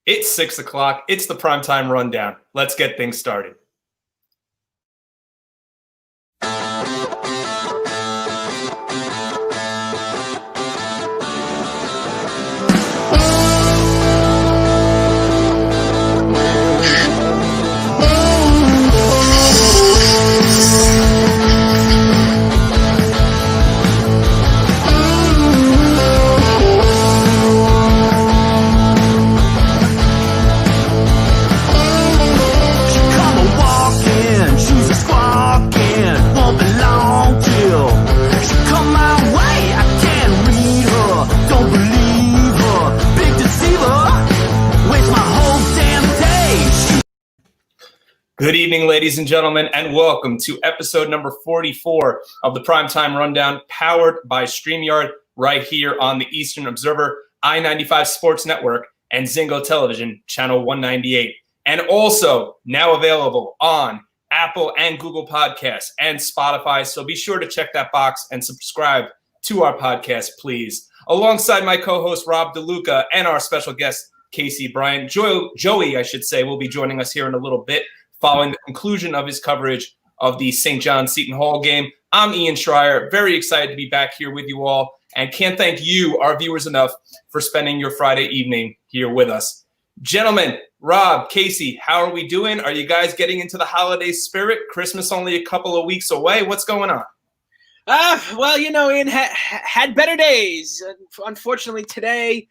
It's 6 o'clock. It's the Primetime Rundown. Let's get things started. Good evening, ladies and gentlemen, and welcome to episode number 44 of the Primetime Rundown, powered by StreamYard, right here on the Eastern Observer, I-95 Sports Network, and Zingo Television, channel 198. And also now available on Apple and Google Podcasts and Spotify. So be sure to check that box and subscribe to our podcast, please. Alongside my co-host, Rob DeLuca, and our special guest, Casey Bryant. Joey, I should say, will be joining us here in a little bit, following the conclusion of his coverage of the St. John Seton Hall game. I'm Ian Schraier, very excited to be back here with you all, and can't thank you, our viewers, enough for spending your Friday evening here with us. Gentlemen, Rob, Casey, how are we doing? Are you guys getting into the holiday spirit? Christmas only a couple of weeks away. What's going on? Well, you know, Ian had better days. Unfortunately, today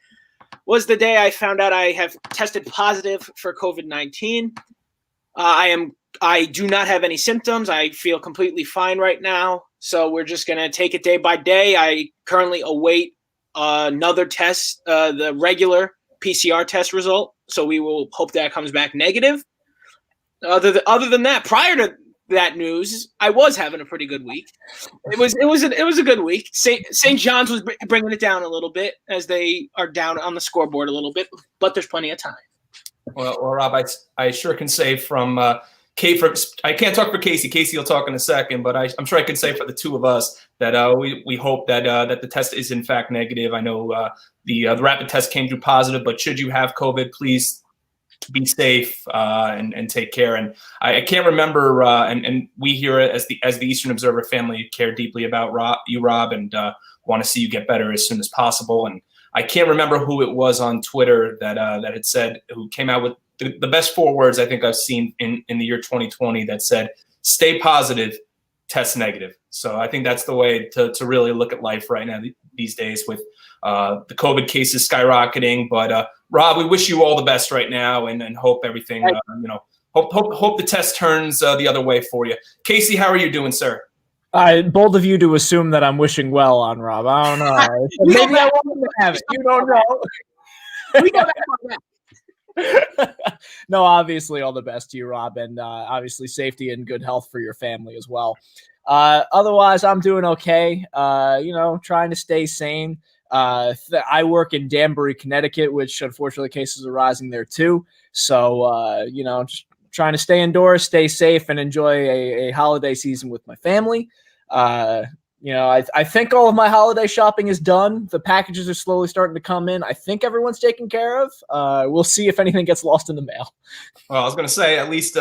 was the day I found out I have tested positive for COVID-19. I do not have any symptoms. I feel completely fine right now. So we're just going to take it day by day. I currently await another test, the regular PCR test result. So we will hope that comes back negative. Other than that, prior to that news, I was having a pretty good week. It was a good week. St. John's was bringing it down a little bit, as they are down on the scoreboard a little bit, but there's plenty of time. Well, Rob, I sure can say from Kate. I can't talk for Casey. Casey will talk in a second, but I'm sure I can say for the two of us that we hope that the test is in fact negative. I know the rapid test came through positive, but should you have COVID, please be safe and take care. And I can't remember, and we here as the Eastern Observer family care deeply about Rob, and want to see you get better as soon as possible. And I can't remember who it was on Twitter that had said, who came out with the best 4 words I think I've seen in the year 2020 that said, "Stay positive, test negative." So I think that's the way to really look at life right now these days, with the COVID cases skyrocketing. But Rob, we wish you all the best right now, and hope everything, hope the test turns the other way for you. Casey, how are you doing, sir? Bold of you to assume that I'm wishing well on Rob. I don't know. Maybe I want him to have it. You don't know. We go back on that. No, obviously all the best to you, Rob, and obviously safety and good health for your family as well. Otherwise, I'm doing okay. Trying to stay sane. I work in Danbury, Connecticut, which unfortunately cases are rising there too. So, just trying to stay indoors, stay safe, and enjoy a holiday season with my family. I think all of my holiday shopping is done. The packages are slowly starting to come in. I think everyone's taken care of. We'll see if anything gets lost in the mail. Well, I was going to say at least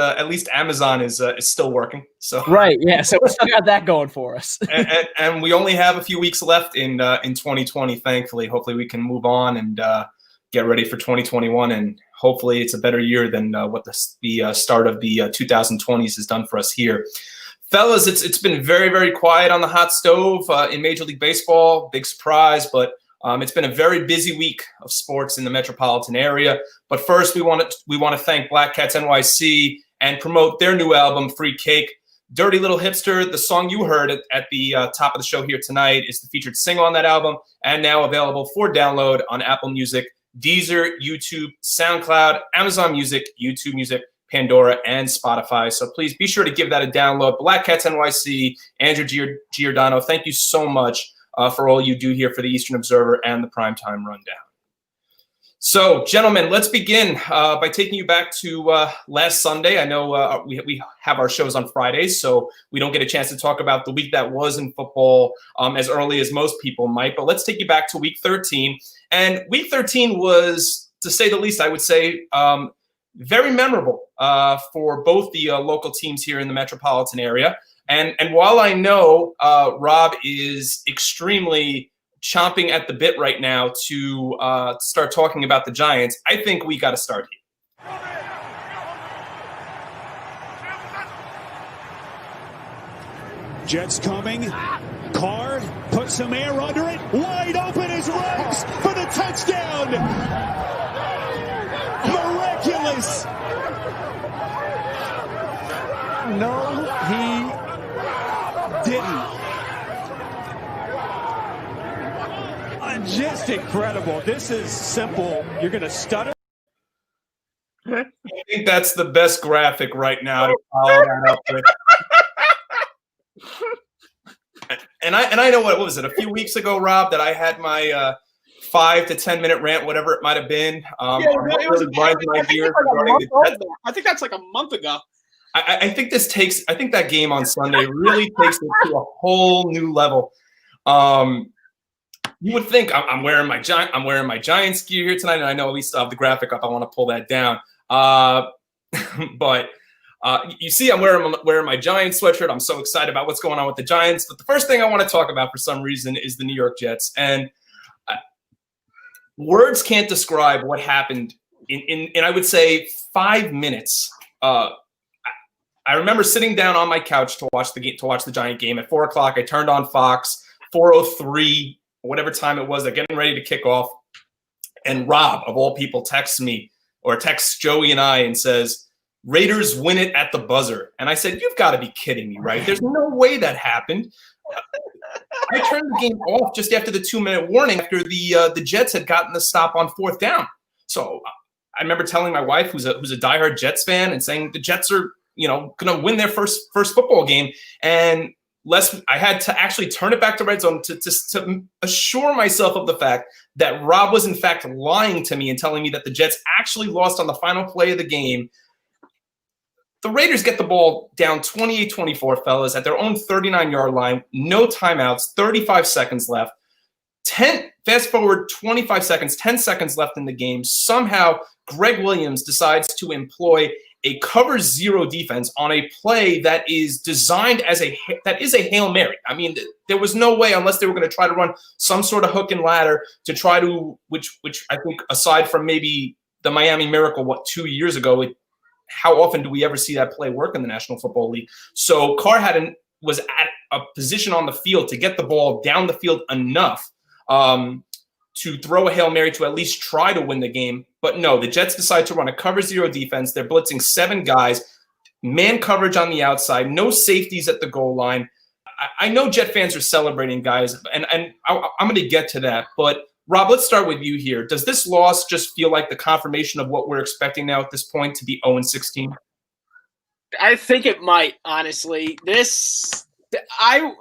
Amazon is still working. So right, yeah. So we still got that going for us. and we only have a few weeks left in 2020. Thankfully, hopefully we can move on and get ready for 2021, and hopefully it's a better year than what the start of the 2020s has done for us here. Fellas, it's been very, very quiet on the hot stove in Major League Baseball. Big surprise, but it's been a very busy week of sports in the metropolitan area. But first, we want to thank Black Cats NYC and promote their new album, Free Cake. Dirty Little Hipster, the song you heard at the top of the show here tonight, is the featured single on that album, and now available for download on Apple Music, Deezer, YouTube, SoundCloud, Amazon Music, YouTube Music, Pandora, and Spotify. So please be sure to give that a download. Black Cats NYC, Andrew Giordano, thank you so much for all you do here for the Eastern Observer and the Primetime Rundown. So, gentlemen, let's begin by taking you back to last Sunday. I know we have our shows on Fridays, so we don't get a chance to talk about the week that was in football as early as most people might. But let's take you back to Week 13. And Week 13 was to say the least, I would say very memorable for both the local teams here in the metropolitan area. And while I know Rob is extremely chomping at the bit right now to start talking about the Giants, I think we got to start here. Jets coming. Carr puts some air under it. Wide open is Ruggs for the touchdown. Miraculous. No, he didn't. Just incredible. This is simple. You're going to stutter. I think that's the best graphic right now to follow that up with. And I know what was it, a few weeks ago, Rob, that I had my 5 to 10 minute rant, whatever it might have been. I think that's like a month ago. I think that game on Sunday really takes it to a whole new level. You would think I'm wearing my Giants gear here tonight, and I know we still have the graphic up. I want to pull that down, but you see, I'm wearing my Giants sweatshirt. I'm so excited about what's going on with the Giants. But the first thing I want to talk about, for some reason, is the New York Jets, and words can't describe what happened in I would say 5 minutes. I remember sitting down on my couch to watch the Giant game at 4:00. I turned on Fox. 4:03. Whatever time it was, they're getting ready to kick off. And Rob, of all people, texts Joey and I and says, Raiders win it at the buzzer. And I said, you've got to be kidding me, right? There's no way that happened. I turned the game off just after the 2-minute warning after the Jets had gotten the stop on 4th down. So I remember telling my wife, who's a diehard Jets fan, and saying the Jets are, going to win their first football game. And I had to actually turn it back to red zone to assure myself of the fact that Rob was in fact lying to me and telling me that the Jets actually lost on the final play of the game. The Raiders get the ball down 28-24, fellas, at their own 39-yard line, no timeouts, 35 seconds left. Fast forward 25 seconds, 10 seconds left in the game. Somehow Greg Williams decides to employ a cover zero defense on a play that is designed that is a Hail Mary. I mean, there was no way, unless they were going to try to run some sort of hook and ladder to try to, which I think, aside from maybe the Miami Miracle, 2 years ago, how often do we ever see that play work in the National Football League? So Carr was at a position on the field to get the ball down the field enough to throw a Hail Mary to at least try to win the game. But no, the Jets decide to run a cover zero defense. They're blitzing 7 guys, man coverage on the outside, no safeties at the goal line. I know Jet fans are celebrating, guys, and I'm going to get to that. But Rob, let's start with you here. Does this loss just feel like the confirmation of what we're expecting now at this point, to be 0-16? I think it might, honestly. I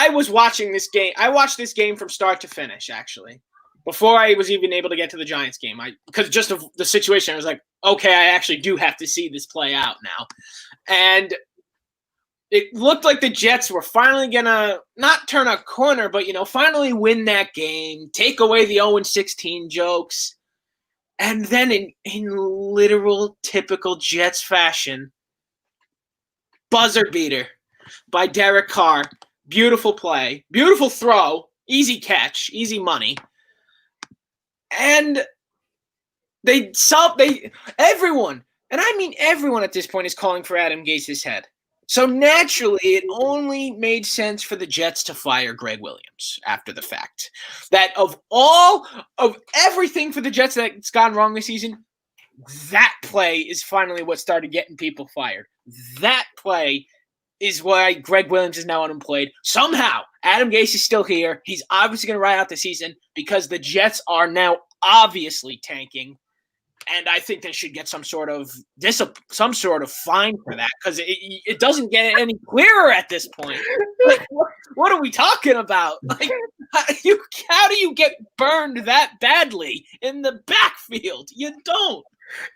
was watching this game. I watched this game from start to finish, actually, before I was even able to get to the Giants game. Because just of the situation, I was like, okay, I actually do have to see this play out now. And it looked like the Jets were finally going to not turn a corner, but, finally win that game, take away the 0-16 jokes. And then in literal typical Jets fashion, buzzer beater by Derek Carr. Beautiful play, beautiful throw, easy catch, easy money. And everyone, and I mean everyone at this point, is calling for Adam Gase's head. So naturally, it only made sense for the Jets to fire Greg Williams after the fact. That of everything for the Jets that's gone wrong this season, that play is finally what started getting people fired. That play is why Greg Williams is now unemployed. Somehow, Adam Gase is still here. He's obviously going to ride out the season because the Jets are now obviously tanking. And I think they should get some sort of fine for that, because it doesn't get any clearer at this point. Like, what are we talking about? Like, how do you get burned that badly in the backfield? You don't.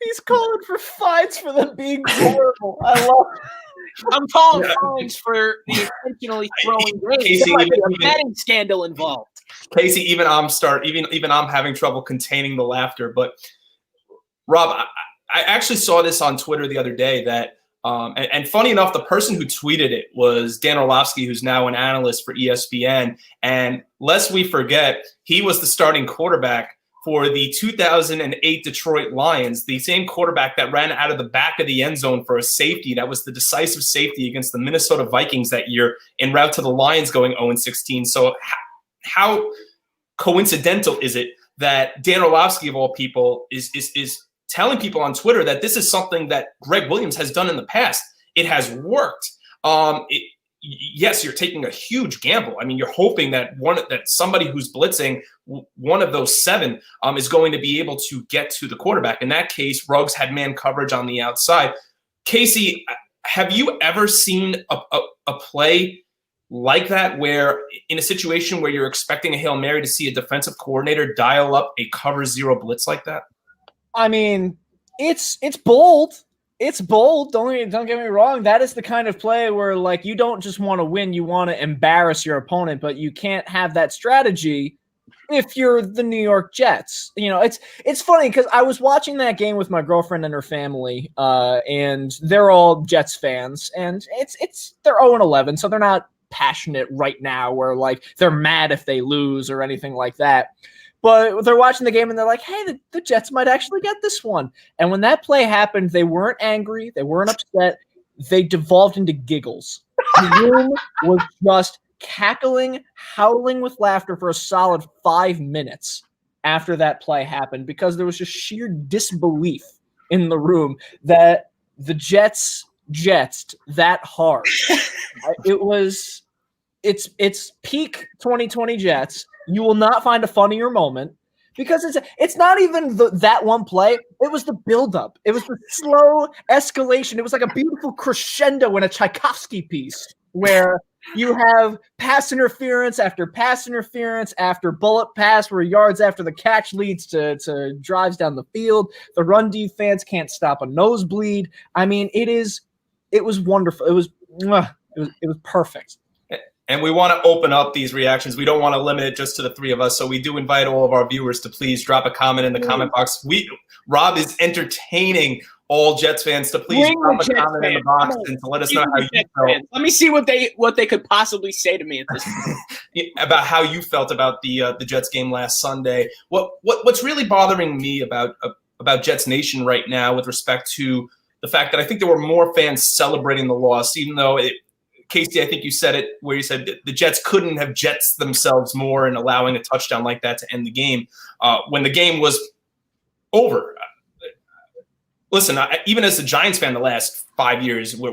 He's calling for fines for them being horrible. I love it. I'm calling fines for the intentionally throwing games. There might be a betting scandal involved. Casey, even I'm having trouble containing the laughter. But Rob, I actually saw this on Twitter the other day that, and funny enough, the person who tweeted it was Dan Orlovsky, who's now an analyst for ESPN. And lest we forget, he was the starting quarterback for the 2008 Detroit Lions, the same quarterback that ran out of the back of the end zone for a safety. That was the decisive safety against the Minnesota Vikings that year en route to the Lions going 0-16. So how coincidental is it that Dan Orlovsky, of all people, is telling people on Twitter that this is something that Greg Williams has done in the past? It has worked. Yes, you're taking a huge gamble. I mean, you're hoping that somebody who's blitzing, one of those 7, is going to be able to get to the quarterback. In that case, Ruggs had man coverage on the outside. Casey, have you ever seen a play like that, where in a situation where you're expecting a Hail Mary to see a defensive coordinator dial up a cover 0 blitz like that? I mean, it's bold. It's bold. Don't get me wrong. That is the kind of play where, like, you don't just want to win, you want to embarrass your opponent, but you can't have that strategy if you're the New York Jets. You know, it's funny because I was watching that game with my girlfriend and her family, and they're all Jets fans, and they're 0-11, so they're not passionate right now where, like, they're mad if they lose or anything like that. But they're watching the game and they're like, hey, the Jets might actually get this one. And when that play happened, they weren't angry. They weren't upset. They devolved into giggles. The room was just cackling, howling with laughter for a solid 5 minutes after that play happened, because there was just sheer disbelief in the room that the Jets jetsed that hard. It's peak 2020 Jets. You will not find a funnier moment, because it's not even that one play. It was the buildup. It was the slow escalation. It was like a beautiful crescendo in a Tchaikovsky piece where you have pass interference after bullet pass, where yards after the catch leads to drives down the field. The run defense can't stop a nosebleed. I mean, it was wonderful. It was perfect. And we want to open up these reactions. We don't want to limit it just to the 3 of us. So we do invite all of our viewers to please drop a comment in the comment box. Rob is entertaining all Jets fans to please drop a comment in the box and to let us know how you felt. Let me see what they could possibly say to me at this point. About how you felt about the Jets game last Sunday. What's really bothering me about Jets Nation right now, with respect to the fact that I think there were more fans celebrating the loss, even though Casey, I think you said it, where you said the Jets couldn't have jets themselves more in allowing a touchdown like that to end the game when the game was over. Listen, even as a Giants fan, the last 5 years, we're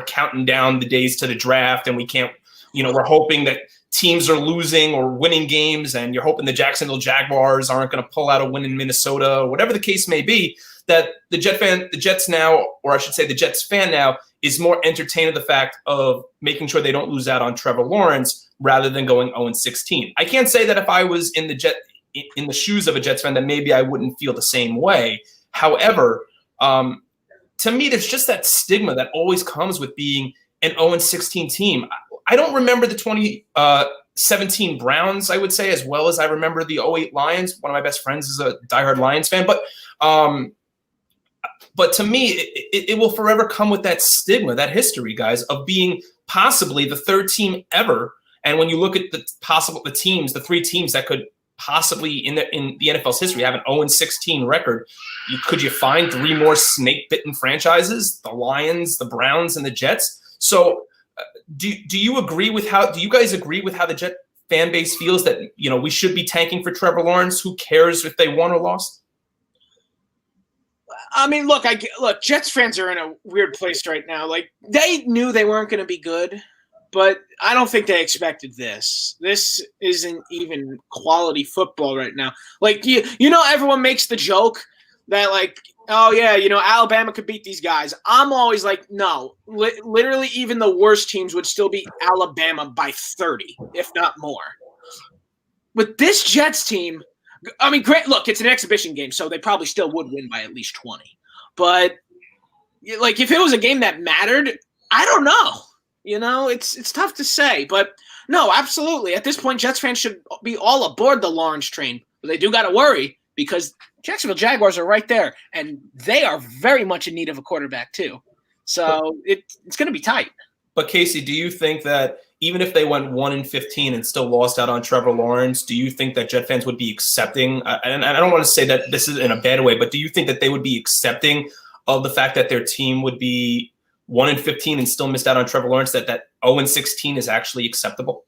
counting down the days to the draft, and we can't, we're hoping that teams are losing or winning games, and you're hoping the Jacksonville Jaguars aren't going to pull out a win in Minnesota, or whatever the case may be. That the Jets now, or I should say the Jets fan now, is more entertained of the fact of making sure they don't lose out on Trevor Lawrence rather than going 0-16. I can't say that if I was in the shoes of a Jets fan that maybe I wouldn't feel the same way. However, to me, there's just that stigma that always comes with being an 0-16 team. I don't remember the 2017 Browns, I would say, as well as I remember the 2008 Lions. One of my best friends is a diehard Lions fan, but to me, it will forever come with that stigma, that history, guys, of being possibly the 3rd team ever. And when you look at the 3 teams that could possibly in the NFL's history have an 0-16 record, could you find 3 more snake-bitten franchises? The Lions, the Browns, and the Jets. So, do you guys agree with how the Jet fan base feels that we should be tanking for Trevor Lawrence? Who cares if they won or lost? I mean, look, Jets fans are in a weird place right now. Like, they knew they weren't going to be good, but I don't think they expected this. This isn't even quality football right now. Like, everyone makes the joke that, like, oh, yeah, Alabama could beat these guys. I'm always like, no. Literally, even the worst teams would still beat Alabama by 30, if not more. With this Jets team, I mean, great. Look, it's an exhibition game, so they probably still would win by at least 20. But, like, if it was a game that mattered, I don't know. It's tough to say. But, no, absolutely. At this point, Jets fans should be all aboard the Lawrence train. But they do got to worry, because Jacksonville Jaguars are right there, and they are very much in need of a quarterback too. So it's going to be tight. But Casey, do you think that even if they went 1-15 and still lost out on Trevor Lawrence, do you think that Jet fans would be accepting? And I don't want to say that this is in a bad way, but do you think that they would be accepting of the fact that their team would be 1-15 and still missed out on Trevor Lawrence? That 0-16 is actually acceptable?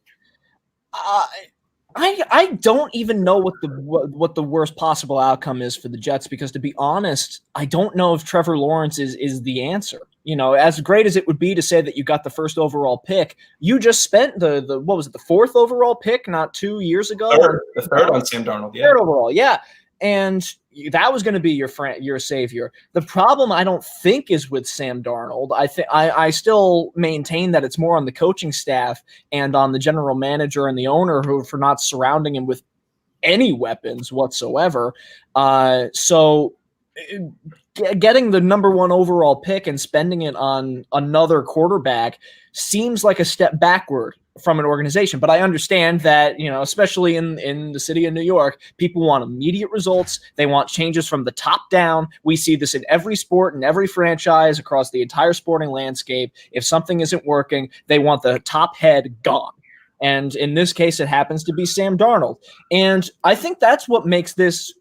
I don't even know what the worst possible outcome is for the Jets, because to be honest, I don't know if Trevor Lawrence is the answer. You know, as great as it would be to say that you got the first overall pick, you just spent the what was it, the fourth overall pick not 2 years ago? The third on Sam Darnold, yeah. Third overall, yeah. And that was going to be your savior. The problem, I don't think, is with Sam Darnold. I still maintain that it's more on the coaching staff and on the general manager and the owner for not surrounding him with any weapons whatsoever. So getting the number one overall pick and spending it on another quarterback seems like a step backward from an organization. But I understand that, you know, especially in the city of New York, people want immediate results. They want changes from the top down. We see this in every sport and every franchise across the entire sporting landscape. If something isn't working, they want the top head gone. And in this case, it happens to be Sam Darnold. And I think that's what makes this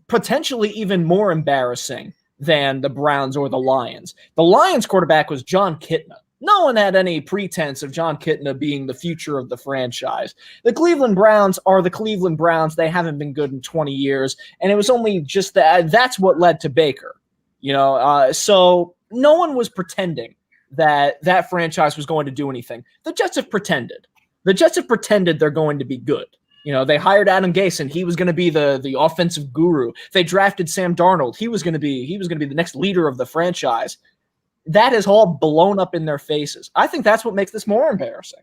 potentially even more embarrassing than the Browns or the Lions. The Lions quarterback was John Kitna. No one had any pretense of John Kitna being the future of the franchise. The Cleveland Browns are the Cleveland Browns. They haven't been good in 20 years, and it was only just that's what led to Baker. You know, so no one was pretending that franchise was going to do anything. The Jets have pretended. The Jets have pretended they're going to be good. You know, they hired Adam Gase, and he was going to be the offensive guru. They drafted Sam Darnold. He was going to be the next leader of the franchise. That is all blown up in their faces. I think that's what makes this more embarrassing.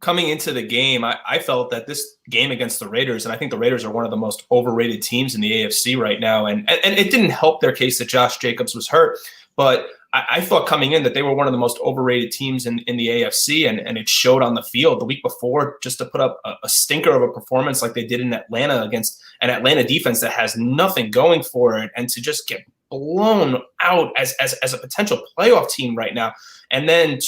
Coming into the game, I felt that this game against the Raiders, and I think the Raiders are one of the most overrated teams in the AFC right now, and it didn't help their case that Josh Jacobs was hurt, but I thought coming in that they were one of the most overrated teams in the AFC, and it showed on the field the week before, just to put up a stinker of a performance like they did in Atlanta against an Atlanta defense that has nothing going for it, and to just get blown out as a potential playoff team right now. And then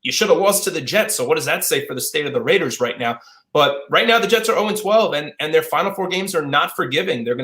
you should have lost to the Jets. So what does that say for the state of the Raiders right now? But right now the Jets are 0-12, and their final four games are not forgiving. They're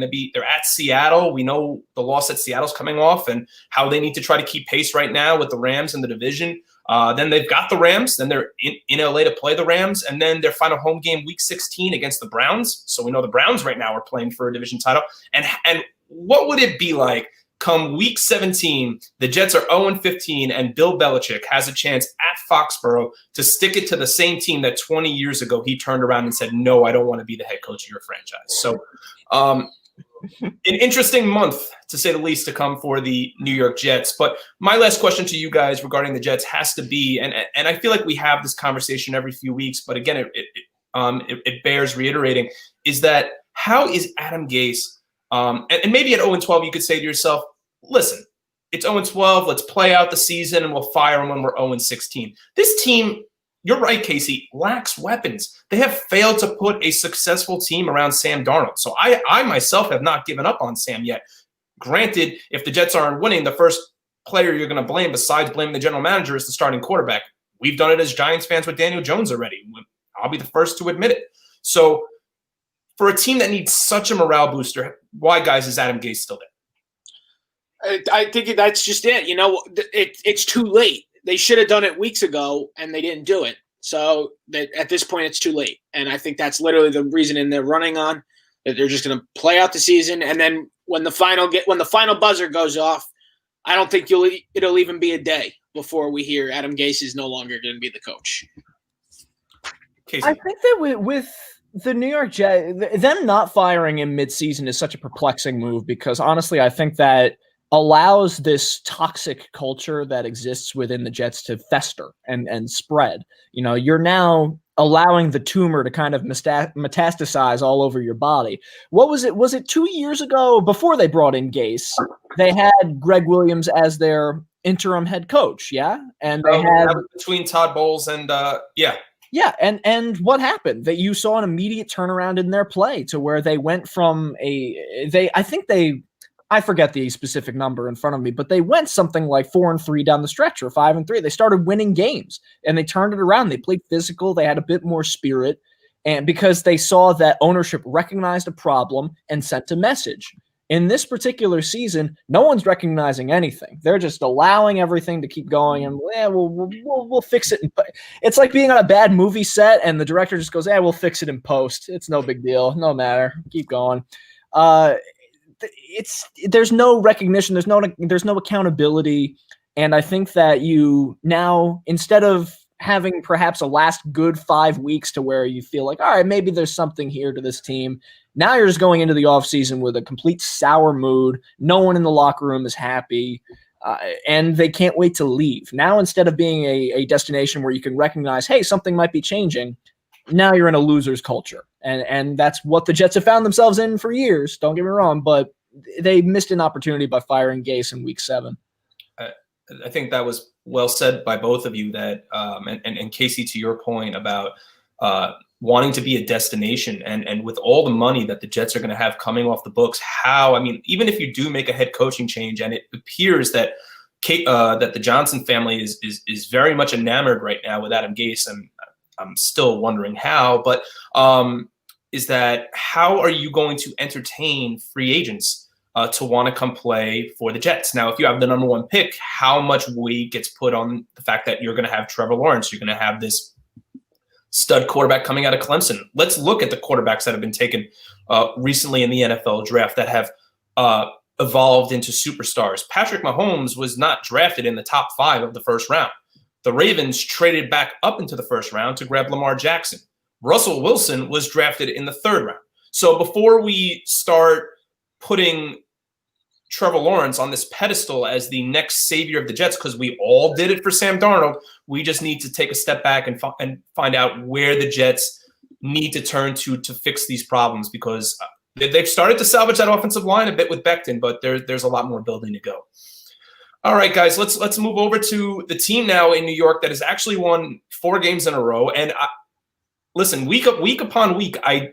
at Seattle. We know the loss that Seattle's coming off and how they need to try to keep pace right now with the Rams in the division. Then they've got the Rams. Then they're in LA to play the Rams. And then their final home game, week 16 against the Browns. So we know the Browns right now are playing for a division title. And what would it be like come week 17, the Jets are 0-15, and Bill Belichick has a chance at Foxborough to stick it to the same team that 20 years ago he turned around and said, no, I don't want to be the head coach of your franchise. So an interesting month, to say the least, to come for the New York Jets. But my last question to you guys regarding the Jets has to be, and I feel like we have this conversation every few weeks, but again, it bears reiterating, is that how is Adam Gase, and maybe at 0-12, you could say to yourself, listen, it's 0-12, let's play out the season and we'll fire him when we're 0-16. This team, you're right, Casey, lacks weapons. They have failed to put a successful team around Sam Darnold. So I myself have not given up on Sam yet. Granted, if the Jets aren't winning, the first player you're going to blame besides blaming the general manager is the starting quarterback. We've done it as Giants fans with Daniel Jones already. I'll be the first to admit it. So for a team that needs such a morale booster, why, guys, is Adam Gase still there? I think that's just it. You know, it's too late. They should have done it weeks ago, and they didn't do it. So at this point, it's too late. And I think that's literally the reason they're running on, that they're just going to play out the season. And then when the final buzzer goes off, I don't think it'll even be a day before we hear Adam Gase is no longer going to be the coach. Casey. I think that with the New York Jets, them not firing him midseason is such a perplexing move, because honestly, I think that allows this toxic culture that exists within the Jets to fester and spread. You know, you're now allowing the tumor to kind of metastasize all over your body. What was it? Was it 2 years ago, before they brought in Gase, they had Greg Williams as their interim head coach, yeah? And they had between Todd Bowles and yeah. Yeah, and what happened? That you saw an immediate turnaround in their play to where they went from I forget the specific number in front of me, but they went something like 4-3 down the stretch or 5-3. They started winning games and they turned it around. They played physical. They had a bit more spirit, and because they saw that ownership recognized a problem and sent a message. In this particular season, no one's recognizing anything. They're just allowing everything to keep going, and we'll fix it. It's like being on a bad movie set, and the director just goes, we'll fix it in post. It's no big deal. No matter. Keep going. There's no recognition. There's no accountability, and I think that you now, instead of having perhaps a last good 5 weeks to where you feel like, all right, maybe there's something here to this team. Now you're just going into the offseason with a complete sour mood. No one in the locker room is happy, and they can't wait to leave. Now, instead of being a destination where you can recognize, hey, something might be changing, now you're in a loser's culture. And that's what the Jets have found themselves in for years. Don't get me wrong, but they missed an opportunity by firing Gase in week 7. I think that was well said by both of you, that and Casey, to your point about wanting to be a destination, and with all the money that the Jets are going to have coming off the books, even if you do make a head coaching change, and it appears that that the Johnson family is very much enamored right now with Adam Gase, and I'm still wondering how, but is that how are you going to entertain free agents to want to come play for the Jets? Now, if you have the number 1 pick, how much weight gets put on the fact that you're going to have Trevor Lawrence? You're going to have this stud quarterback coming out of Clemson. Let's look at the quarterbacks that have been taken recently in the NFL draft that have evolved into superstars. Patrick Mahomes was not drafted in the top 5 of the first round. The Ravens traded back up into the first round to grab Lamar Jackson. Russell Wilson was drafted in the 3rd round. So before we start putting Trevor Lawrence on this pedestal as the next savior of the Jets, because we all did it for Sam Darnold, we just need to take a step back and find out where the Jets need to turn to fix these problems, because they've started to salvage that offensive line a bit with Becton, but there's a lot more building to go. All right, guys, let's move over to the team now in New York that has actually won 4 games in a row. And listen, week upon week, I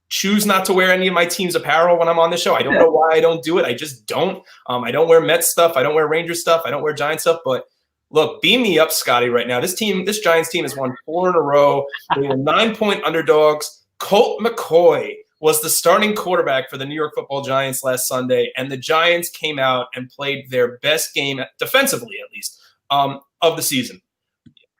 choose not to wear any of my team's apparel when I'm on the show. I don't know why I don't do it. I just don't. I don't wear Mets stuff. I don't wear Rangers stuff. I don't wear Giants stuff. But look, beam me up, Scotty, right now. This Giants team has won 4 in a row. They were 9-point underdogs. Colt McCoy was the starting quarterback for the New York Football Giants last Sunday, and the Giants came out and played their best game, defensively at least, of the season.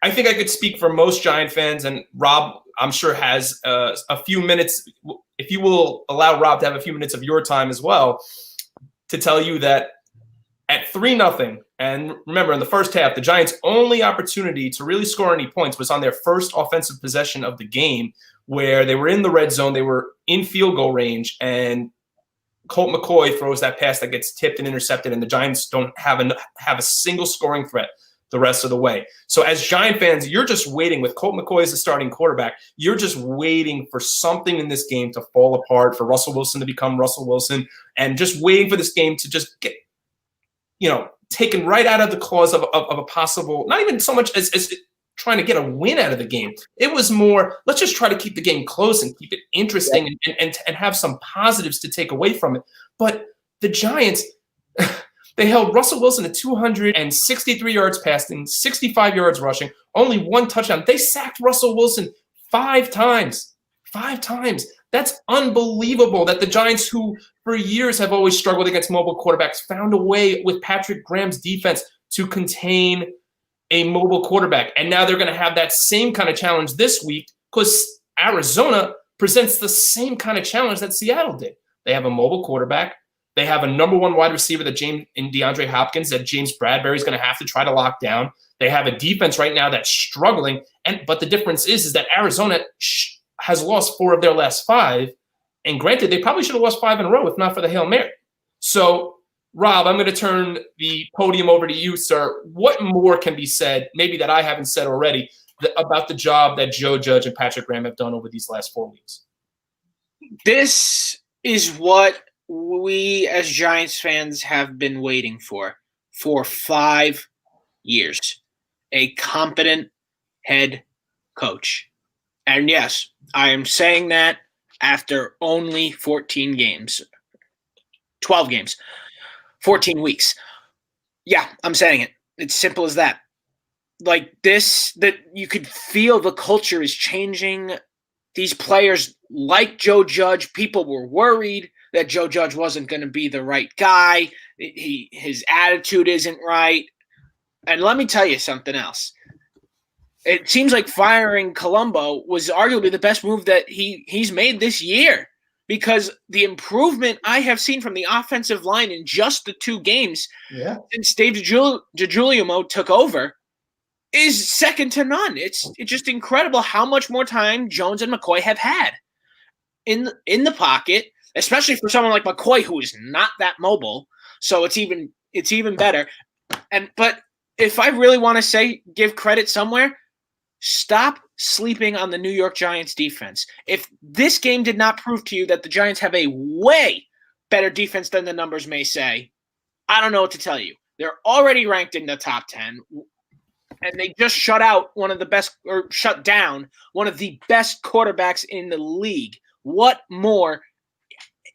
I think I could speak for most Giant fans, and Rob, I'm sure, has a few minutes, if you will allow Rob to have a few minutes of your time as well, to tell you that at 3-0, and remember, in the first half, the Giants' only opportunity to really score any points was on their first offensive possession of the game, where they were in the red zone, they were in field goal range, and Colt McCoy throws that pass that gets tipped and intercepted, and the Giants don't have a single scoring threat the rest of the way. So as Giant fans, you're just waiting with Colt McCoy as the starting quarterback. You're just waiting for something in this game to fall apart, for Russell Wilson to become Russell Wilson, and just waiting for this game to just get, taken right out of the claws of a possible, not even so much as trying to get a win out of the game. It was more, let's just try to keep the game close and keep it interesting and have some positives to take away from it. But the Giants, they held Russell Wilson to 263 yards passing, 65 yards rushing, only 1 touchdown. They sacked Russell Wilson 5 times. 5 times. That's unbelievable that the Giants, who for years have always struggled against mobile quarterbacks, found a way with Patrick Graham's defense to contain a mobile quarterback. And now they're going to have that same kind of challenge this week, because Arizona presents the same kind of challenge that Seattle did. They have a mobile quarterback. They have a number 1 wide receiver in DeAndre Hopkins that James Bradbury is going to have to try to lock down. They have a defense right now that's struggling. But the difference is that Arizona has lost 4 of their last 5. And granted, they probably should have lost 5 in a row if not for the Hail Mary. So, Rob, I'm going to turn the podium over to you, sir. What more can be said, maybe that I haven't said already, about the job that Joe Judge and Patrick Graham have done over these last 4 weeks? This is what we as Giants fans have been waiting for 5 years. A competent head coach. And yes, I am saying that after only 14 games, 12 games, 14 weeks. Yeah, I'm saying it. It's simple as that. Like this, that you could feel the culture is changing. These players like Joe Judge. People were worried that Joe Judge wasn't going to be the right guy. His attitude isn't right. And let me tell you something else. It seems like firing Colombo was arguably the best move that he's made this year, because the improvement I have seen from the offensive line in just the 2 games since Dave DiGiulio took over is second to none. It's just incredible how much more time Jones and McCoy have had in the pocket, especially for someone like McCoy, who is not that mobile. So it's even better. But if I really want to give credit somewhere, stop sleeping on the New York Giants defense. If this game did not prove to you that the Giants have a way better defense than the numbers may say, I don't know what to tell you. They're already ranked in the top 10. And they just shut down one of the best quarterbacks in the league. What more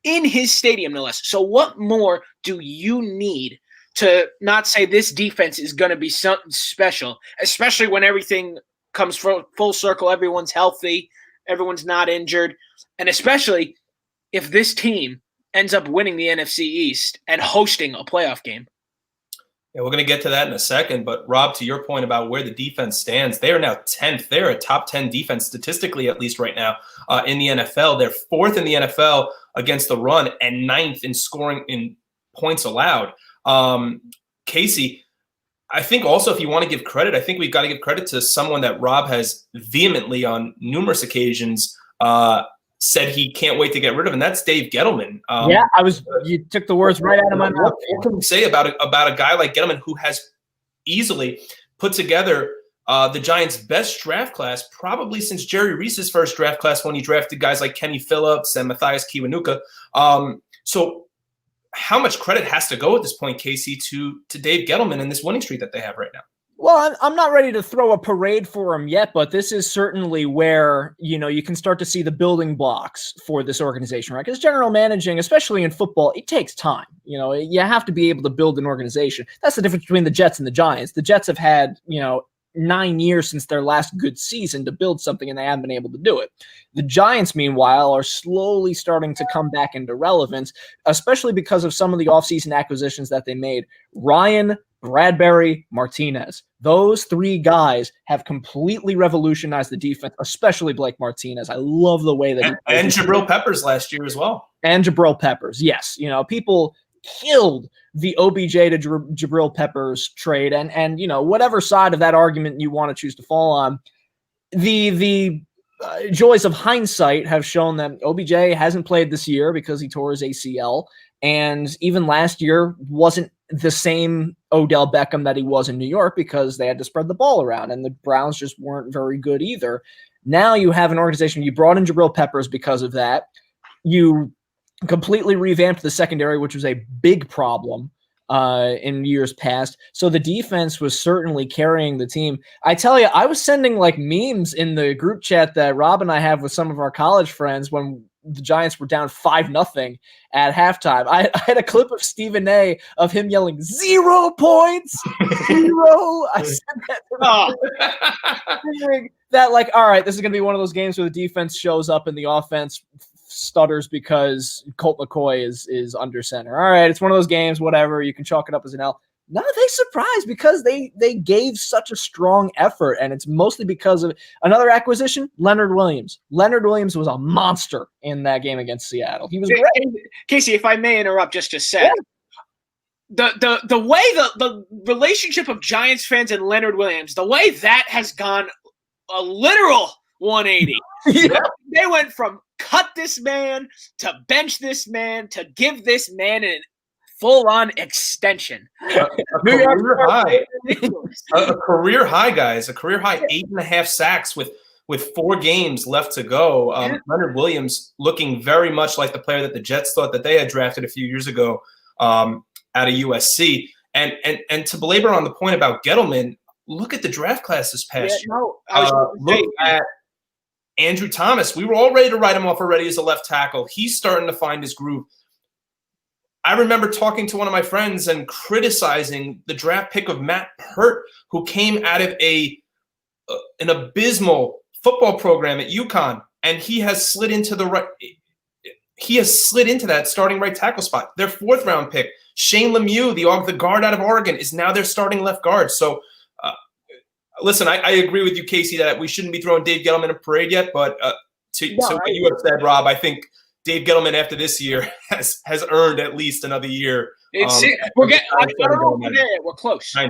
in his stadium, no less? So what more do you need to not say this defense is going to be something special, especially when everything comes full circle, everyone's healthy, everyone's not injured, and especially if this team ends up winning the NFC East and hosting a playoff game? Yeah, we're going to get to that in a second. But, Rob, to your point about where the defense stands, they are now 10th. They're a top 10 defense, statistically at least right now, in the NFL. They're 4th in the NFL against the run and 9th in scoring in points allowed. Casey, I think also if you want to give credit, I think we've got to give credit to someone that Rob has vehemently on numerous occasions said he can't wait to get rid of, and that's Dave Gettleman. You took the words right out of my mouth. What can we say about a guy like Gettleman who has easily put together the Giants' best draft class, probably since Jerry Reese's first draft class when he drafted guys like Kenny Phillips and Matthias Kiwanuka. So how much credit has to go at this point, Casey, to Dave Gettleman and this winning streak that they have right now? Well, I'm not ready to throw a parade for him yet, but this is certainly where, you can start to see the building blocks for this organization, right? Because general managing, especially in football, it takes time. You have to be able to build an organization. That's the difference between the Jets and the Giants. The Jets have had, 9 years since their last good season to build something, and they haven't been able to do it. The Giants, meanwhile, are slowly starting to come back into relevance, especially because of some of the offseason acquisitions that they made. Ryan, Bradbury, Martinez. Those 3 guys have completely revolutionized the defense, especially Blake Martinez. I love the way that he and Jabril Peppers last year as well. And Jabril Peppers, yes. People killed the OBJ to Jabril Peppers trade, and whatever side of that argument you want to choose to fall on, the joys of hindsight have shown that OBJ hasn't played this year because he tore his ACL, and even last year wasn't the same Odell Beckham that he was in New York because they had to spread the ball around, and the Browns just weren't very good either. Now you have an organization, you brought in Jabril Peppers because of that. You completely revamped the secondary, which was a big problem in years past. So the defense was certainly carrying the team. I tell you, I was sending memes in the group chat that Rob and I have with some of our college friends when the Giants were down 5-0 at halftime. I had a clip of Stephen A. of him yelling 0 points, 0. I sent that to him. That all right, this is going to be one of those games where the defense shows up and the offense stutters because Colt McCoy is under center. All right, it's one of those games, whatever. You can chalk it up as an L. No, they surprised because they gave such a strong effort, and it's mostly because of another acquisition, Leonard Williams. Leonard Williams was a monster in that game against Seattle. He was great. Casey, if I may interrupt just a sec. Yeah. The way the relationship of Giants fans and Leonard Williams, the way that has gone a literal 180. Yeah. They went from cut this man to bench this man to give this man an full-on extension. A career high. A career high, guys. A career high 8.5 sacks with 4 games left to go. Leonard Williams looking very much like the player that the Jets thought that they had drafted a few years ago out of USC. And to belabor on the point about Gettleman, look at the draft class this past year. I was look at Andrew Thomas, we were all ready to write him off already as a left tackle. He's starting to find his groove. I remember talking to one of my friends and criticizing the draft pick of Matt Pert, who came out of an abysmal football program at UConn, and he has slid into that starting right tackle spot. Their 4th round pick, Shane Lemieux, the guard out of Oregon, is now their starting left guard. So, listen, I agree with you, Casey, that we shouldn't be throwing Dave Gettleman a parade yet. But to what you have said, Rob, I think Dave Gettleman after this year has earned at least another year. We're close. I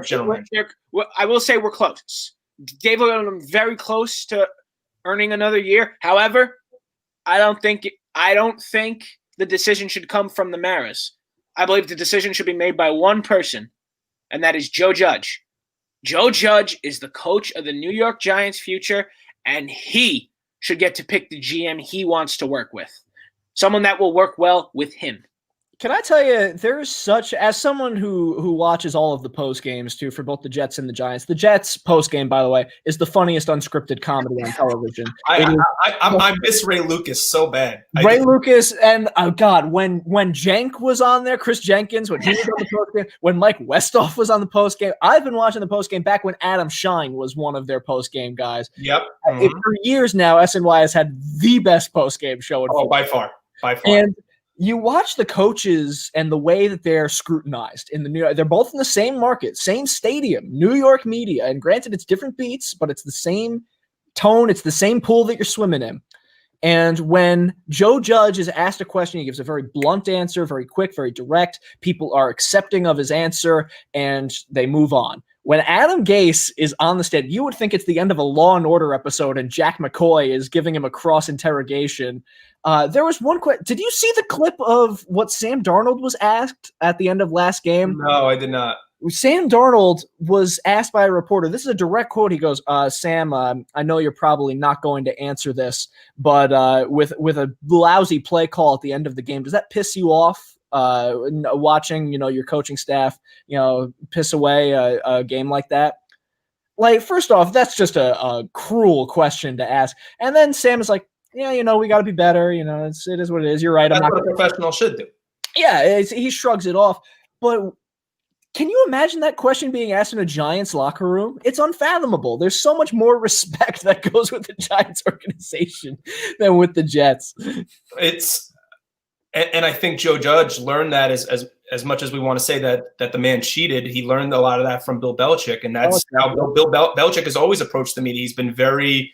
will say we're close. Dave Gettleman very close to earning another year. However, I don't think the decision should come from the Maras. I believe the decision should be made by one person, and that is Joe Judge. Joe Judge is the coach of the New York Giants' future, and he should get to pick the GM he wants to work with. Someone that will work well with him. Can I tell you, there's such, as someone who watches all of the post games too for both the Jets and the Giants. The Jets post game, by the way, is the funniest unscripted comedy on television. I miss Ray Lucas so bad. Ray Lucas and God, when Jenk was on there, Chris Jenkins, when he was on the post game, when Mike Westhoff was on the post game. I've been watching the post game back when Adam Shine was one of their post game guys. Yep. For years now, SNY has had the best post game show. By far. And you watch the coaches and the way that they're scrutinized in the New York. They're both in the same market, same stadium, New York media. And granted, it's different beats, but it's the same tone. It's the same pool that you're swimming in. And when Joe Judge is asked a question, he gives a very blunt answer, very quick, very direct. People are accepting of his answer, and they move on. When Adam Gase is on the stand, you would think it's the end of a Law and Order episode and Jack McCoy is giving him a cross interrogation. There was one question. Did you see the clip of what Sam Darnold was asked at the end of last game? No, I did not. Sam Darnold was asked by a reporter. This is a direct quote. He goes, Sam, I know you're probably not going to answer this, but with a lousy play call at the end of the game, does that piss you off? Watching, your coaching staff, piss away a game like that? Like, first off, that's just a cruel question to ask. And then Sam is like, yeah, we got to be better. It is what it is. You're right. That's what a professional should do. Yeah, he shrugs it off. But can you imagine that question being asked in a Giants locker room? It's unfathomable. There's so much more respect that goes with the Giants organization than with the Jets. And I think Joe Judge learned that as much as we want to say that the man cheated, he learned a lot of that from Bill Belichick. And that's how Bill Belichick has always approached the media. He's been very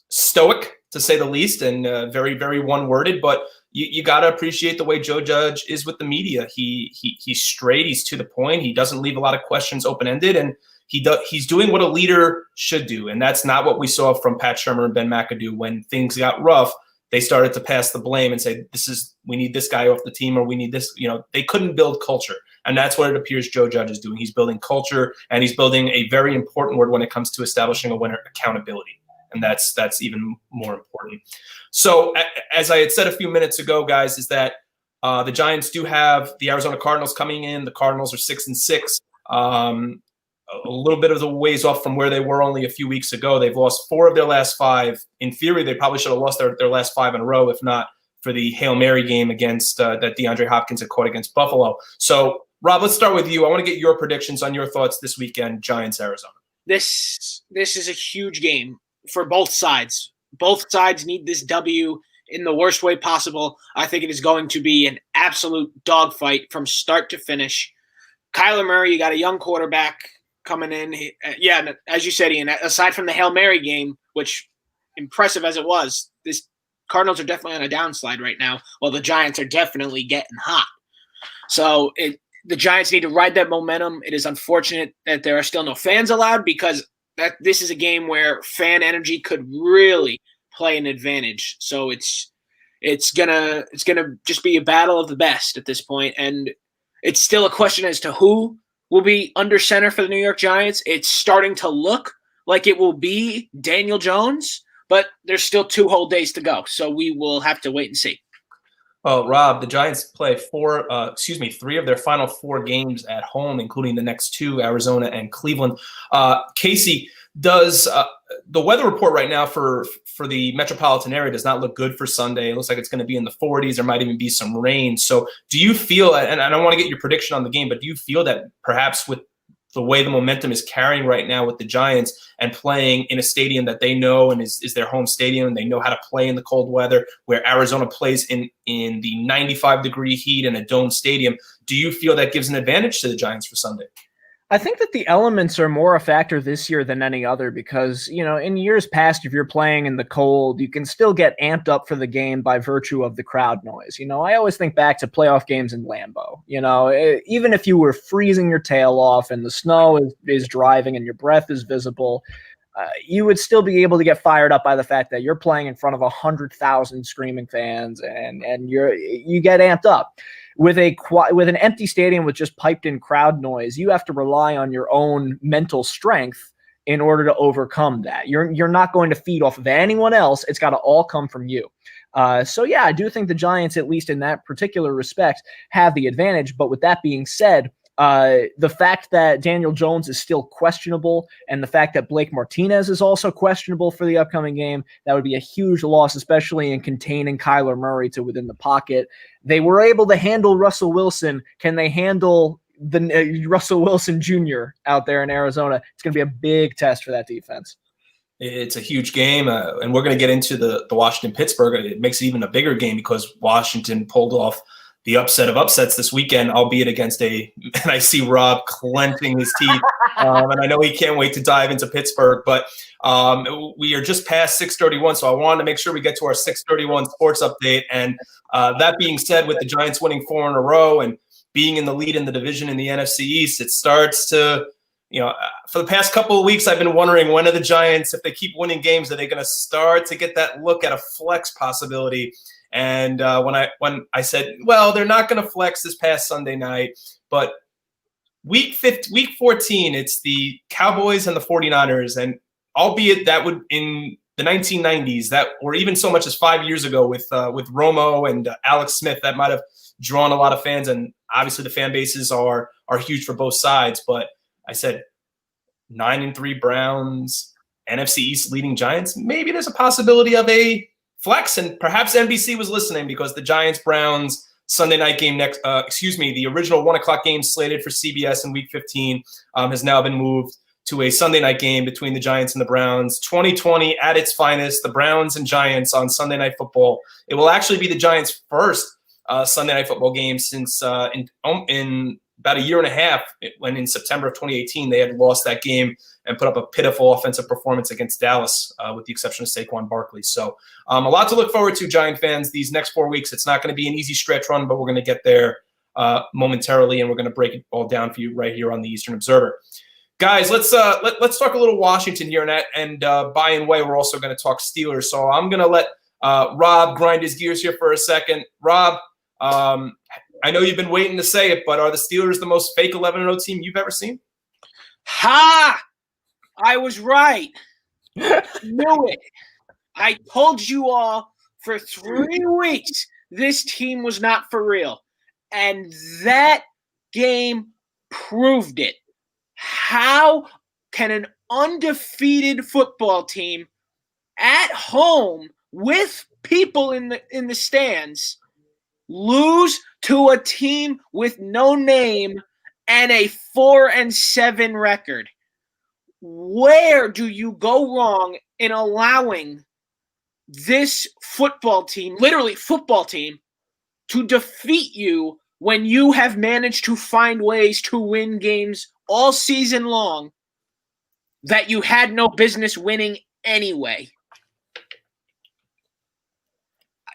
stoic, to say the least, and very, very one-worded. But you got to appreciate the way Joe Judge is with the media. He's straight. He's to the point. He doesn't leave a lot of questions open-ended. And he's doing what a leader should do. And that's not what we saw from Pat Shurmur and Ben McAdoo. When things got rough, they started to pass the blame and say, we need this guy off the team, or we need this. They couldn't build culture. And that's what it appears Joe Judge is doing. He's building culture, and he's building a very important word when it comes to establishing a winner: accountability. And that's even more important. So as I had said a few minutes ago, guys, is that the Giants do have the Arizona Cardinals coming in. The Cardinals are 6-6. A little bit of the ways off from where they were only a few weeks ago. They've lost 4 of their last 5. In theory, they probably should have lost their last 5 in a row, if not for the Hail Mary game against that DeAndre Hopkins had caught against Buffalo. So, Rob, let's start with you. I want to get your predictions on your thoughts this weekend, Giants, Arizona. This is a huge game for both sides. Both sides need this W in the worst way possible. I think it is going to be an absolute dogfight from start to finish. Kyler Murray, you got a young quarterback coming in. As you said, Ian, aside from the Hail Mary game, which impressive as it was, this Cardinals are definitely on a downslide right now, while the Giants are definitely getting hot. So the Giants need to ride that momentum. It is unfortunate that there are still no fans allowed, because this is a game where fan energy could really play an advantage. So it's gonna just be a battle of the best at this point, and it's still a question as to who will be under center for the New York Giants. It's starting to look like it will be Daniel Jones, but there's still 2 whole days to go, so we will have to wait and see. Well, Rob, the Giants play 3 of their final 4 games at home, including the next 2, Arizona and Cleveland. Casey, Does the weather report right now for the metropolitan area does not look good for Sunday? It looks like it's going to be in the 40s. There might even be some rain. So do you feel, and I don't want to get your prediction on the game, but do you feel that perhaps with the way the momentum is carrying right now with the Giants and playing in a stadium that they know and is their home stadium, and they know how to play in the cold weather, where Arizona plays in the 95-degree heat in a dome stadium, do you feel that gives an advantage to the Giants for Sunday? I think that the elements are more a factor this year than any other because, in years past, if you're playing in the cold, you can still get amped up for the game by virtue of the crowd noise. I always think back to playoff games in Lambeau. Even if you were freezing your tail off and the snow is driving and your breath is visible, you would still be able to get fired up by the fact that you're playing in front of 100,000 screaming fans and you get amped up. With an empty stadium with just piped in crowd noise, you have to rely on your own mental strength in order to overcome that. You're not going to feed off of anyone else. It's got to all come from you. So yeah, I do think the Giants, at least in that particular respect, have the advantage. But with that being said, the fact that Daniel Jones is still questionable and the fact that Blake Martinez is also questionable for the upcoming game, that would be a huge loss, especially in containing Kyler Murray to within the pocket. They were able to handle Russell Wilson. Can they handle the Russell Wilson Jr. out there in Arizona? It's going to be a big test for that defense. It's a huge game, and we're going to get into the Washington-Pittsburgh. It makes it even a bigger game because Washington pulled off the upset of upsets this weekend, albeit against and I see Rob clenching his teeth, and I know he can't wait to dive into Pittsburgh, but we are just past 6:31, so I wanted to make sure we get to our 6:31 sports update. And that being said, with the Giants winning 4 in a row and being in the lead in the division in the NFC East, it starts to, for the past couple of weeks, I've been wondering, when are the Giants, if they keep winning games, are they going to start to get that look at a flex possibility? And when I said, well, they're not going to flex this past Sunday night, but week 14, it's the Cowboys and the 49ers. And albeit that would in the 1990s, that or even so much as 5 years ago with Romo and Alex Smith, that might have drawn a lot of fans. And obviously the fan bases are huge for both sides. But I said 9-3 Browns, NFC East leading Giants. Maybe there's a possibility of a flex, and perhaps NBC was listening because the Giants-Browns Sunday night game the original 1 o'clock game slated for CBS in Week 15 has now been moved to a Sunday night game between the Giants and the Browns. 2020 at its finest, the Browns and Giants on Sunday Night Football. It will actually be the Giants' first Sunday Night Football game since in about a year and a half, when in September of 2018 they had lost that game and put up a pitiful offensive performance against Dallas, with the exception of Saquon Barkley. So a lot to look forward to, Giant fans, these next 4 weeks. It's not going to be an easy stretch run, but we're going to get there momentarily, and we're going to break it all down for you right here on the Eastern Observer. Guys, let's talk a little Washington here, and by and way, we're also going to talk Steelers. So I'm going to let Rob grind his gears here for a second. Rob, I know you've been waiting to say it, but are the Steelers the most fake 11-0 team you've ever seen? Ha! I was right. Knew it. I told you all for 3 weeks this team was not for real. And that game proved it. How can an undefeated football team at home with people in the stands lose to a team with no name and a 4-7 record? Where do you go wrong in allowing this football team, literally football team, to defeat you when you have managed to find ways to win games all season long that you had no business winning anyway?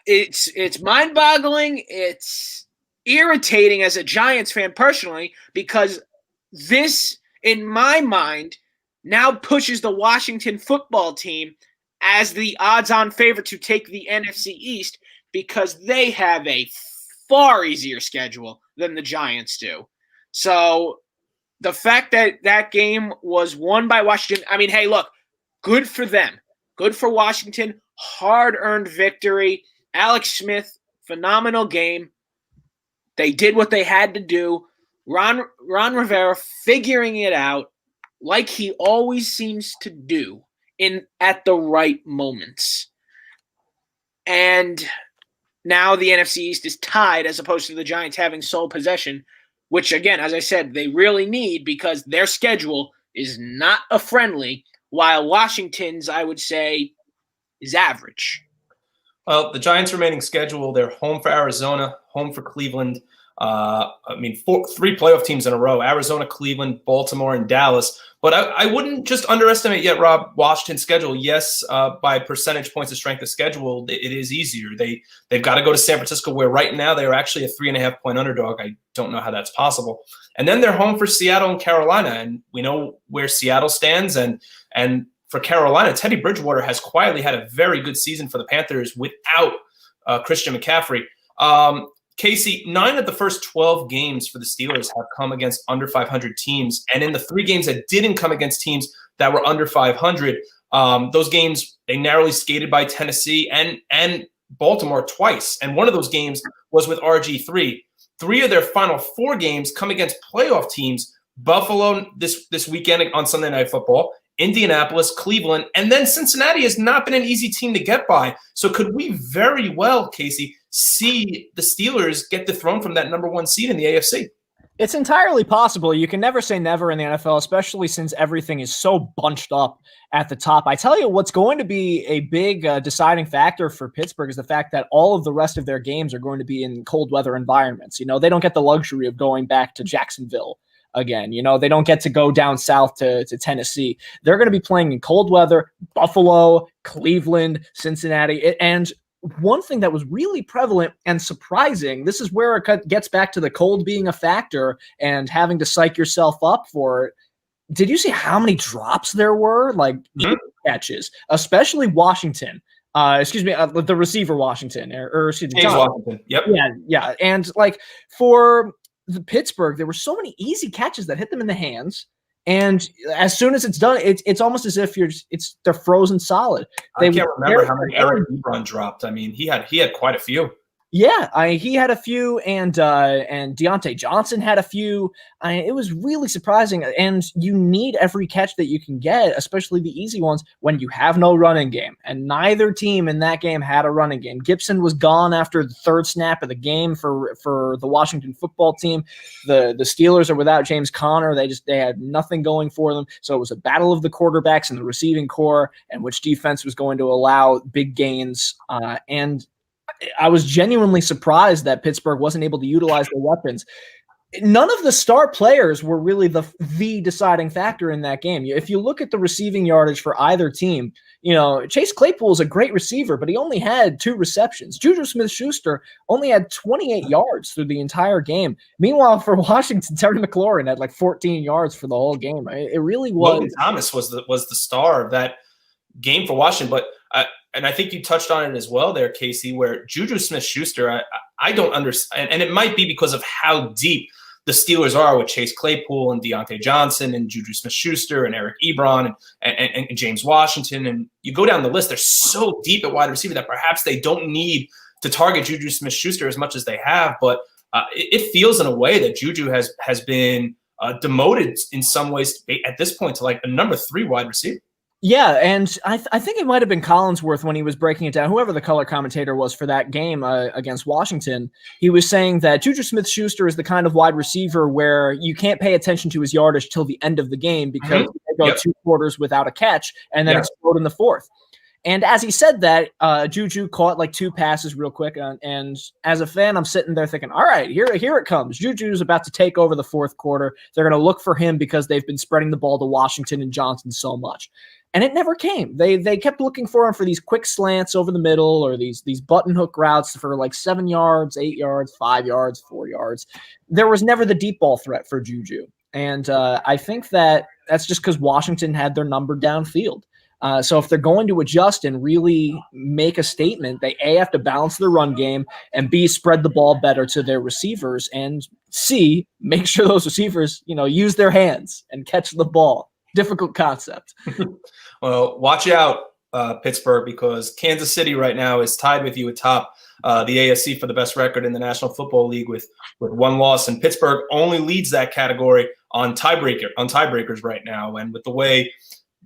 It's mind-boggling. It's irritating as a Giants fan personally, because this, in my mind, now pushes the Washington football team as the odds-on favorite to take the NFC East, because they have a far easier schedule than the Giants do. So the fact that that game was won by Washington, I mean, hey, look, good for them. Good for Washington. Hard-earned victory. Alex Smith, phenomenal game. They did what they had to do. Ron Rivera figuring it out. like he always seems to do at the right moments. And now the NFC East is tied as opposed to the Giants having sole possession, which, again, as I said, they really need because their schedule is not a friendly, while Washington's, I would say, is average. Well, the Giants' remaining schedule, they're home for Arizona, home for Cleveland. Three playoff teams in a row: Arizona, Cleveland, Baltimore, and Dallas. But I wouldn't just underestimate yet, Rob, Washington's schedule. Yes, by percentage points of strength of schedule, it is easier. They've got to go to San Francisco, where right now they are actually a 3.5-point underdog. I don't know how that's possible. And then they're home for Seattle and Carolina, and we know where Seattle stands. And for Carolina, Teddy Bridgewater has quietly had a very good season for the Panthers without Christian McCaffrey. Casey, 9 of the first 12 games for the Steelers have come against under 500 teams. And in the 3 games that didn't come against teams that were under 500, those games, they narrowly skated by Tennessee and Baltimore twice. And one of those games was with RG3. 3 of their final 4 games come against playoff teams: Buffalo this weekend on Sunday Night Football, Indianapolis, Cleveland, and then Cincinnati has not been an easy team to get by. So could we very well, Casey, see the Steelers get dethroned from that number 1 seed in the AFC? It's entirely possible. You can never say never in the NFL, especially since everything is so bunched up at the top. I tell you what's going to be a big deciding factor for Pittsburgh is the fact that all of the rest of their games are going to be in cold weather environments. You know, they don't get the luxury of going back to Jacksonville again. You know, they don't get to go down south to Tennessee. They're going to be playing in cold weather: Buffalo, Cleveland, Cincinnati. And one thing that was really prevalent and surprising, this is where it gets back to the cold being a factor and having to psych yourself up for it. Did you see how many drops there were? Like catches, especially Washington. The receiver Washington, or excuse me, James Washington. Yep. Yeah. And like for the Pittsburgh, there were so many easy catches that hit them in the hands. And as soon as it's done, it's almost as if they're frozen solid. I can't remember how many Eric Ebron dropped. I mean, he had quite a few. Yeah, he had a few, and Deontay Johnson had a few. It was really surprising, and you need every catch that you can get, especially the easy ones, when you have no running game. And neither team in that game had a running game. Gibson was gone after the 3rd snap of the game for the Washington football team. The Steelers are without James Conner. They had nothing going for them. So it was a battle of the quarterbacks and the receiving core, and which defense was going to allow big gains. And I was genuinely surprised that Pittsburgh wasn't able to utilize their weapons. None of the star players were really the deciding factor in that game. If you look at the receiving yardage for either team, you know, Chase Claypool is a great receiver, but he only had 2 receptions. Juju Smith-Schuster only had 28 yards through the entire game. Meanwhile, for Washington, Terry McLaurin had like 14 yards for the whole game. It really was. Logan Thomas was the star of that game for Washington, but and I think you touched on it as well there, Casey, where Juju Smith-Schuster, I don't understand, and it might be because of how deep the Steelers are with Chase Claypool and Deontay Johnson and Juju Smith-Schuster and Eric Ebron and James Washington, and you go down the list, they're so deep at wide receiver that perhaps they don't need to target Juju Smith-Schuster as much as they have, but it feels in a way that Juju has been demoted in some ways at this point to like a number 3 wide receiver. Yeah, and I think it might have been Collinsworth when he was breaking it down, whoever the color commentator was for that game against Washington. He was saying that Juju Smith-Schuster is the kind of wide receiver where you can't pay attention to his yardage till the end of the game because they go 2 quarters without a catch and then explode in the 4th. And as he said that, Juju caught like 2 passes real quick. And as a fan, I'm sitting there thinking, all right, here it comes. Juju's about to take over the 4th quarter. They're going to look for him because they've been spreading the ball to Washington and Johnson so much. And it never came. They kept looking for him for these quick slants over the middle or these button hook routes for like 7 yards, 8 yards, 5 yards, 4 yards. There was never the deep ball threat for Juju. And I think that's just because Washington had their number downfield. So if they're going to adjust and really make a statement, they A, have to balance their run game, and B, spread the ball better to their receivers, and C, make sure those receivers, use their hands and catch the ball. Difficult concept. Well, watch out, Pittsburgh, because Kansas City right now is tied with you atop the AFC for the best record in the National Football League with 1 loss, and Pittsburgh only leads that category on tiebreakers right now. And with the way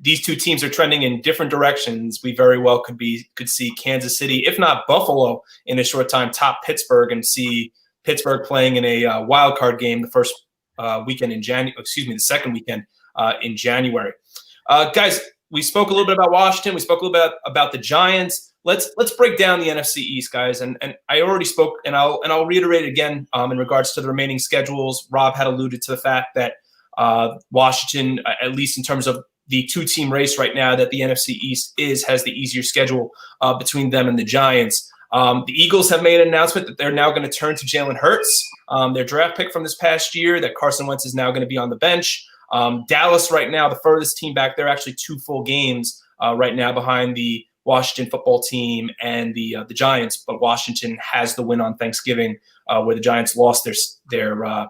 these two teams are trending in different directions, we very well could see Kansas City, if not Buffalo, in a short time, top Pittsburgh, and see Pittsburgh playing in a wild card game the first weekend in January. Excuse me, the second weekend in January. Guys, we spoke a little bit about Washington. We spoke a little bit about the Giants. Let's break down the NFC East, guys. And I already spoke, and I'll reiterate it again in regards to the remaining schedules. Rob had alluded to the fact that Washington, at least in terms of the two-team race right now, that the NFC East has the easier schedule between them and the Giants. The Eagles have made an announcement that they're now going to turn to Jalen Hurts, their draft pick from this past year, that Carson Wentz is now going to be on the bench. Dallas right now, the furthest team back, they're actually 2 full games right now behind the Washington football team and the Giants, but Washington has the win on Thanksgiving, where the Giants lost their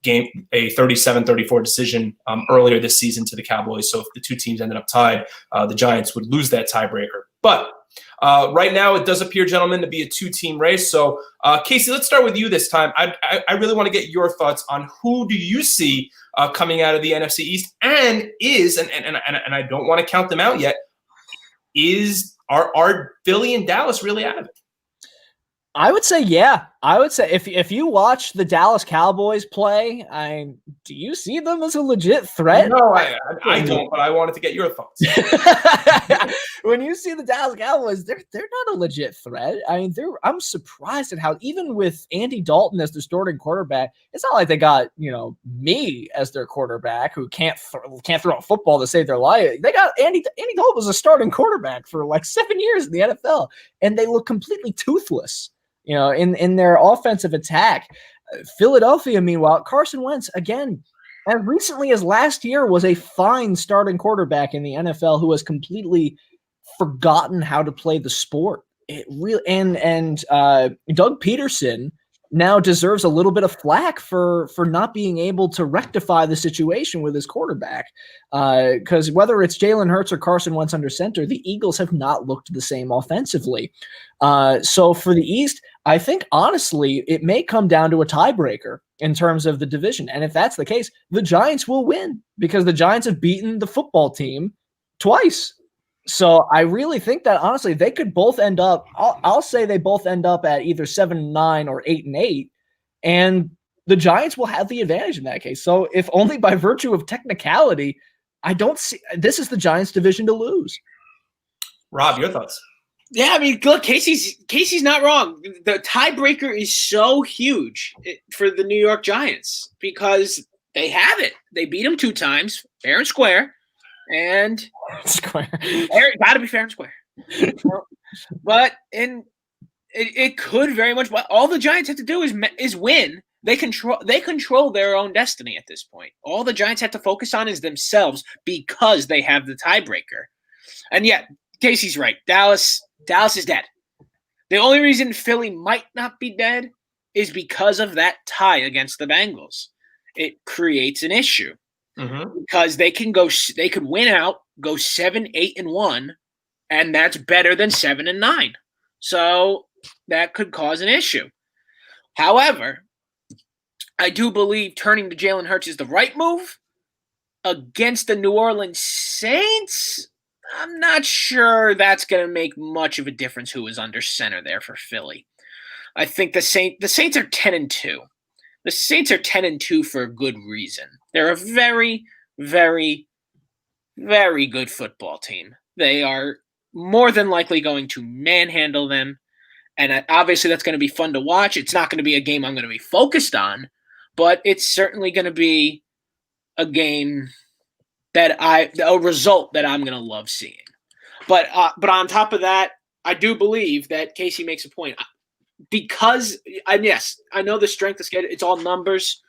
game, a 37-34 decision earlier this season to the Cowboys. So if the two teams ended up tied, the Giants would lose that tiebreaker. But right now, it does appear, gentlemen, to be a 2-team race. So, Casey, let's start with you this time. I really want to get your thoughts on who do you see coming out of the NFC East, and I don't want to count them out yet. Are Philly and Dallas really out of it? I would say, yeah. I would say if you watch the Dallas Cowboys play, do you see them as a legit threat? No, I don't, but I wanted to get your thoughts. When you see the Dallas Cowboys, they're not a legit threat. I mean, I'm surprised at how, even with Andy Dalton as their starting quarterback, it's not like they got, me as their quarterback who can't throw a football to save their life. They got Andy Dalton was a starting quarterback for like 7 years in the NFL, and they look completely toothless. In their offensive attack. Philadelphia, meanwhile, Carson Wentz, again, as recently as last year, was a fine starting quarterback in the NFL who has completely forgotten how to play the sport. It really and Doug Peterson now deserves a little bit of flack for not being able to rectify the situation with his quarterback. Because whether it's Jalen Hurts or Carson Wentz under center, the Eagles have not looked the same offensively. So for the East, I think, honestly, it may come down to a tiebreaker in terms of the division. And if that's the case, the Giants will win because the Giants have beaten the football team twice. So I really think that, honestly, they could both end up, I'll say they both end up at either 7-9 or 8-8, and the Giants will have the advantage in that case. So if only by virtue of technicality, I don't see, this is the Giants division to lose. Rob, your thoughts? Yeah, I mean, look, Casey's not wrong. The tiebreaker is so huge for the New York Giants because they have it. They beat them 2 times, fair and square, and got to be fair and square. But it could very much. All the Giants have to do is win. They control their own destiny at this point. All the Giants have to focus on is themselves because they have the tiebreaker. And yet, Casey's right. Dallas is dead. The only reason Philly might not be dead is because of that tie against the Bengals. It creates an issue because they could win out, go 7-8-1, and that's better than 7-9. So that could cause an issue. However, I do believe turning to Jalen Hurts is the right move against the New Orleans Saints. I'm not sure that's going to make much of a difference who is under center there for Philly. I think the Saints are 10-2. The Saints are 10-2 for a good reason. They're a very, very, very good football team. They are more than likely going to manhandle them, and obviously that's going to be fun to watch. It's not going to be a game I'm going to be focused on, but it's certainly going to be a game a result that I'm going to love seeing. But on top of that, I do believe that Casey makes a point because, and yes, I know the strength of schedule, it's all numbers,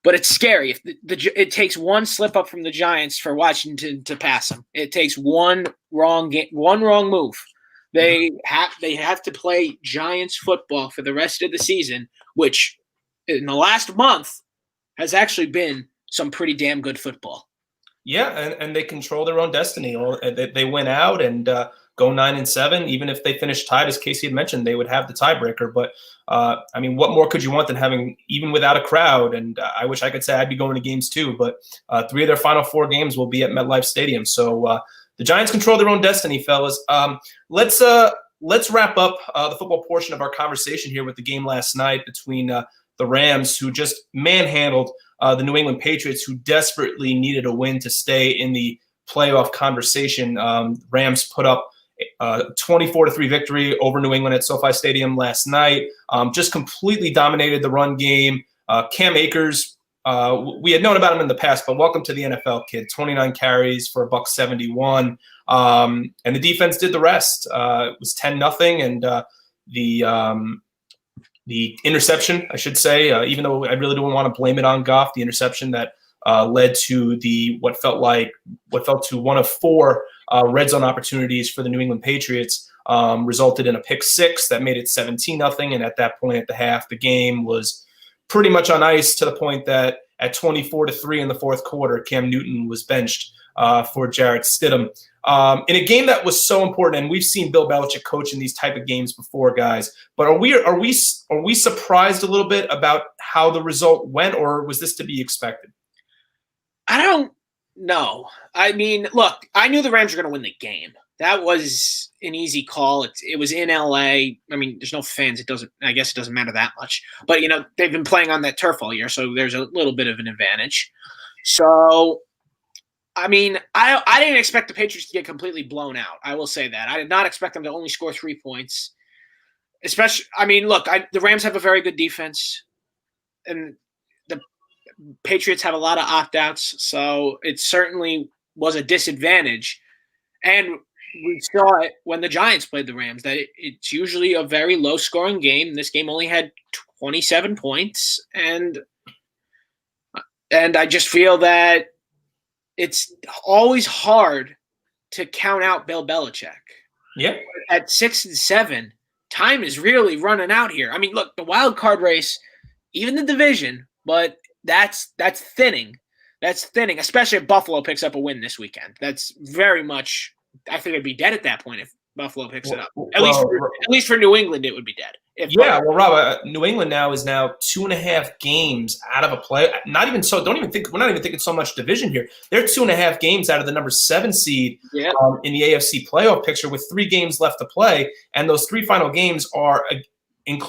but it's scary. If it takes one slip up from the Giants for Washington to pass them. It takes one wrong move. They have to play Giants football for the rest of the season, which in the last month has actually been some pretty damn good football. Yeah, and they control their own destiny. They went out and go 9-7. Even if they finish tied, as Casey had mentioned, they would have the tiebreaker. But I mean, what more could you want than having, even without a crowd? And I wish I could say I'd be going to games too, but 3 of their final 4 games will be at MetLife Stadium. So the Giants control their own destiny, fellas. Let's wrap up the football portion of our conversation here with the game last night between the Rams, who just manhandled the New England Patriots, who desperately needed a win to stay in the playoff conversation. Rams put up a 24-3 victory over New England at SoFi Stadium last night. Just completely dominated the run game. Cam Akers, we had known about him in the past, but welcome to the NFL, kid. 29 carries for $171. And the defense did the rest. It was 10-0, and the interception, I should say, even though I really don't want to blame it on Goff, the interception that led to what felt to one of 4 red zone opportunities for the New England Patriots, resulted in a pick 6 that made it 17-0. And at that point at the half, the game was pretty much on ice, to the point that at 24-3 in the fourth quarter, Cam Newton was benched for Jarrett Stidham. In a game that was so important, and we've seen Bill Belichick coach in these type of games before, guys. But are we surprised a little bit about how the result went, or was this to be expected? I don't know. I mean, look, I knew the Rams were going to win the game. That was an easy call. It was in LA. I mean, there's no fans. I guess it doesn't matter that much. But they've been playing on that turf all year, so there's a little bit of an advantage. So, I mean, I didn't expect the Patriots to get completely blown out. I will say that. I did not expect them to only score 3 points. Especially, I mean, look, the Rams have a very good defense, and the Patriots have a lot of opt-outs, so it certainly was a disadvantage. And we saw it when the Giants played the Rams, that it's usually a very low-scoring game. This game only had 27 points, and I just feel that it's always hard to count out Bill Belichick. Yeah. At 6-7, time is really running out here. I mean, look, the wild card race, even the division, but that's thinning. That's thinning, especially if Buffalo picks up a win this weekend. That's very much, I think it'd be dead at that point if Buffalo picks it up. At least for New England, it would be dead. Rob, New England is now 2.5 games out of a play. Not even so. We're not even thinking so much division here. They're 2.5 games out of the number 7 seed in the AFC playoff picture, with 3 games left to play, and those 3 final games are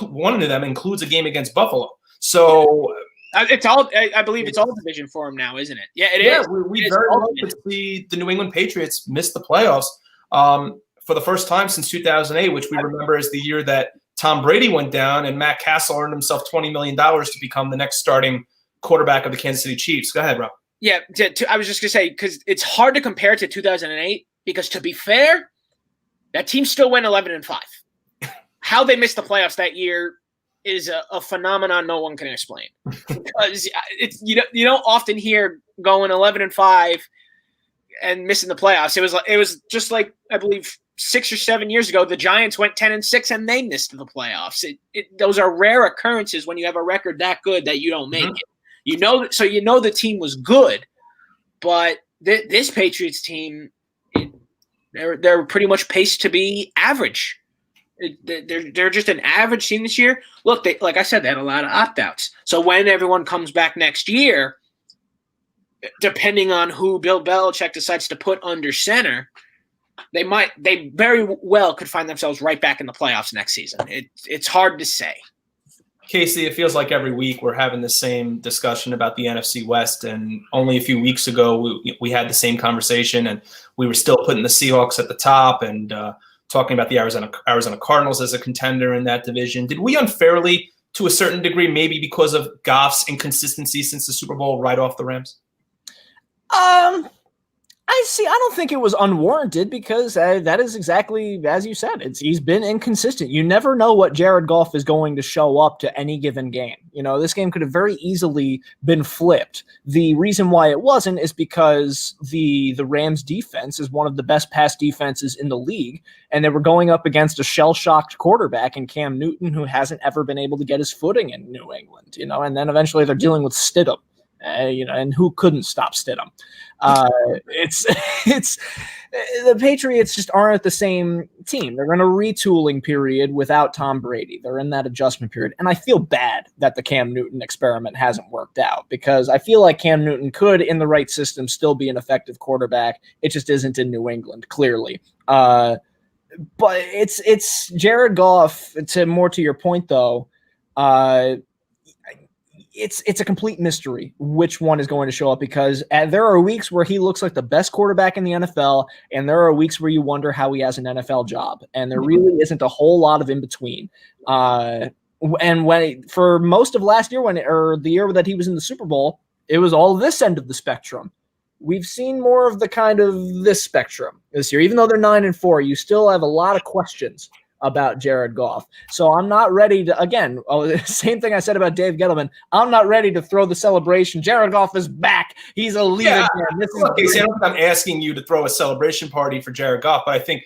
one of them includes a game against Buffalo. So. It's all. I believe it's all division for them now, isn't it? Yeah, it is. We very well could see the New England Patriots miss the playoffs for the first time since 2008, which we remember as the year that Tom Brady went down and Matt Castle earned himself $20 million to become the next starting quarterback of the Kansas City Chiefs. Go ahead, Rob. Yeah, I was just going to say, because it's hard to compare to 2008, because to be fair, that team still went 11-5. How they missed the playoffs that year is a phenomenon no one can explain, because you don't often hear going 11-5 and missing the playoffs. It was just like, I believe 6 or 7 years ago, the Giants went 10-6 and they missed the playoffs. Those are rare occurrences when you have a record that good that you don't make it. So the team was good, but this Patriots team, they're pretty much paced to be average. They're just an average team this year. Look, like I said, they had a lot of opt-outs. So when everyone comes back next year, depending on who Bill Belichick decides to put under center, they very well could find themselves right back in the playoffs next season. It's hard to say. Casey, it feels like every week we're having the same discussion about the NFC West, and only a few weeks ago we had the same conversation, and we were still putting the Seahawks at the top and talking about the Arizona Cardinals as a contender in that division. Did we unfairly, to a certain degree, maybe because of Goff's inconsistency since the Super Bowl, write off the Rams? I don't think it was unwarranted, because that is exactly as you said. He's been inconsistent. You never know what Jared Goff is going to show up to any given game. This game could have very easily been flipped. The reason why it wasn't is because the Rams defense is one of the best pass defenses in the league, and they were going up against a shell-shocked quarterback in Cam Newton, who hasn't ever been able to get his footing in New England. And then eventually they're dealing with Stidham. And who couldn't stop Stidham? It's the Patriots just aren't the same team. They're in a retooling period without Tom Brady. They're in that adjustment period. And I feel bad that the Cam Newton experiment hasn't worked out, because I feel like Cam Newton could, in the right system, still be an effective quarterback. It just isn't in New England, clearly. But it's Jared Goff. More to your point, though, it's a complete mystery which one is going to show up, because there are weeks where he looks like the best quarterback in the NFL, and there are weeks where you wonder how he has an NFL job, and there really isn't a whole lot of in between. And for most of last year, or the year that he was in the Super Bowl, it was all this end of the spectrum. We've seen more of the kind of this spectrum this year. Even though they're 9-4, you still have a lot of questions about Jared Goff. So I'm not ready to, again, same thing I said about Dave Gettleman, I'm not ready to throw the celebration. Jared Goff is back. He's a leader. Yeah, I don't think I'm asking you to throw a celebration party for Jared Goff, but I think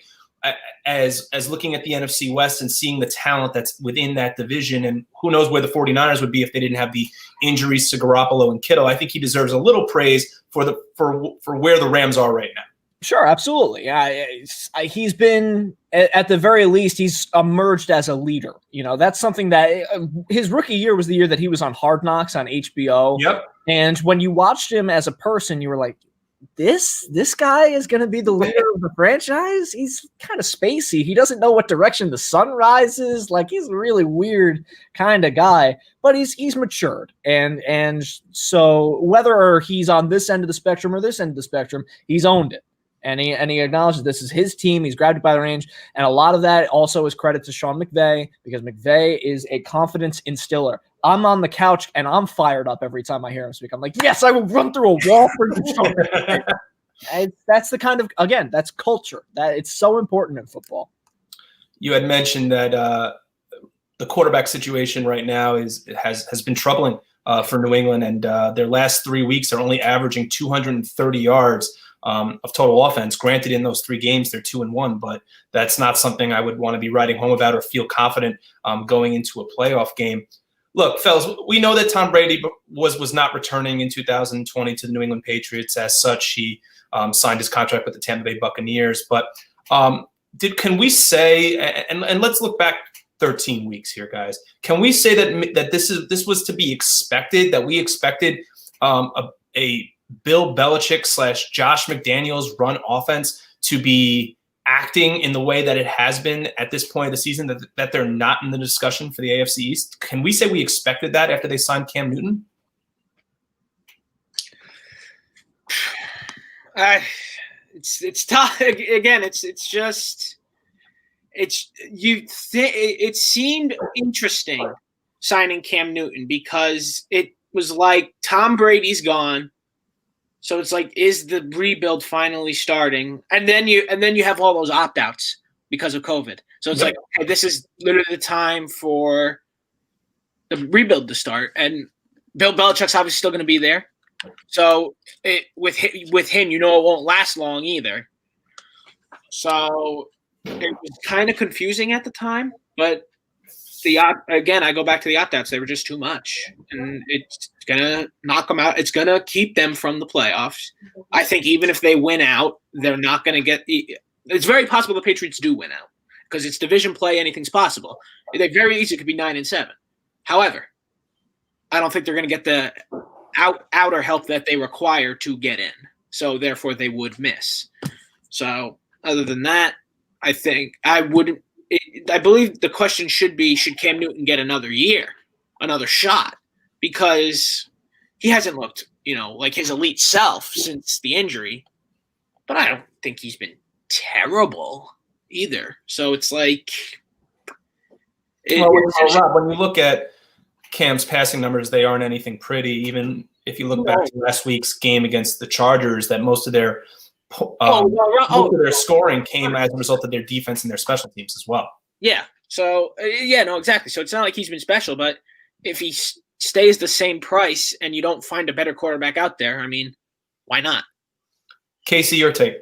as looking at the NFC West and seeing the talent that's within that division, and who knows where the 49ers would be if they didn't have the injuries to Garoppolo and Kittle, I think he deserves a little praise for where the Rams are right now. Sure, absolutely. He's been, at the very least, he's emerged as a leader. That's something that his rookie year was the year that he was on Hard Knocks on HBO. Yep. And when you watched him as a person, you were like, this guy is going to be the leader of the franchise? He's kind of spacey. He doesn't know what direction the sun rises. Like, he's a really weird kind of guy, but he's matured. And so whether he's on this end of the spectrum or this end of the spectrum, he's owned it. And he acknowledges this is his team. He's grabbed it by the reins. And a lot of that also is credit to Sean McVay, because McVay is a confidence instiller. I'm on the couch and I'm fired up every time I hear him speak. I'm like, yes, I will run through a wall for you, Sean McVay. That's the kind of, again, that's culture. That it's so important in football. You had mentioned that the quarterback situation right now has been troubling for New England, and their last 3 weeks are only averaging 230 yards of total offense. Granted, in those 3 games, they're 2-1, but that's not something I would want to be writing home about or feel confident going into a playoff game. Look, fellas, we know that Tom Brady was not returning in 2020 to the New England Patriots. As such, he signed his contract with the Tampa Bay Buccaneers. But can we say, and let's look back 13 weeks here, guys. Can we say that this was to be expected, that we expected a Bill Belichick / Josh McDaniels run offense to be acting in the way that it has been at this point of the season, that they're not in the discussion for the AFC East? Can we say we expected that after they signed Cam Newton? It's tough. Again, it seemed interesting signing Cam Newton, because it was like Tom Brady's gone. So it's like, is the rebuild finally starting? And then you have all those opt-outs because of COVID. So it's like, okay, this is literally the time for the rebuild to start. And Bill Belichick's obviously still going to be there. So with him, it won't last long either. So it was kind of confusing at the time, but again, I go back to the opt-outs. They were just too much, and it's going to knock them out. It's going to keep them from the playoffs. I think even if they win out, they're not going to get it's very possible the Patriots do win out, because it's division play. Anything's possible. They very easily could be 9-7. However, I don't think they're going to get the outer help that they require to get in. So therefore they would miss. So other than that, I think I believe the question should be, should Cam Newton get another year, another shot? Because he hasn't looked, like his elite self since the injury. But I don't think he's been terrible either. So it's like... when you look at Cam's passing numbers, they aren't anything pretty. Even if you look back to last week's game against the Chargers, that most of their scoring came as a result of their defense and their special teams as well. Yeah. So, exactly. So it's not like he's been special, but if he stays the same price and you don't find a better quarterback out there, I mean, why not? Casey, your take.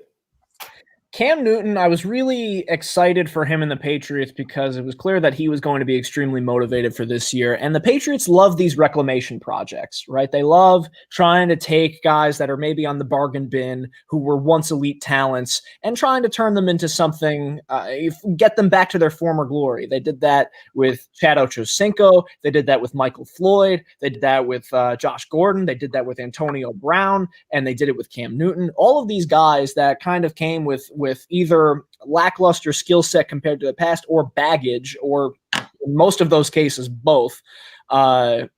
Cam Newton, I was really excited for him and the Patriots because it was clear that he was going to be extremely motivated for this year. And the Patriots love these reclamation projects, right? They love trying to take guys that are maybe on the bargain bin who were once elite talents and trying to turn them into something, get them back to their former glory. They did that with Chad Ochocinco. They did that with Michael Floyd. They did that with Josh Gordon. They did that with Antonio Brown, and they did it with Cam Newton. All of these guys that kind of came with either lackluster skill set compared to the past or baggage, or in most of those cases, both. And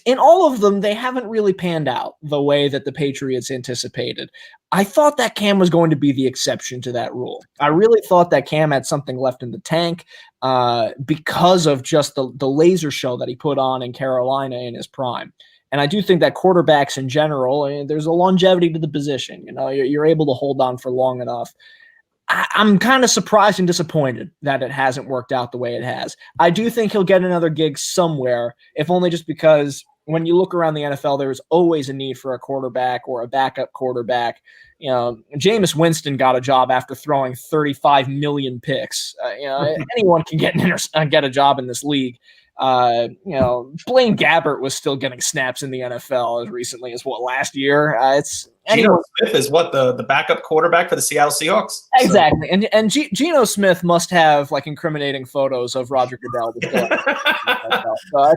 in all of them, they haven't really panned out the way that the Patriots anticipated. I thought that Cam was going to be the exception to that rule. I really thought that Cam had something left in the tank because of just the laser show that he put on in Carolina in his prime. And I do think that quarterbacks in general, there's a longevity to the position. You're able to hold on for long enough. I'm kind of surprised and disappointed that it hasn't worked out the way it has. I do think he'll get another gig somewhere, if only just because when you look around the NFL, there's always a need for a quarterback or a backup quarterback. Jameis Winston got a job after throwing 35 million picks. Anyone can get a job in this league. Blaine Gabbert was still getting snaps in the NFL as recently as last year. Geno Smith is the backup quarterback for the Seattle Seahawks. Exactly, so. and Geno Smith must have incriminating photos of Roger Goodell. So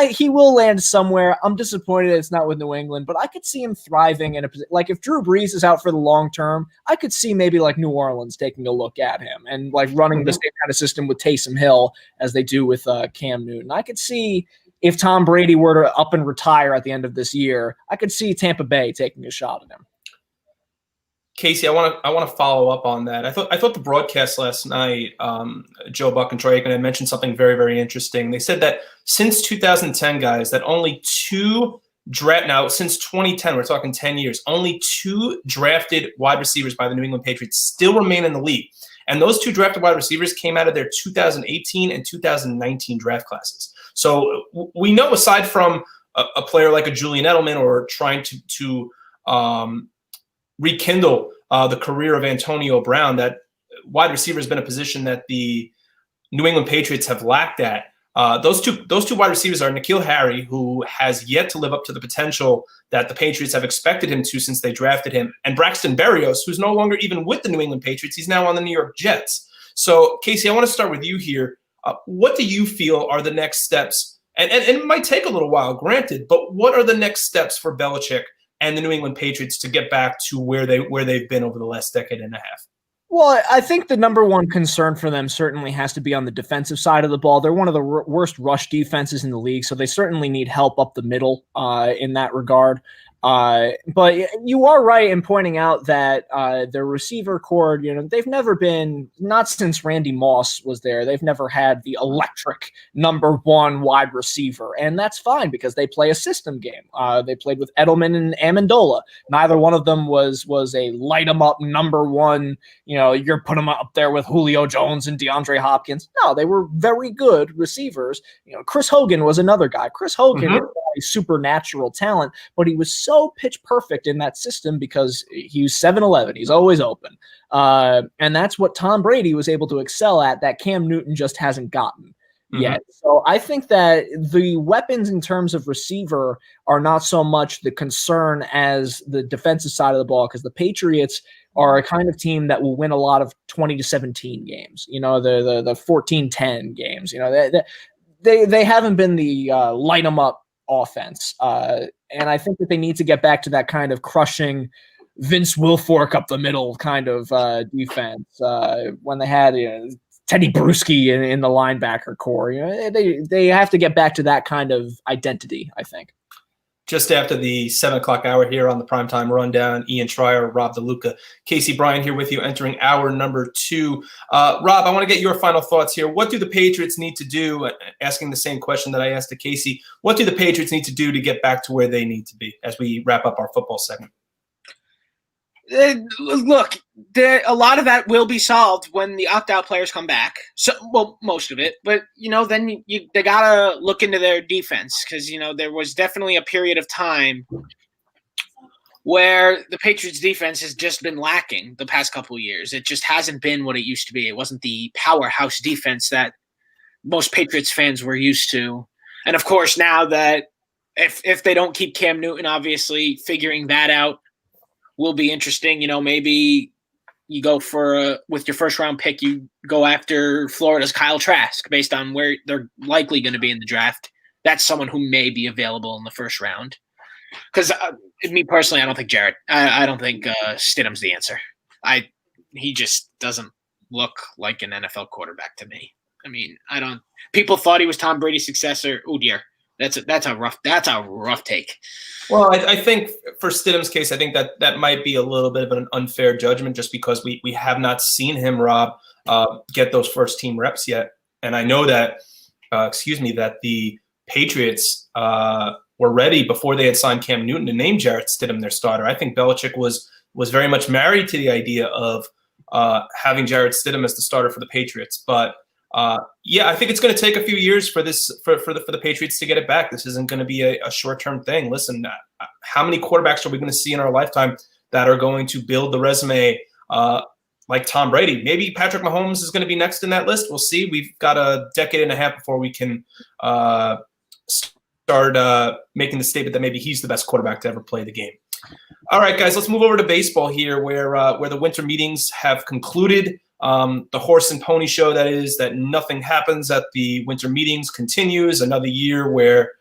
he will land somewhere. I'm disappointed it's not with New England, but I could see him thriving in a position. If Drew Brees is out for the long term, I could see maybe New Orleans taking a look at him and running the same kind of system with Taysom Hill as they do with Cam Newton. I could see if Tom Brady were to up and retire at the end of this year, I could see Tampa Bay taking a shot at him. Casey, I want to follow up on that. I thought the broadcast last night, Joe Buck and Troy Aikman had mentioned something very, very interesting. They said that since 2010, guys, that only since 2010, we're talking 10 years, only 2 drafted wide receivers by the New England Patriots still remain in the league. And those 2 drafted wide receivers came out of their 2018 and 2019 draft classes. So we know, aside from a player like a Julian Edelman or trying to rekindle the career of Antonio Brown, that wide receiver has been a position that the New England Patriots have lacked at. Those two wide receivers are N'Keal Harry, who has yet to live up to the potential that the Patriots have expected him to since they drafted him, and Braxton Berrios, who's no longer even with the New England Patriots. He's now on the New York Jets. So, Casey, I want to start with you here. What do you feel are the next steps? And it might take a little while, granted, but what are the next steps for Belichick and the New England Patriots to get back to where they've been over the last decade and a half? Well, I think the number one concern for them certainly has to be on the defensive side of the ball. They're one of the worst rush defenses in the league, so they certainly need help up the middle in that regard. But you are right in pointing out that their receiver core, they've never been, not since Randy Moss was there, they've never had the electric number 1 wide receiver. And that's fine because they play a system game. They played with Edelman and Amendola. Neither one of them was a light 'em up number 1, you're putting them up there with Julio Jones and DeAndre Hopkins. No, they were very good receivers. Chris Hogan was another guy. Chris Hogan is a supernatural talent, but he was so pitch perfect in that system because he's 7'11". He's always open. And that's what Tom Brady was able to excel at that Cam Newton just hasn't gotten yet. So I think that the weapons in terms of receiver are not so much the concern as the defensive side of the ball, because the Patriots are a kind of team that will win a lot of 20-17 games, the 14-10 games. They haven't been the light 'em up offense. And I think that they need to get back to that kind of crushing Vince Wilfork up the middle kind of defense when they had Teddy Bruschi in the linebacker core. They have to get back to that kind of identity, I think. Just after the 7 o'clock hour here on the Primetime Rundown, Ian Schraier, Rob DeLuca, Casey Bryant here with you, entering hour number 2. Rob, I want to get your final thoughts here. What do the Patriots need to do, asking the same question that I asked to Casey, what do the Patriots need to do to get back to where they need to be as we wrap up our football segment? Look, a lot of that will be solved when the opt-out players come back. So, well, most of it. But, then they got to look into their defense because, there was definitely a period of time where the Patriots defense has just been lacking the past couple of years. It just hasn't been what it used to be. It wasn't the powerhouse defense that most Patriots fans were used to. And of course, now that if they don't keep Cam Newton, obviously figuring that out will be interesting. You know, maybe you go with your first round pick, you go after Florida's Kyle Trask based on where they're likely going to be in the draft. That's someone who may be available in the first round. Because me personally, I don't think Jarrett. I don't think Stidham's the answer. He just doesn't look like an NFL quarterback to me. I mean, I don't. People thought he was Tom Brady's successor. Oh dear, that's a rough take. Well, I think for Stidham's case, I think that might be a little bit of an unfair judgment, just because we have not seen him, Rob, get those first team reps yet. And I know that, that the Patriots were ready before they had signed Cam Newton to name Jarrett Stidham their starter. I think Belichick was very much married to the idea of having Jarrett Stidham as the starter for the Patriots. But I think it's going to take a few years for the Patriots to get it back. This isn't going to be a short-term thing. Listen, how many quarterbacks are we going to see in our lifetime that are going to build the resume like Tom Brady? Maybe Patrick Mahomes is going to be next in that list. We'll see. We've got a decade and a half before we can start making the statement that maybe he's the best quarterback to ever play the game. All right, guys, let's move over to baseball here, where the winter meetings have concluded. The horse and pony show, that is, that nothing happens at the winter meetings, continues. Another year where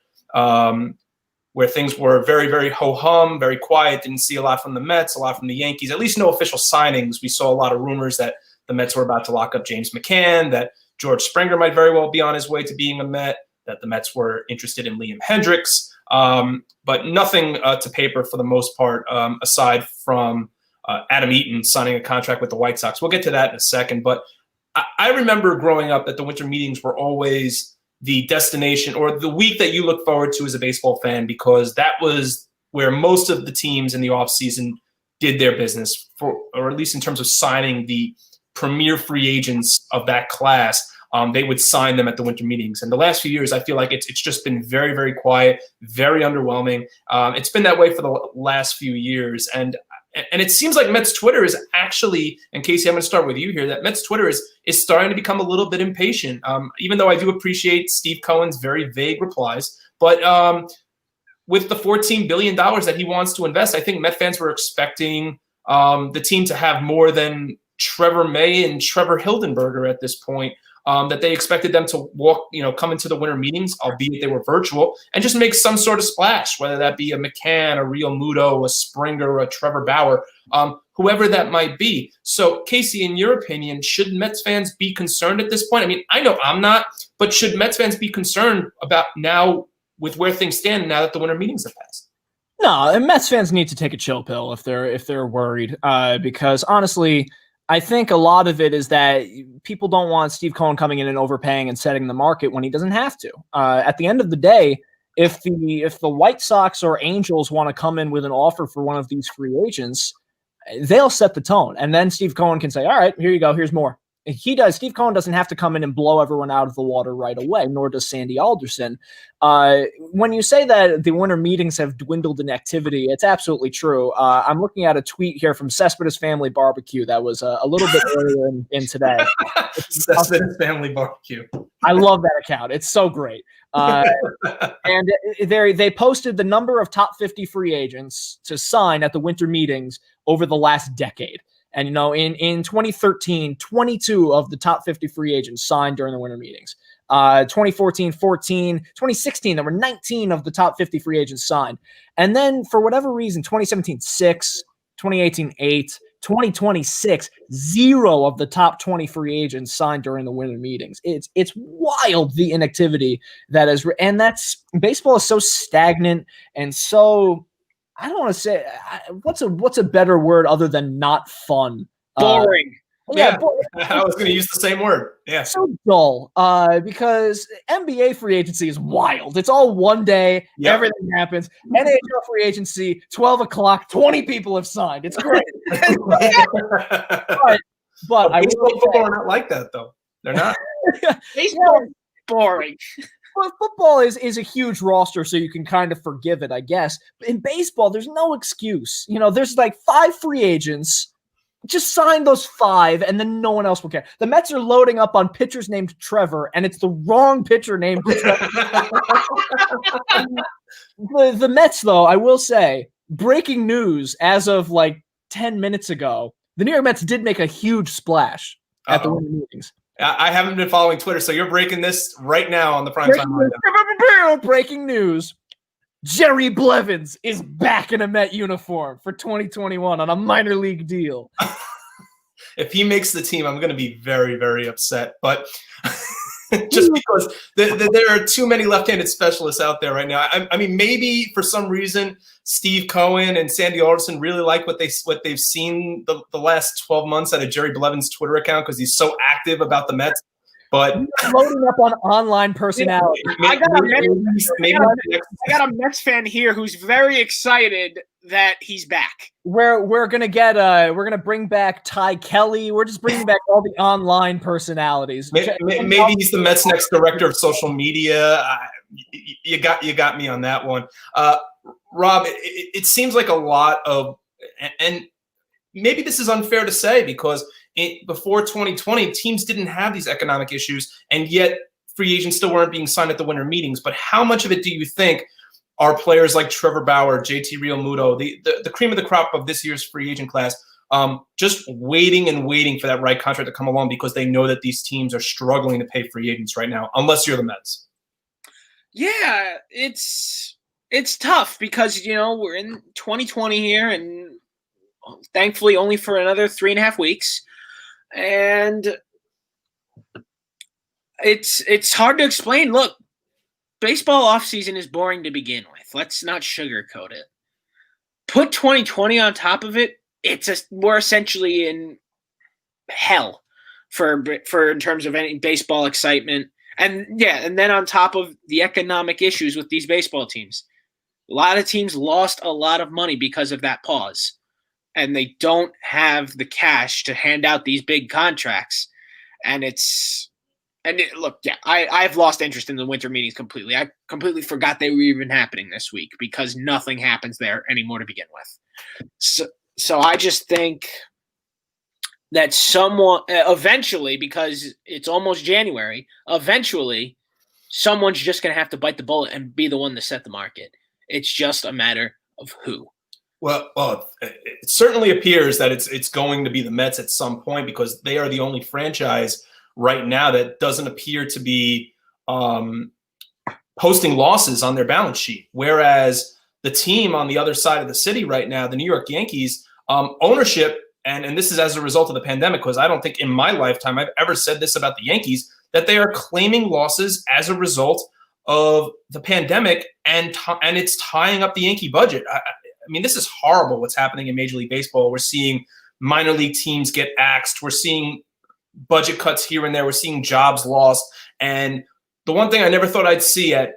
things were very, very ho-hum, very quiet. Didn't see a lot from the Mets, a lot from the Yankees, at least no official signings. We saw a lot of rumors that the Mets were about to lock up James McCann, that George Springer might very well be on his way to being a Met, that the Mets were interested in Liam Hendricks, but nothing to paper for the most part, aside from Adam Eaton signing a contract with the White Sox. We'll get to that in a second. But I remember growing up that the winter meetings were always the destination or the week that you look forward to as a baseball fan, because that was where most of the teams in the offseason did their business, or at least in terms of signing the premier free agents of that class. They would sign them at the winter meetings. And the last few years, I feel like it's just been very, very quiet, very underwhelming. It's been that way for the last few years. And it seems like Mets Twitter is actually, and Casey, I'm going to start with you here, that Mets Twitter is starting to become a little bit impatient, even though I do appreciate Steve Cohen's very vague replies. But with the $14 billion that he wants to invest, I think Met fans were expecting the team to have more than Trevor May and Trevor Hildenberger at this point. That they expected them to come into the winter meetings, albeit they were virtual, and just make some sort of splash, whether that be a McCann, a Real Muto, a Springer, a Trevor Bauer, whoever that might be. So, Casey, in your opinion, should Mets fans be concerned at this point? I mean, I know I'm not, but should Mets fans be concerned about now with where things stand now that the winter meetings have passed? No, and Mets fans need to take a chill pill if they're worried, because honestly, I think a lot of it is that people don't want Steve Cohen coming in and overpaying and setting the market when he doesn't have to. At the end of the day, if the White Sox or Angels want to come in with an offer for one of these free agents, they'll set the tone. And then Steve Cohen can say, all right, here you go, here's more. Steve Cohen doesn't have to come in and blow everyone out of the water right away, nor does Sandy Alderson. When you say that the winter meetings have dwindled in activity, it's absolutely true. I'm looking at a tweet here from Cespedes Family Barbecue that was a little bit earlier in today. Cespedes Family Barbecue. I love that account. It's so great. And they posted the number of top 50 free agents to sign at the winter meetings over the last decade. And, in 2013, 22 of the top 50 free agents signed during the winter meetings. 2014, 14, 2016, there were 19 of the top 50 free agents signed. And then for whatever reason, 2017, 6, 2018, 8, 2020, 6, 0 of the top 20 free agents signed during the winter meetings. It's wild, the inactivity that is, and that's, baseball is so stagnant and so, I don't want to say what's a better word other than not fun. Boring. Boring. I was going to use the same word. Yeah. So dull. Because NBA free agency is wild. It's all one day. Yep. Everything happens. NHL free agency, 12 o'clock, 20 people have signed. It's great. but baseball football are not like that, though. They're not. Baseball boring. Well, football is a huge roster, so you can kind of forgive it, I guess. But in baseball, there's no excuse. There's like 5 free agents. Just sign those 5, and then no one else will care. The Mets are loading up on pitchers named Trevor, and it's the wrong pitcher named Trevor. The Mets, though, I will say, breaking news as of like 10 minutes ago, the New York Mets did make a huge splash at the winter meetings. I haven't been following Twitter, so you're breaking this right now on the Primetime. Breaking news. Jerry Blevins is back in a Met uniform for 2021 on a minor league deal. If he makes the team, I'm going to be very, very upset. But just because there are too many left-handed specialists out there right now. I mean, maybe for some reason Steve Cohen and Sandy Alderson really like what they've seen the last 12 months out of Jerry Blevins' Twitter account because he's so active about the Mets. But loading up on online personality. I got a Mets fan here who's very excited that he's back. We're gonna bring back Ty Kelly. We're just bringing back all the online personalities. Maybe he's the Mets' next director of social media. You got me on that one, Rob. It seems like a lot of, and maybe this is unfair to say because before 2020, teams didn't have these economic issues, and yet free agents still weren't being signed at the winter meetings. But how much of it do you think are players like Trevor Bauer, JT Realmuto, the cream of the crop of this year's free agent class, just waiting and waiting for that right contract to come along because they know that these teams are struggling to pay free agents right now, unless you're the Mets? Yeah, it's tough because, we're in 2020 here and thankfully only for another 3.5 weeks. And it's hard to explain. Look, baseball offseason is boring to begin with. Let's not sugarcoat it. Put 2020 on top of it, we're essentially in hell for in terms of any baseball excitement. And then on top of the economic issues with these baseball teams, a lot of teams lost a lot of money because of that pause. And they don't have the cash to hand out these big contracts. I've lost interest in the winter meetings completely. I completely forgot they were even happening this week because nothing happens there anymore to begin with. So I just think that someone eventually, because it's almost January, eventually someone's just going to have to bite the bullet and be the one to set the market. It's just a matter of who. Well, it certainly appears that it's going to be the Mets at some point because they are the only franchise right now that doesn't appear to be posting losses on their balance sheet. Whereas the team on the other side of the city right now, the New York Yankees, ownership, and this is as a result of the pandemic, because I don't think in my lifetime I've ever said this about the Yankees, that they are claiming losses as a result of the pandemic and it's tying up the Yankee budget. I mean, this is horrible what's happening in Major League Baseball. We're seeing minor league teams get axed. We're seeing budget cuts here and there. We're seeing jobs lost. And the one thing I never thought I'd see at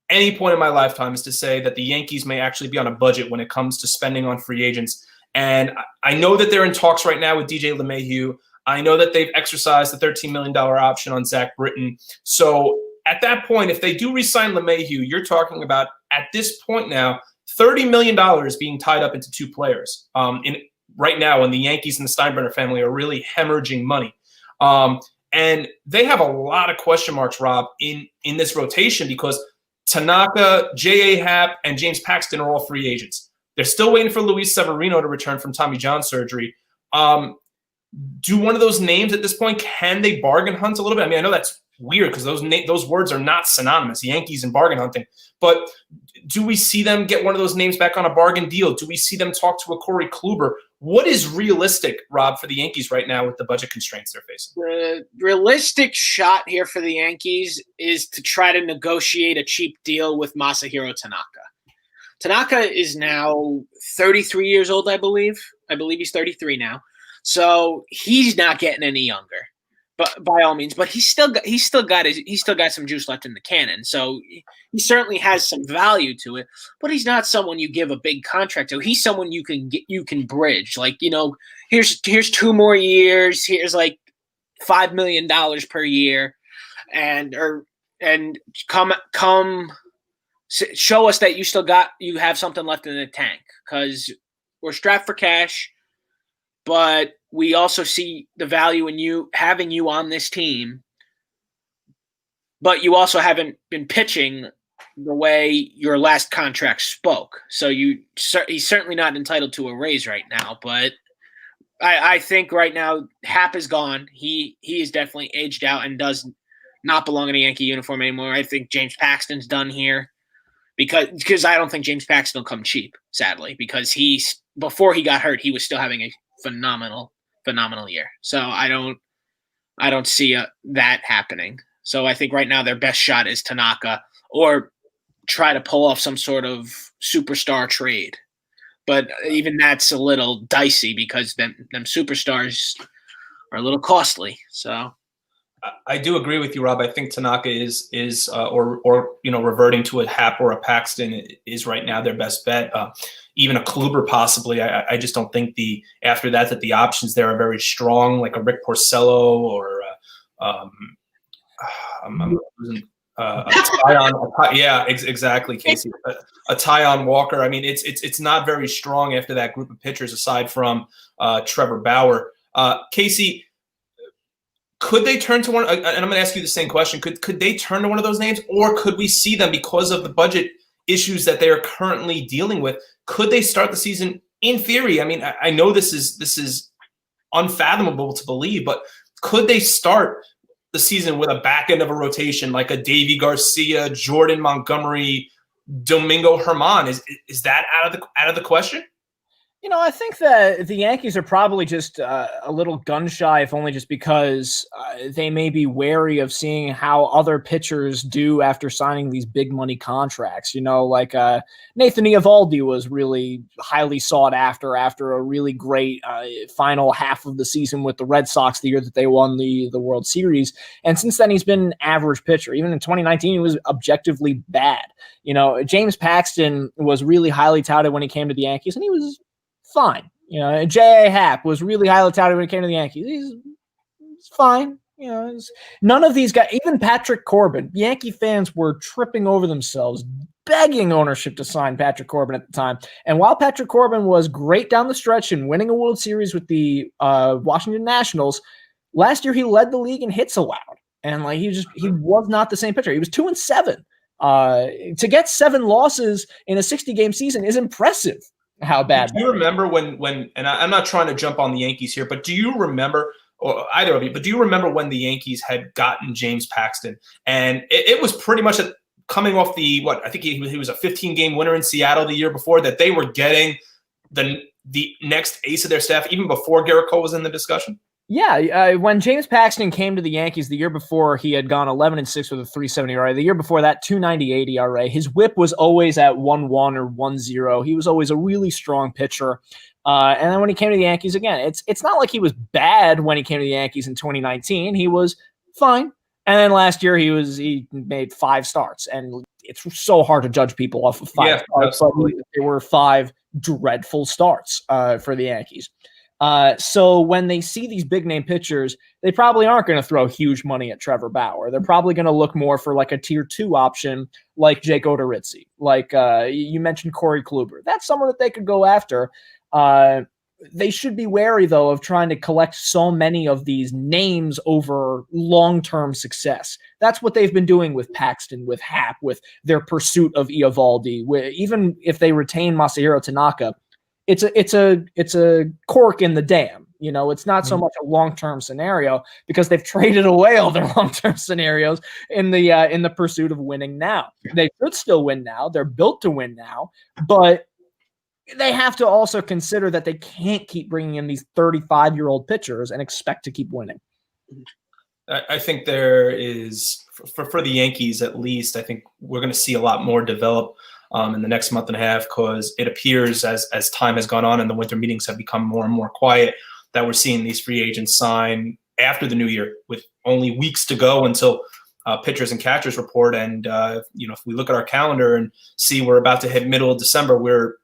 any point in my lifetime is to say that the Yankees may actually be on a budget when it comes to spending on free agents. And I know that they're in talks right now with DJ LeMahieu. I know that they've exercised the $13 million option on Zach Britton. So at that point, if they do re-sign LeMahieu, you're talking about, at this point now, $30 million being tied up into 2 players right now, and the Yankees and the Steinbrenner family are really hemorrhaging money. And they have a lot of question marks, Rob, in this rotation because Tanaka, J.A. Happ, and James Paxton are all free agents. They're still waiting for Luis Severino to return from Tommy John surgery. Do one of those names at this point, can they bargain hunt a little bit? I mean, I know that's weird because those words are not synonymous, Yankees and bargain hunting. But do we see them get one of those names back on a bargain deal? Do we see them talk to a Corey Kluber? What is realistic, Rob, for the Yankees right now with the budget constraints they're facing? The realistic shot here for the Yankees is to try to negotiate a cheap deal with Masahiro Tanaka. Tanaka is now 33 years old, I believe. I believe he's 33 now. So he's not getting any younger. But by all means, but he's still got some juice left in the cannon. So he certainly has some value to it. But he's not someone you give a big contract to. He's someone you can bridge. Like, here's 2 more years. Here's like $5 million per year, or and show us that you have something left in the tank, because we're strapped for cash, but we also see the value in having you on this team. But you also haven't been pitching the way your last contract spoke. So he's certainly not entitled to a raise right now. But I think right now Happ is gone. He is definitely aged out and does not belong in a Yankee uniform anymore. I think James Paxton's done here because I don't think James Paxton will come cheap, sadly, because before he got hurt, he was still having a phenomenal year. So I don't see that happening. So I think right now their best shot is Tanaka, or try to pull off some sort of superstar trade. But even that's a little dicey because them superstars are a little costly. So I do agree with you, Rob. I think Tanaka is or reverting to a Happ or a Paxton is right now their best bet. Even a Kluber possibly. I just don't think after that the options there are very strong, like a Rick Porcello or exactly, Casey. A Tyon Walker. I mean, it's not very strong after that group of pitchers, aside from Trevor Bauer. Casey, could they turn to one? And I'm going to ask you the same question. Could they turn to one of those names, or could we see them, because of the budget issues that they are currently dealing with? Could they start the season? In theory, I mean, I know this is unfathomable to believe, but could they start the season with a back end of a rotation like a Davy Garcia, Jordan Montgomery, Domingo Germán? Is that out of the question? I think that the Yankees are probably just a little gun shy, if only just because they may be wary of seeing how other pitchers do after signing these big money contracts. Like Nathan Eovaldi was really highly sought after a really great final half of the season with the Red Sox, the year that they won the World Series. And since then, he's been an average pitcher. Even in 2019, he was objectively bad. James Paxton was really highly touted when he came to the Yankees, and he was fine. J.A. Happ was really highly touted when he came to the Yankees. He's fine. None of these guys, even Patrick Corbin, Yankee fans were tripping over themselves, begging ownership to sign Patrick Corbin at the time. And while Patrick Corbin was great down the stretch and winning a World Series with the Washington Nationals, last year he led the league in hits allowed. And he was not the same pitcher. He was 2-7. To get 7 losses in a 60-game season is impressive. How bad? Do you remember when and I'm not trying to jump on the Yankees here, but do you remember, or either of you, but do you remember when the Yankees had gotten James Paxton? And it was pretty much coming off I think he was a 15-game winner in Seattle the year before, that they were getting the next ace of their staff even before Garrett Cole was in the discussion? Yeah, when James Paxton came to the Yankees the year before, he had gone 11-6 with a 3.70 ERA. The year before that, 2.98 ERA. His WHIP was always at 1.1 or 1.0. He was always a really strong pitcher. And then when he came to the Yankees again, it's not like he was bad when he came to the Yankees in 2019. He was fine. And then last year he made 5 starts, and it's so hard to judge people off of 5 starts. But there were 5 dreadful starts for the Yankees. So when they see these big name pitchers, they probably aren't going to throw huge money at Trevor Bauer. They're probably going to look more for like a tier 2 option, like Jake Odorizzi, like you mentioned Corey Kluber. That's someone that they could go after. They should be wary, though, of trying to collect so many of these names over long-term success. That's what they've been doing with Paxton, with Happ, with their pursuit of Eovaldi. Even if they retain Masahiro Tanaka, it's a cork in the dam. It's not so much a long-term scenario, because they've traded away all their long-term scenarios in the pursuit of winning now. They should still win now. They're built to win now, but they have to also consider that they can't keep bringing in these 35-year-old pitchers and expect to keep winning. I think there is, for the Yankees at least, I think we're going to see a lot more develop in the next month and a half, because it appears as time has gone on and the winter meetings have become more and more quiet, that we're seeing these free agents sign after the new year with only weeks to go until pitchers and catchers report. And, if we look at our calendar and see we're about to hit middle of December, we're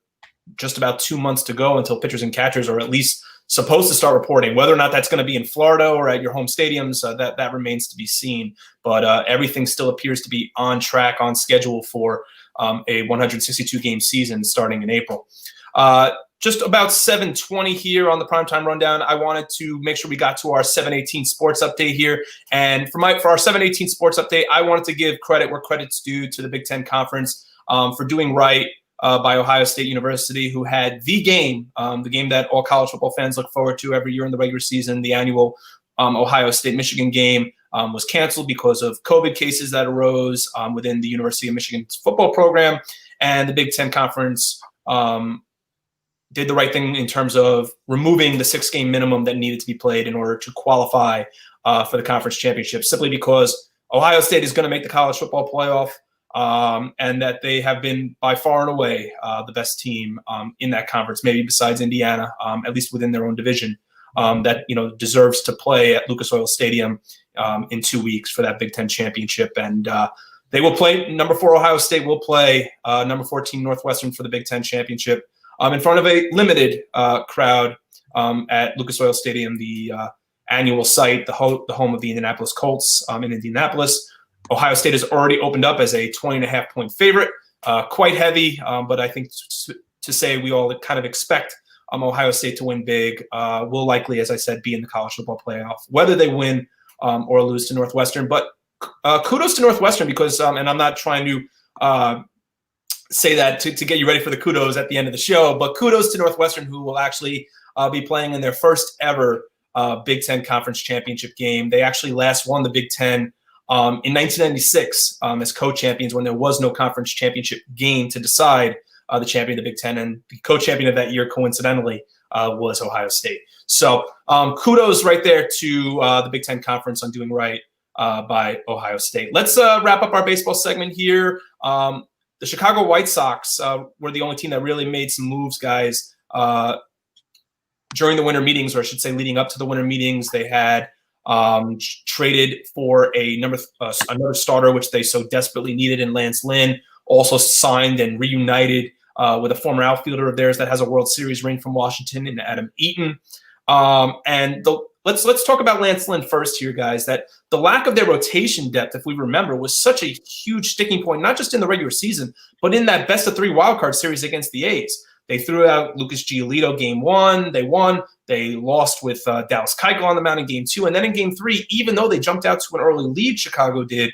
just about 2 months to go until pitchers and catchers, or at least supposed to start reporting. Whether or not that's going to be in Florida or at your home stadiums, that remains to be seen. But everything still appears to be on track, on schedule for a 162-game season starting in April. Just about 7:20 here on the Primetime Rundown. I wanted to make sure we got to our 7:18 sports update here. And for our 7:18 sports update, I wanted to give credit where credit's due to the Big Ten Conference for doing right by Ohio State University, who had the game that all college football fans look forward to every year in the regular season. The annual Ohio State-Michigan game was canceled because of COVID cases that arose within the University of Michigan's football program. And the Big Ten Conference did the right thing in terms of removing the 6-game minimum that needed to be played in order to qualify for the conference championship, simply because Ohio State is going to make the college football playoff, and that they have been by far and away the best team in that conference, maybe besides Indiana, at least within their own division, that deserves to play at Lucas Oil Stadium in 2 weeks for that Big Ten championship. And they will play, number 4 Ohio State will play number 14 Northwestern for the Big Ten championship. In front of a limited crowd at Lucas Oil Stadium, the annual site, the home of the Indianapolis Colts in Indianapolis. Ohio State has already opened up as a 20.5-point favorite, quite heavy, but I think to say we all kind of expect Ohio State to win big, will likely, as I said, be in the college football playoff, whether they win or lose to Northwestern. But kudos to Northwestern because, and I'm not trying to say that to get you ready for the kudos at the end of the show, but kudos to Northwestern, who will actually be playing in their first ever Big Ten Conference Championship game. They actually last won the Big Ten in 1996 as co-champions when there was no conference championship game to decide the champion of the Big Ten, and the co-champion of that year, coincidentally, was Ohio State. So kudos right there to the Big Ten Conference on doing right by Ohio State. Let's wrap up our baseball segment here. The Chicago White Sox were the only team that really made some moves, guys, during the winter meetings, or I should say leading up to the winter meetings. They had traded for another starter, which they so desperately needed in Lance Lynn, also signed and reunited with a former outfielder of theirs that has a World Series ring from Washington in Adam Eaton. Let's talk about Lance Lynn first here, guys. That the lack of their rotation depth, if we remember, was such a huge sticking point, not just in the regular season, but in that best-of-3 wildcard series against the A's. They threw out Lucas Giolito game 1. They won. They lost with Dallas Keuchel on the mound in game 2. And then in game 3, even though they jumped out to an early lead, Chicago did,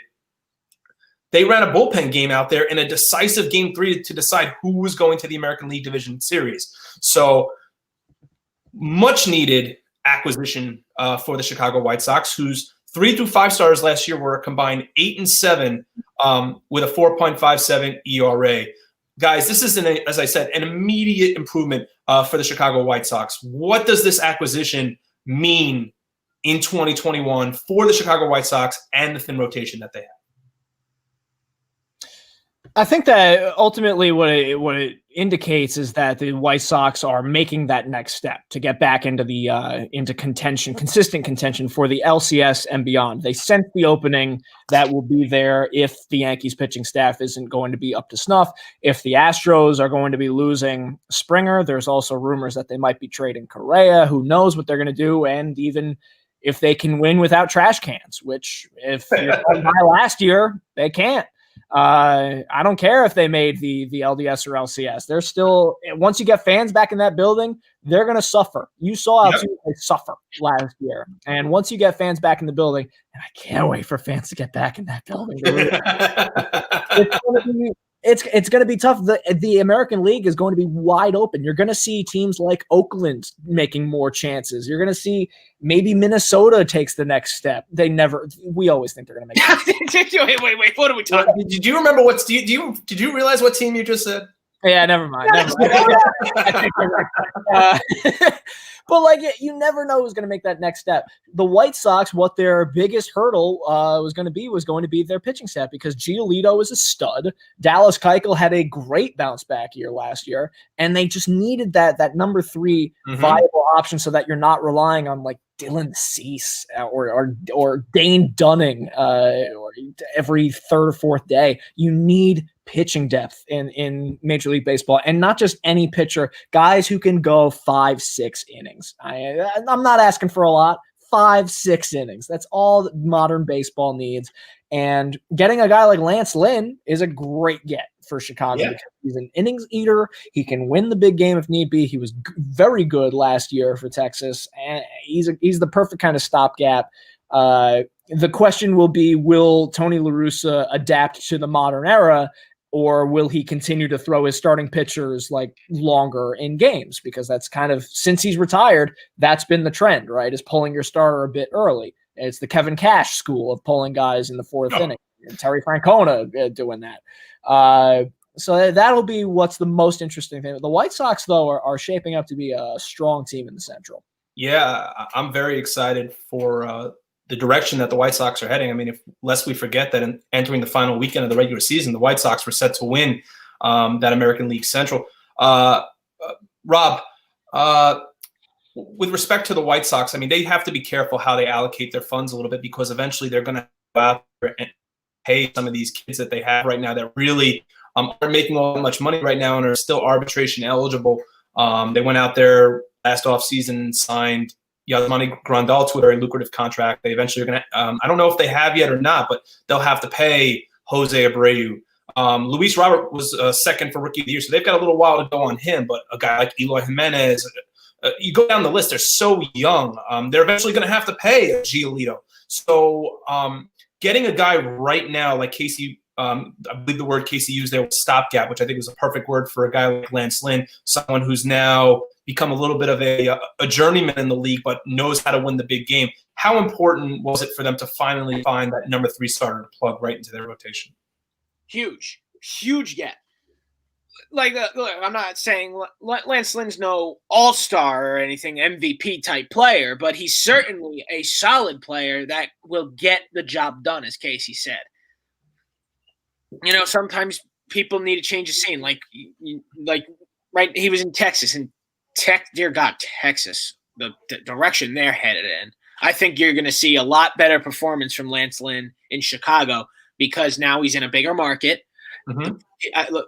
they ran a bullpen game out there in a decisive game 3 to decide who was going to the American League Division Series. So much needed acquisition for the Chicago White Sox, whose 3 through 5 stars last year were a combined 8 and 7 with a 4.57 ERA. Guys, this is, as I said, an immediate improvement for the Chicago White Sox. What does this acquisition mean in 2021 for the Chicago White Sox and the thin rotation that they have? I think that ultimately what it indicates is that the White Sox are making that next step to get back into the into contention, consistent contention for the LCS and beyond. They sense the opening that will be there if the Yankees pitching staff isn't going to be up to snuff. If the Astros are going to be losing Springer, there's also rumors that they might be trading Correa. Who knows what they're going to do? And even if they can win without trash cans, which if you're by last year, they can't. I don't care if they made the LDS or LCS. They're still, once you get fans back in that building, they're going to suffer. You saw how they suffer last year. And once you get fans back in the building, and I can't wait for fans to get back in that building. It's going to be tough. The American League is going to be wide open. You're going to see teams like Oakland making more chances. You're going to see maybe Minnesota takes the next step. We always think they're going to make Wait, what are we talking about? Did you remember did you realize what team you just said? Yeah, never mind. But you never know who's going to make that next step. The White Sox, what their biggest hurdle was going to be their pitching staff, because Giolito is a stud. Dallas Keuchel had a great bounce back year last year, and they just needed that number 3 viable option so that you're not relying on Dylan Cease or Dane Dunning or every third or fourth day. You need pitching depth in Major League Baseball, and not just any pitcher, guys who can go 5-6 innings. I'm not asking for a lot. 5-6 innings. That's all that modern baseball needs. And getting a guy like Lance Lynn is a great get for Chicago because he's an innings eater. He can win the big game if need be. He was very good last year for Texas, and he's the perfect kind of stopgap. The question will be, will Tony La Russa adapt to the modern era, or will he continue to throw his starting pitchers like longer in games? Because that's kind of, since he's retired, that's been the trend, right? Is pulling your starter a bit early. It's the Kevin Cash school of pulling guys in the fourth inning. And Terry Francona doing that. So that'll be what's the most interesting thing. The White Sox, though, are shaping up to be a strong team in the Central. Yeah, I'm very excited for the direction that the White Sox are heading. I mean, lest we forget that in entering the final weekend of the regular season, the White Sox were set to win that American League Central. Rob, with respect to the White Sox, I mean, they have to be careful how they allocate their funds a little bit, because eventually they're going to go out there and pay some of these kids that they have right now that really aren't making all that much money right now and are still arbitration eligible. They went out there last offseason and signed Yasmani Grandal to a very lucrative contract. They eventually are going to I don't know if they have yet or not, but they'll have to pay Jose Abreu. Luis Robert was second for Rookie of the Year, so they've got a little while to go on him. But a guy like Eloy Jimenez, you go down the list, they're so young. They're eventually going to have to pay Giolito. So getting a guy right now like Casey, I believe the word Casey used there was stopgap, which I think is a perfect word for a guy like Lance Lynn, someone who's now become a little bit of a journeyman in the league, but knows how to win the big game. How important was it for them to finally find that number 3 starter to plug right into their rotation? Huge get. Like, look, I'm not saying Lance Lynn's no all-star or anything, MVP type player, but he's certainly a solid player that will get the job done, as Casey said. You know, sometimes people need to change the scene. Like right, he was in Texas, and dear God, Texas, the direction they're headed in. I think you're going to see a lot better performance from Lance Lynn in Chicago, because now he's in a bigger market. Mm-hmm.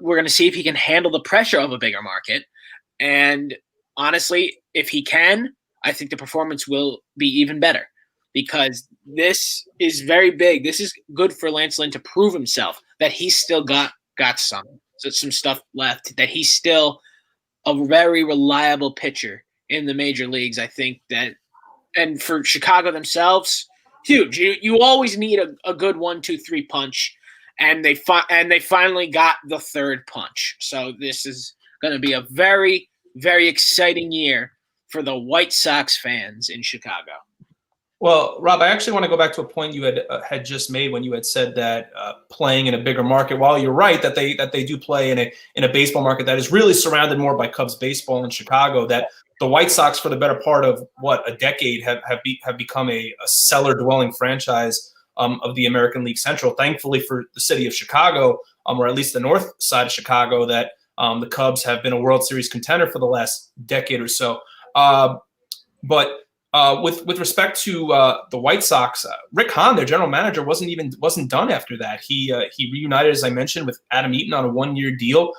We're going to see if he can handle the pressure of a bigger market. And honestly, if he can, I think the performance will be even better, because this is very big. This is good for Lance Lynn to prove himself that he's still got some stuff left, that he's still a very reliable pitcher in the major leagues. I think that, and for Chicago themselves, huge. You always need a good 1-2-3 punch, and they finally got the third punch. So this is going to be a very, very exciting year for the White Sox fans in Chicago. Well, Rob, I actually want to go back to a point you had just made when you had said that playing in a bigger market. While you're right that they do play in a baseball market that is really surrounded more by Cubs baseball in Chicago, that the White Sox, for the better part of a decade, have become a cellar-dwelling franchise of the American League Central. Thankfully for the city of Chicago, or at least the north side of Chicago, that the Cubs have been a World Series contender for the last decade or so. But with respect to the White Sox, Rick Hahn, their general manager, wasn't done after that. He reunited, as I mentioned, with Adam Eaton on a 1-year deal.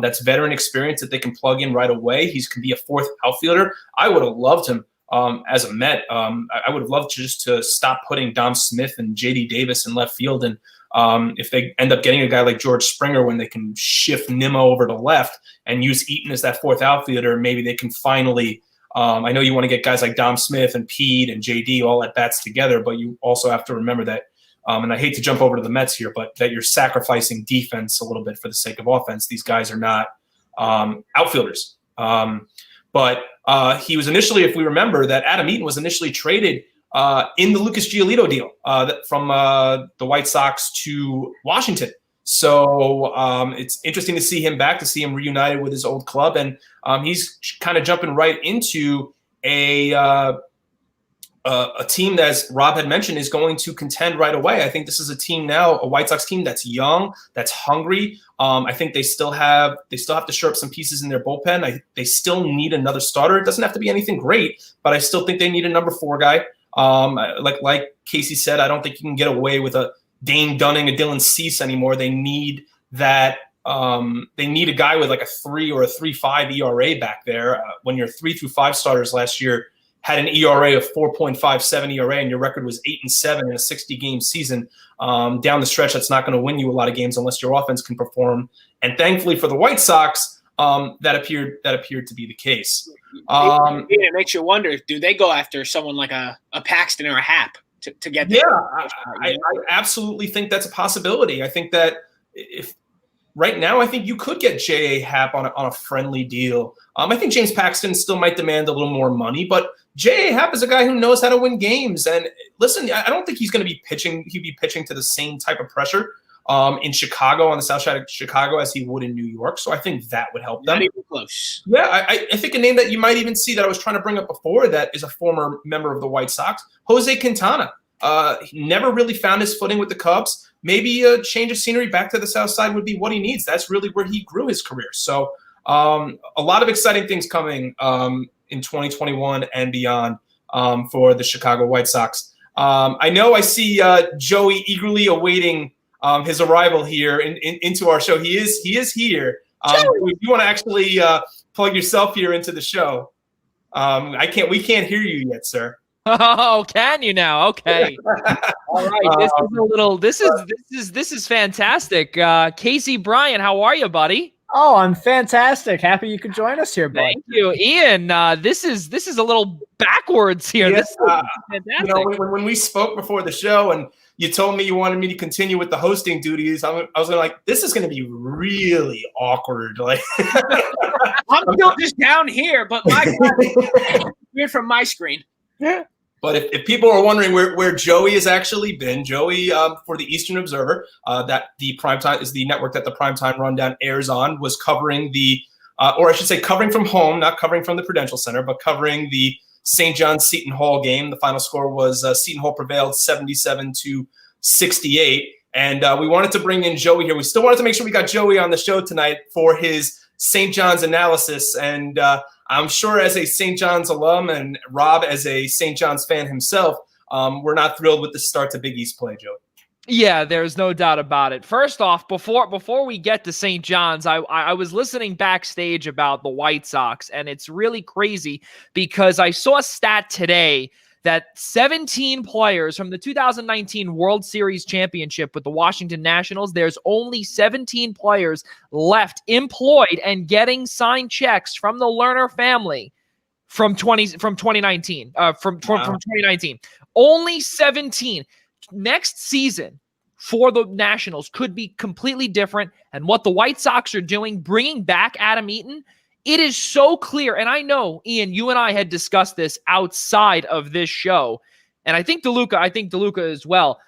That's veteran experience that they can plug in right away. He can be a fourth outfielder. I would have loved him as a Met. I would have loved to stop putting Dom Smith and J.D. Davis in left field, and if they end up getting a guy like George Springer, when they can shift Nimmo over to left and use Eaton as that fourth outfielder, maybe they can finally. I know you want to get guys like Dom Smith and Pete and JD all at bats together, but you also have to remember that, and I hate to jump over to the Mets here, but that you're sacrificing defense a little bit for the sake of offense. These guys are not outfielders. But he was initially, if we remember, that Adam Eaton was initially traded in the Lucas Giolito deal from the White Sox to Washington. So it's interesting to see him back, to see him reunited with his old club, and he's kind of jumping right into a team that, as Rob had mentioned, is going to contend right away. I think this is a team now, a White Sox team that's young, that's hungry. I think they still have to shore up some pieces in their bullpen. They still need another starter. It doesn't have to be anything great, but I still think they need a number 4 guy. Like Casey said, I don't think you can get away with a Dane Dunning, a Dylan Cease anymore. They need that they need a guy with like a 3 or a 3.5 ERA back there. When your 3 through 5 starters last year had an ERA of 4.57 ERA, and your record was 8-7 in a 60-game season, down the stretch, that's not going to win you a lot of games unless your offense can perform. And thankfully for the White Sox, that appeared to be the case. It makes you wonder: do they go after someone like a Paxton or a Happ to get there? Yeah, I absolutely think that's a possibility. I think that if right now, I think you could get J.A. Happ on a friendly deal. I think James Paxton still might demand a little more money, but J.A. Happ is a guy who knows how to win games. And listen, I don't think he's going to be pitching. He'd be pitching to the same type of pressure in Chicago, on the south side of Chicago, as he would in New York. So I think that would help them. Not even close. Yeah, I think a name that you might even see that I was trying to bring up before that is a former member of the White Sox, Jose Quintana. He never really found his footing with the Cubs. Maybe a change of scenery back to the south side would be what he needs. That's really where he grew his career. So a lot of exciting things coming in 2021 and beyond for the Chicago White Sox. I know I see Joey eagerly awaiting his arrival here into our show. He is here. If you want to actually plug yourself here into the show, we can't hear you yet, sir. Oh, can you now? Okay. All right. This is fantastic. Casey Bryant, how are you, buddy? Oh, I'm fantastic. Happy you could join us here, bud. Thank you, Ian. This is a little backwards here. Yes, this is fantastic. You know, when we spoke before the show and you told me you wanted me to continue with the hosting duties, I was like, this is going to be really awkward. Like, I'm still just down here, but we're from my screen. But if people are wondering where Joey has actually been, Joey, for the Eastern Observer, that the Primetime is the network that the Primetime Rundown airs on, was covering or I should say covering from home, not covering from the Prudential Center, but covering the St. John's Seton Hall game. The final score was Seton Hall prevailed 77-68. And we wanted to bring in Joey here. We still wanted to make sure we got Joey on the show tonight for his St. John's analysis. And I'm sure as a St. John's alum and Rob as a St. John's fan himself, we're not thrilled with the start to Big East play, Joe. Yeah, there's no doubt about it. First off, before we get to St. John's, I was listening backstage about the White Sox, and it's really crazy because I saw a stat today that 17 players from the 2019 World Series championship with the Washington Nationals, there's only 17 players left employed and getting signed checks from the Lerner family from 2019. From 2019. Only 17. Next season for the Nationals could be completely different. And what the White Sox are doing, bringing back Adam Eaton, it is so clear. And I know, Ian, you and I had discussed this outside of this show. And I think DeLuca as well.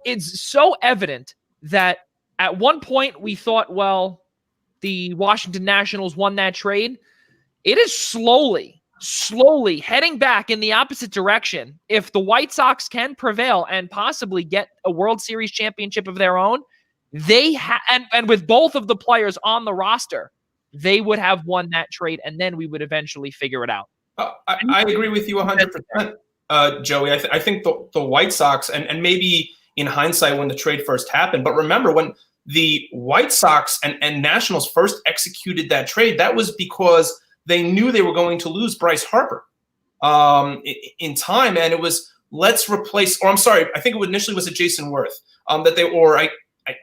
It's so evident that at one point we thought, well, the Washington Nationals won that trade. It is slowly heading back in the opposite direction. If the White Sox can prevail and possibly get a World Series championship of their own, and with both of the players on the roster, they would have won that trade, and then we would eventually figure it out. I agree with you 100%, Joey. I think the White Sox, and maybe in hindsight when the trade first happened, but remember when the White Sox and Nationals first executed that trade, that was because they knew they were going to lose Bryce Harper in time, and it was let's replace. Or I'm sorry, I think it initially was a Jason Worth that they. Or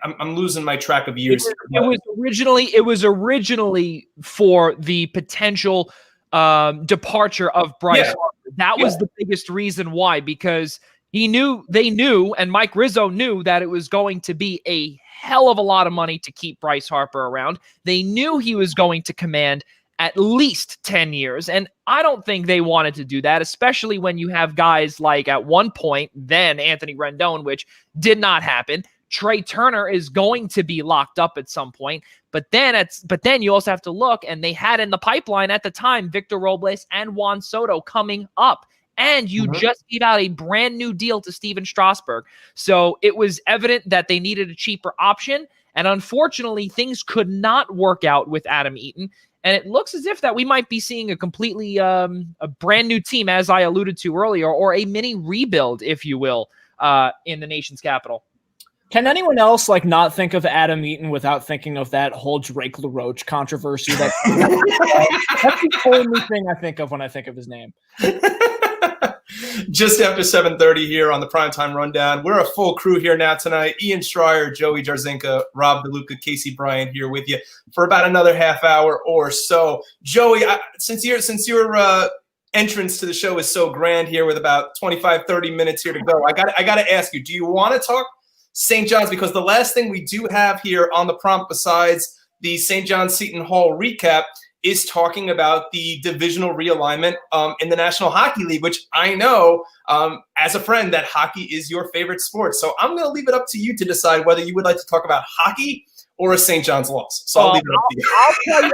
I'm losing my track of years. It was originally for the potential departure of Bryce Harper. That was the biggest reason why, because they knew, and Mike Rizzo knew that it was going to be a hell of a lot of money to keep Bryce Harper around. They knew he was going to command at least 10 years. And I don't think they wanted to do that, especially when you have guys like at one point, then Anthony Rendon, which did not happen. Trey Turner is going to be locked up at some point. But then you also have to look, and they had in the pipeline at the time, Victor Robles and Juan Soto coming up. And you just gave out a brand new deal to Steven Strasburg. So it was evident that they needed a cheaper option. And unfortunately, things could not work out with Adam Eaton. And it looks as if that we might be seeing a completely a brand new team, as I alluded to earlier, or a mini rebuild, if you will, in the nation's capital. Can anyone else like not think of Adam Eaton without thinking of that whole Drake LaRoche controversy? That's the only thing I think of when I think of his name. Just after 7:30 here on the Primetime Rundown. We're a full crew here now tonight. Ian Schraier, Joey Jarzinka, Rob DeLuca, Casey Bryant here with you for about another half hour or so. Joey, since your entrance to the show is so grand here with about 25, 30 minutes here to go, I got to ask you, do you want to talk St. John's? Because the last thing we do have here on the prompt besides the St. John's Seton Hall recap is talking about the divisional realignment in the National Hockey League, which I know as a friend that hockey is your favorite sport. So I'm going to leave it up to you to decide whether you would like to talk about hockey or a St. John's loss. So I'll leave it up to you.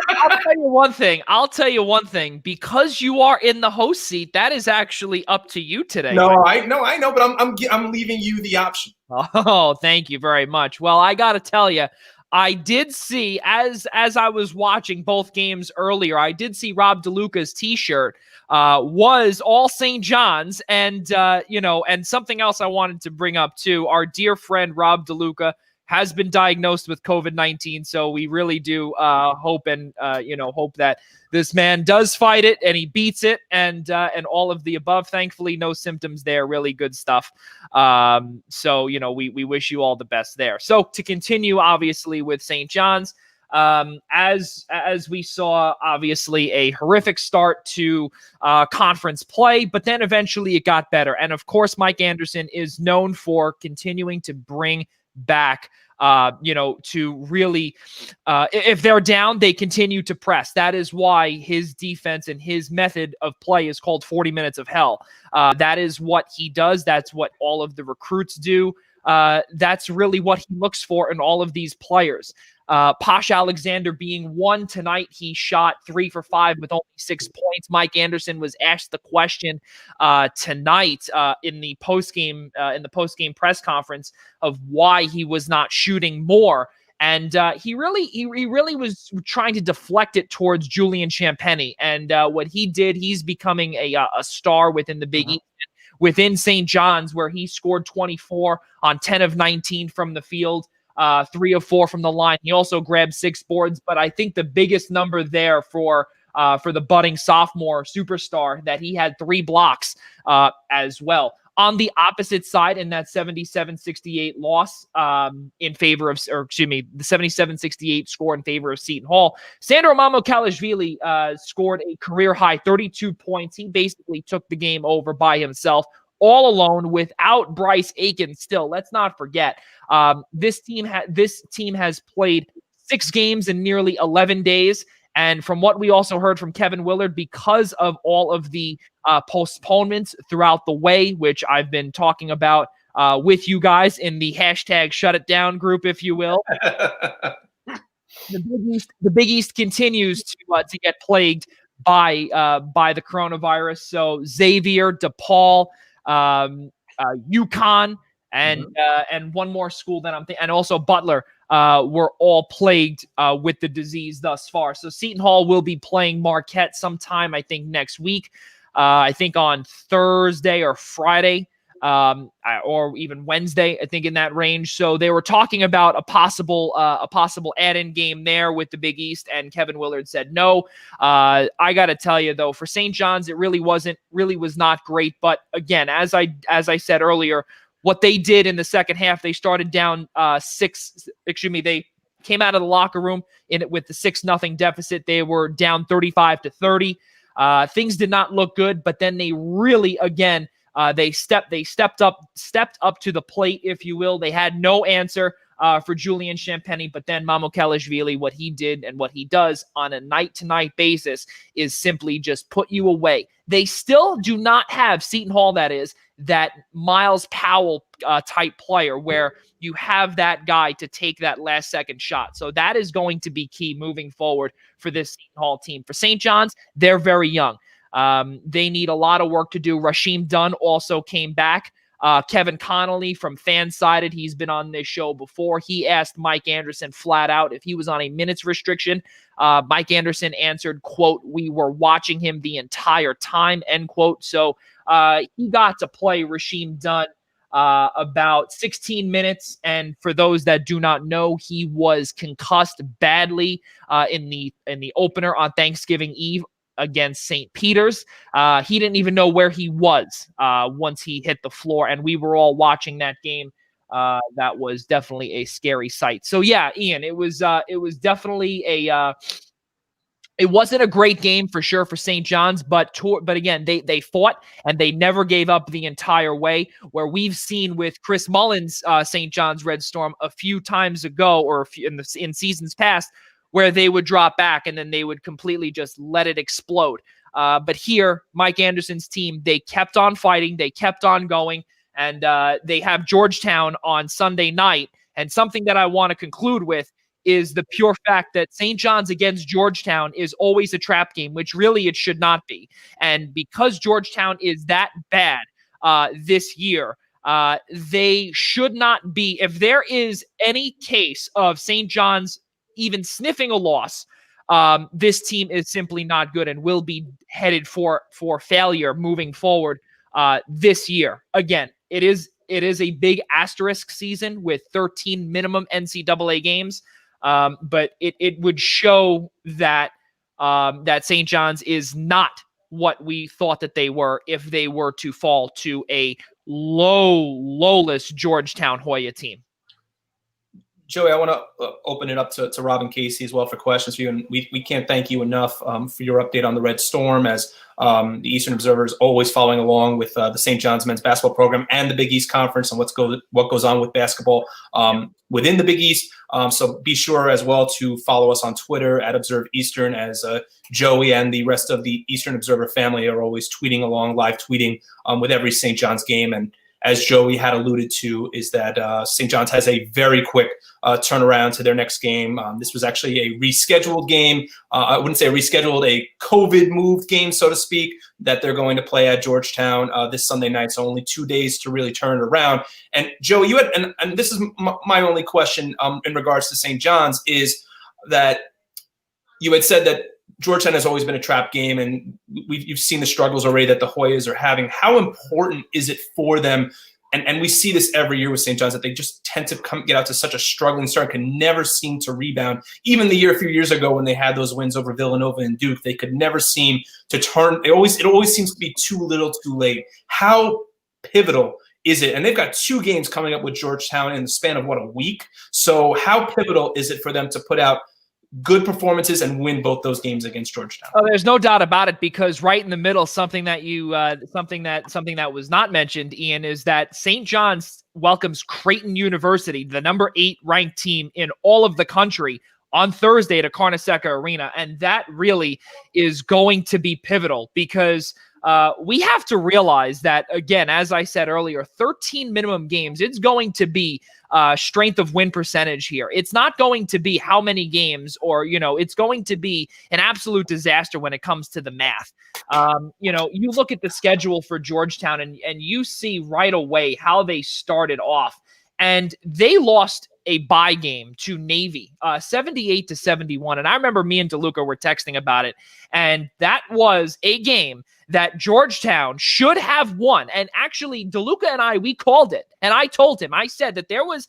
I'll tell you one thing. I'll tell you one thing. Because you are in the host seat, that is actually up to you today. No, I know, but I'm leaving you the option. Oh, thank you very much. Well, I got to tell you, I did see, as I was watching both games earlier, I did see Rob DeLuca's T-shirt was all St. John's, and and something else I wanted to bring up too. Our dear friend Rob DeLuca has been diagnosed with COVID-19, so we really do hope that this man does fight it and he beats it, and all of the above. Thankfully, no symptoms there. Really good stuff. So we wish you all the best there. So to continue, obviously with St. John's, as we saw, obviously a horrific start to conference play, but then eventually it got better. And of course, Mike Anderson is known for continuing to bring back to really, if they're down, they continue to press. That is why his defense and his method of play is called 40 minutes of hell. That is what he does. That's what all of the recruits do. That's really what he looks for in all of these players. Posh Alexander being one tonight. He shot 3 for 5 with only 6 points. Mike Anderson was asked the question tonight in the post-game press conference of why he was not shooting more. And he really was trying to deflect it towards Julian Champagnie. And what he did, he's becoming a star within the Big East, within St. John's, where he scored 24 on 10 of 19 from the field. 3 of 4 from the line. He also grabbed 6 boards, but I think the biggest number there for the budding sophomore superstar, that he had 3 blocks as well. On the opposite side, in that 77-68 loss the 77-68 score in favor of Seton Hall, Sandro Mamukelashvili scored a career-high 32 points. He basically took the game over by himself, all alone, without Bryce Aiken. Still, let's not forget, this team has played 6 games in nearly 11 days. And from what we also heard from Kevin Willard, because of all of the postponements throughout the way, which I've been talking about with you guys in the hashtag Shut It Down group, if you will, the Big East continues to get plagued by the coronavirus. So Xavier, DePaul, UConn, and one more school that I'm thinking, and also Butler, were all plagued with the disease thus far. So Seton Hall will be playing Marquette sometime, I think, next week. I think on Thursday or Friday, or even Wednesday, I think, in that range. So they were talking about a possible add-in game there with the Big East, and Kevin Willard said no. I got to tell you though, for St. John's, it really was not great. But again, as I said earlier, what they did in the second half, they started down 6. They came out of the locker room with the 6-0 deficit. They were down 35-30. Things did not look good, but then they really, again, they stepped up to the plate, if you will. They had no answer for Julian Champagnie, but then Mamukelashvili, what he did and what he does on a night-to-night basis is simply just put you away. They still do not have, Seton Hall that is, that Miles Powell type player where you have that guy to take that last second shot. So that is going to be key moving forward for this Seton Hall team. For St. John's, they're very young. They need a lot of work to do. Rasheem Dunn also came back. Kevin Connolly from Fansided, he's been on this show before. He asked Mike Anderson flat out if he was on a minutes restriction. Mike Anderson answered, quote, "We were watching him the entire time," end quote. So he got to play Rasheem Dunn about 16 minutes. And for those that do not know, he was concussed badly in the opener on Thanksgiving Eve against St. Peter's. He didn't even know where he was once he hit the floor, and we were all watching that game. That was definitely a scary sight. So yeah, Ian, it was definitely it wasn't a great game for sure for St. John's, but again, they fought and they never gave up the entire way, where we've seen with Chris Mullins' St. John's Red Storm a few times ago, or in seasons past, where they would drop back and then they would completely just let it explode. But here, Mike Anderson's team, they kept on fighting, they kept on going, and they have Georgetown on Sunday night. And something that I want to conclude with is the pure fact that St. John's against Georgetown is always a trap game, which really it should not be. And because Georgetown is that bad this year, they should not be. If there is any case of St. John's even sniffing a loss, this team is simply not good and will be headed for failure moving forward this year. Again, it is a big asterisk season with 13 minimum NCAA games, but it would show that that St. John's is not what we thought that they were if they were to fall to a lowless Georgetown Hoya team. Joey, I want to open it up to Rob and Casey as well for questions for you. And we can't thank you enough for your update on the Red Storm, as the Eastern Observer is always following along with the St. John's men's basketball program and the Big East Conference and what goes on with basketball within the Big East. So be sure as well to follow us on Twitter at Observe Eastern, as Joey and the rest of the Eastern Observer family are always tweeting along, live tweeting with every St. John's game. And as Joey had alluded to, is that St. John's has a very quick turnaround to their next game. This was actually a rescheduled game. I wouldn't say rescheduled, a COVID-moved game, so to speak, that they're going to play at Georgetown this Sunday night. So only 2 days to really turn it around. And Joey, you had, and this is my only question in regards to St. John's, is that you had said that Georgetown has always been a trap game, and you've seen the struggles already that the Hoyas are having. How important is it for them? And we see this every year with St. John's, that they just tend to get out to such a struggling start, can never seem to rebound. Even a few years ago when they had those wins over Villanova and Duke, they could never seem to turn. It always seems to be too little too late. How pivotal is it? And they've got 2 games coming up with Georgetown in the span of, a week? So how pivotal is it for them to put out good performances and win both those games against Georgetown? Oh, there's no doubt about it, because right in the middle, something that was not mentioned, Ian, is that St. John's welcomes Creighton University, the number 8 ranked team in all of the country, on Thursday to Carnesecca Arena. And that really is going to be pivotal, because we have to realize that, again, as I said earlier, 13 minimum games, it's going to be strength of win percentage here. It's not going to be how many games, or, it's going to be an absolute disaster when it comes to the math. You look at the schedule for Georgetown and you see right away how they started off, and they lost a bye game to Navy, 78-71. And I remember me and DeLuca were texting about it. And that was a game that Georgetown should have won. And actually, DeLuca and I, we called it. And I told him, I said that there was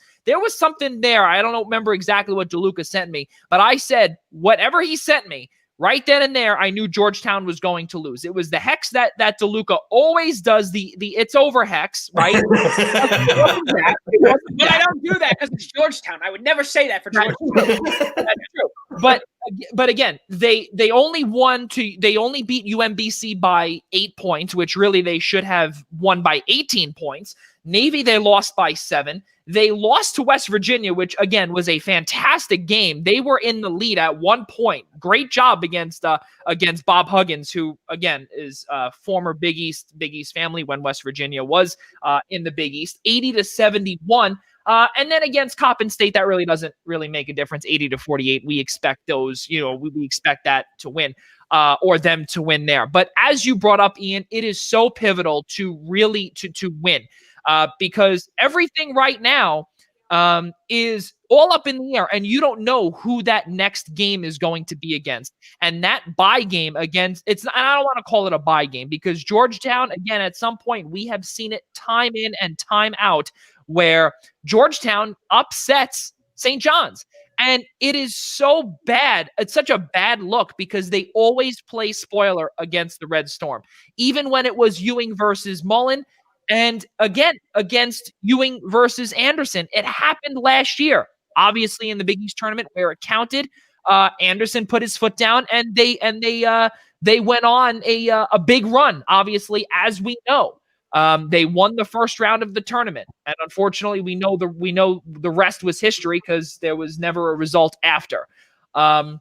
something there. I don't remember exactly what DeLuca sent me, but I said, whatever he sent me, right then and there, I knew Georgetown was going to lose. It was the hex that DeLuca always does, the it's over hex, right? But I don't do that because it's Georgetown. I would never say that for Georgetown. That's true. But again, they only beat UMBC by 8 points, which really they should have won by 18 points. Navy, they lost by 7. They lost to West Virginia, which, again, was a fantastic game. They were in the lead at 1 point. Great job against Bob Huggins, who, again, is former Big East family when West Virginia was in the Big East, 80-71. And then against Coppin State, that really doesn't really make a difference, 80-48. We expect those, we expect that to win, or them to win there. But as you brought up, Ian, it is so pivotal to really to win. Because everything right now is all up in the air, and you don't know who that next game is going to be against. And that bye game against, and I don't want to call it a bye game, because Georgetown, again, at some point, we have seen it time in and time out where Georgetown upsets St. John's. And it is so bad. It's such a bad look because they always play spoiler against the Red Storm. Even when it was Ewing versus Mullen, and again, against Ewing versus Anderson. It happened last year, obviously in the Big East tournament where it counted. Anderson put his foot down, and they went on a big run, obviously, as we know. They won the first round of the tournament, and unfortunately, we know the rest was history because there was never a result after. But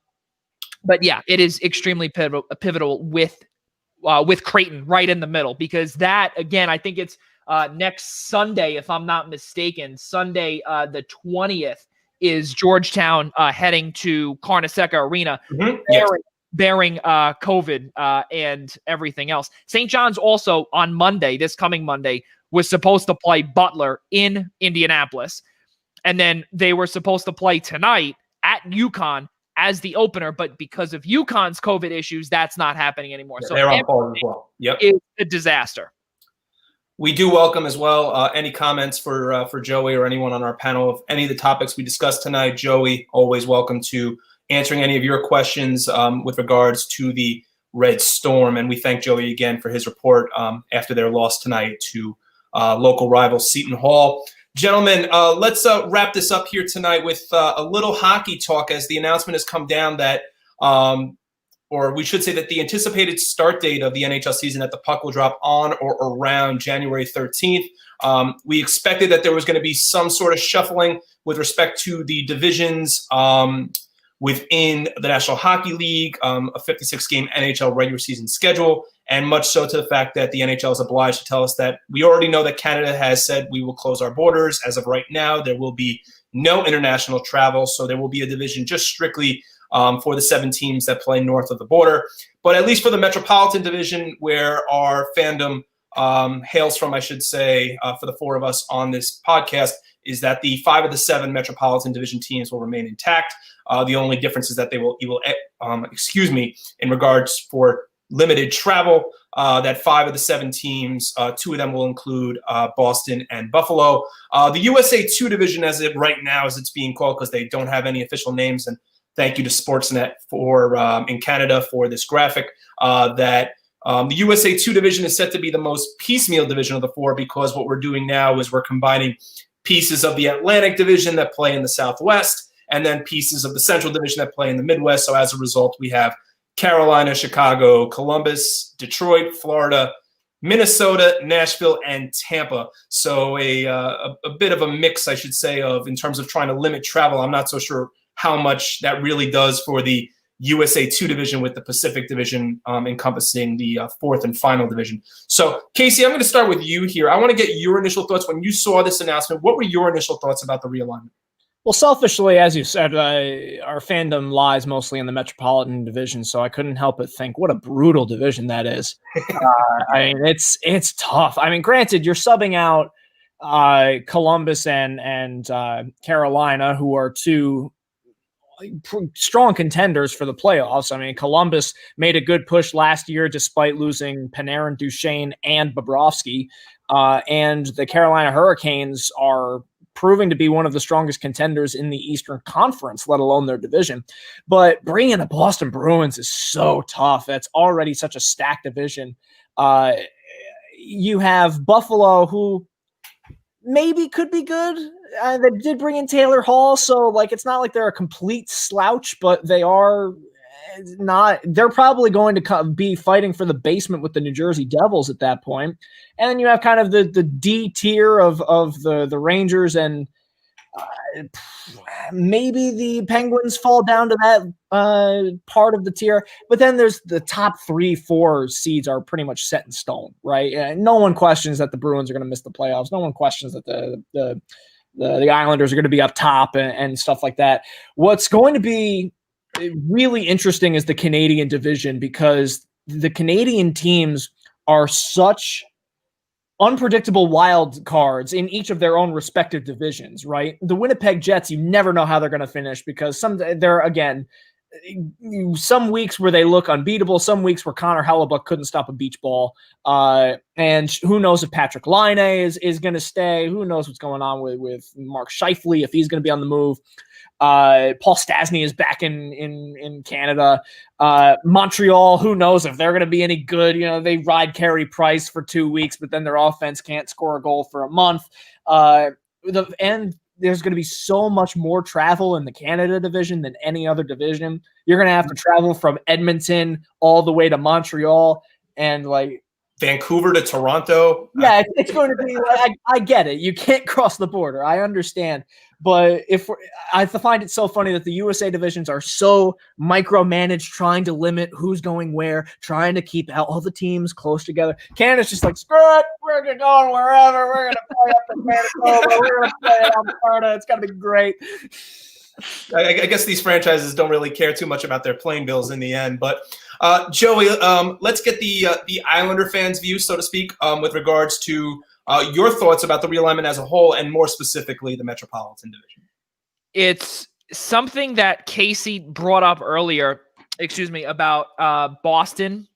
yeah, it is extremely pivotal with Creighton right in the middle, because that, again, I think it's next Sunday, if I'm not mistaken. Sunday, the 20th, is Georgetown heading to Carnesecca Arena, bearing COVID and everything else. St. John's also on Monday, this coming Monday, was supposed to play Butler in Indianapolis. And then they were supposed to play tonight at UConn as the opener, but because of UConn's COVID issues, that's not happening anymore. Yeah, so they're on pause as well. Yep, it's a disaster. We do welcome as well any comments for Joey or anyone on our panel of any of the topics we discussed tonight. Joey, always welcome to answering any of your questions with regards to the Red Storm, and we thank Joey again for his report after their loss tonight to local rival Seton Hall. Gentlemen, let's wrap this up here tonight with a little hockey talk, as the announcement has come down that, or we should say that the anticipated start date of the NHL season at the puck will drop on or around January 13th. We expected that there was going to be some sort of shuffling with respect to the divisions within the National Hockey League, a 56-game NHL regular season schedule, and much so to the fact that the NHL is obliged to tell us that we already know that Canada has said we will close our borders. As of right now, there will be no international travel, so there will be a division just strictly for the 7 teams that play north of the border. But at least for the Metropolitan Division, where our fandom hails from, I should say, for the 4 of us on this podcast, is that the 5 of the 7 Metropolitan Division teams will remain intact. The only difference is that they will in regards for limited travel, that 5 of the 7 teams, 2 of them will include Boston and Buffalo. The USA 2 division, as it right now, as it's being called, because they don't have any official names, and thank you to Sportsnet for in Canada for this graphic, that the USA 2 division is set to be the most piecemeal division of the 4, because what we're doing now is we're combining pieces of the Atlantic division that play in the Southwest, and then pieces of the Central division that play in the Midwest. So as a result, we have Carolina, Chicago, Columbus, Detroit, Florida, Minnesota, Nashville, and Tampa. So a bit of a mix, I should say, of in terms of trying to limit travel. I'm not so sure how much that really does for the USA 2 division, with the Pacific division encompassing the 4th and final division. So, Casey, I'm going to start with you here. I want to get your initial thoughts when you saw this announcement. What were your initial thoughts about the realignment? Well, selfishly, as you said, our fandom lies mostly in the Metropolitan Division, so I couldn't help but think, what a brutal division that is. I mean, it's tough. I mean, granted, you're subbing out Columbus and Carolina, who are 2 strong contenders for the playoffs. I mean, Columbus made a good push last year despite losing Panarin, Duchesne, and Bobrovsky, and the Carolina Hurricanes are proving to be one of the strongest contenders in the Eastern Conference, let alone their division. But bringing in the Boston Bruins is so tough. That's already such a stacked division. You have Buffalo, who maybe could be good. They did bring in Taylor Hall, so like it's not like they're a complete slouch, but they are not. They're probably going to be fighting for the basement with the New Jersey Devils at that point. And then you have kind of the D tier of the Rangers, and maybe the Penguins fall down to that part of the tier. But then there's the top 3-4 seeds are pretty much set in stone, right? No one questions that the Bruins are going to miss the playoffs. No one questions that the Islanders are going to be up top and stuff like that. What's going to be really interesting is the Canadian division, because the Canadian teams are such unpredictable wild cards in each of their own respective divisions, right? The Winnipeg Jets, you never know how they're going to finish because they're, again, some weeks where they look unbeatable, some weeks where Connor Hellebuck couldn't stop a beach ball. And who knows if Patrick Laine is going to stay? Who knows what's going on with Mark Scheifele, if he's going to be on the move? Paul Stastny is back in Canada. Montreal, who knows if they're going to be any good? You know, they ride Carey Price for 2 weeks, but then their offense can't score a goal for a month. And there's going to be so much more travel in the Canada division than any other division. You're going to have to travel from Edmonton all the way to Montreal and like Vancouver to Toronto. Yeah, it's going to be like, I get it. You can't cross the border. I understand. But I find it so funny that the USA divisions are so micromanaged, trying to limit who's going where, trying to keep all the teams close together. Canada's just like, screw it. We're going wherever. We're going to play up in Manitoba. We're going to play in Alberta. It's going to be great. I guess these franchises don't really care too much about their playing bills in the end. But Joey, let's get the Islander fans' view, so to speak, with regards to your thoughts about the realignment as a whole, and more specifically the Metropolitan Division. It's something that Casey brought up earlier, about Boston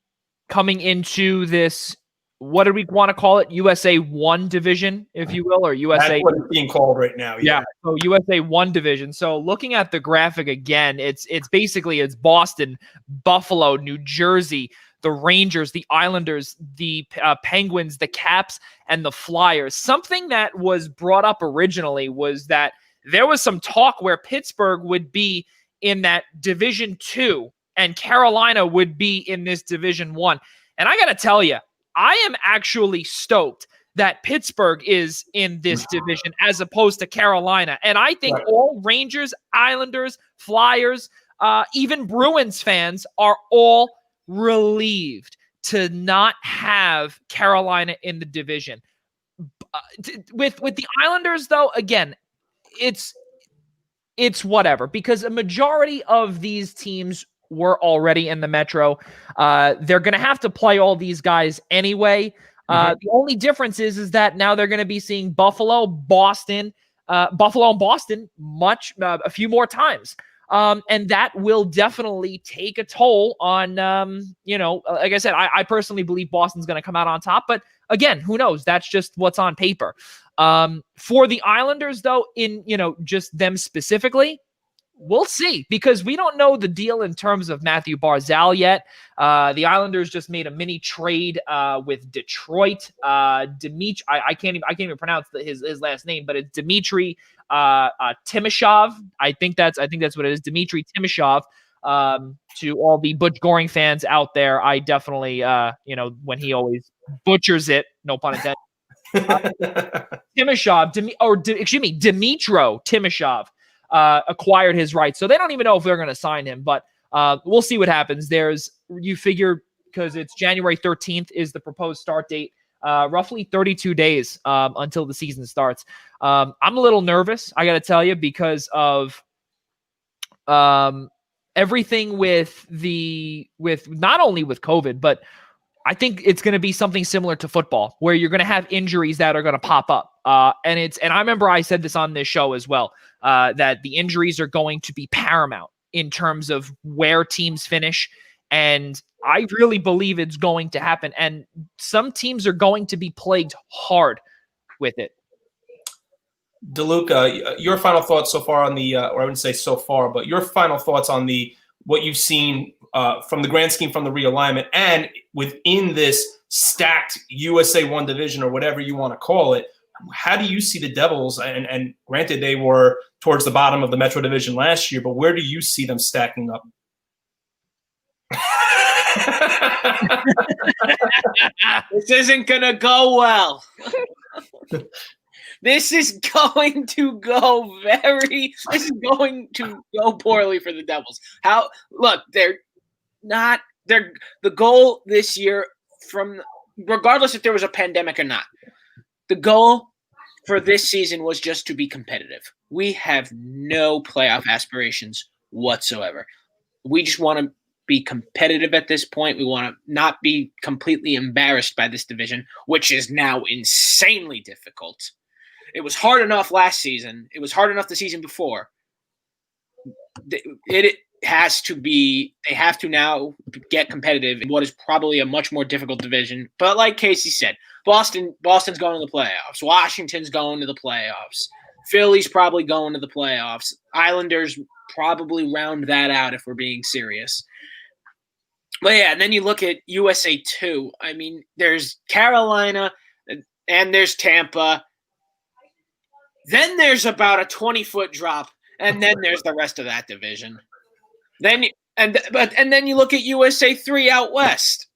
coming into this, what do we want to call it? USA 1 division, if you will, or USA. That's what it's being called right now. Yeah. So USA 1 division. So looking at the graphic again, it's basically Boston, Buffalo, New Jersey, the Rangers, the Islanders, the Penguins, the Caps, and the Flyers. Something that was brought up originally was that there was some talk where Pittsburgh would be in that Division 2 and Carolina would be in this Division 1. And I got to tell you, I am actually stoked that Pittsburgh is in this division as opposed to Carolina. And I think all Rangers, Islanders, Flyers, even Bruins fans are all relieved to not have Carolina in the division. With the Islanders, though, again, it's whatever, because a majority of these teams were already in the Metro. They're going to have to play all these guys anyway. The only difference is that now they're going to be seeing Buffalo and Boston a few more times. And that will definitely take a toll on, like I said, I personally believe Boston's going to come out on top, but again, who knows? That's just what's on paper. For the Islanders, though, just them specifically, we'll see, because we don't know the deal in terms of Matthew Barzal yet. The Islanders just made a mini trade with Detroit. Dimitri, I can't even pronounce his last name, but it's Dmitry Timashov. I think that's what it is. Dmitry Timashov. To all the Butch Goring fans out there, I definitely, when he always butchers it, no pun intended. Timashov, Dimitro Timashov. Acquired his rights. So they don't even know if they're going to sign him, but we'll see what happens. You figure, because it's January 13th is the proposed start date, roughly 32 days until the season starts. I'm a little nervous, I got to tell you, because of everything with not only with COVID, but I think it's going to be something similar to football, where you're going to have injuries that are going to pop up. And I remember I said this on this show as well, that the injuries are going to be paramount in terms of where teams finish. And I really believe it's going to happen. And some teams are going to be plagued hard with it. DeLuca, your final thoughts so far on or I wouldn't say so far, but your final thoughts on what you've seen from the grand scheme, from the realignment, and within this stacked USA 1 division, or whatever you want to call it. How do you see the Devils? And granted, they were towards the bottom of the Metro Division last year, but where do you see them stacking up? This isn't going to go well. This is going to go poorly for the Devils. The goal this year, regardless if there was a pandemic or not, the goal for this season was just to be competitive. We have no playoff aspirations whatsoever. We just want to be competitive at this point. We want to not be completely embarrassed by this division, which is now insanely difficult. It was hard enough last season. It was hard enough the season before. It has to be, they have to now get competitive in what is probably a much more difficult division. But like Casey said, Boston's going to the playoffs. Washington's going to the playoffs. Philly's probably going to the playoffs. Islanders probably round that out if we're being serious. But yeah, and then you look at USA 2. I mean, there's Carolina and there's Tampa. Then there's about a 20-foot drop, and then there's the rest of that division. Then you look at USA 3 out west.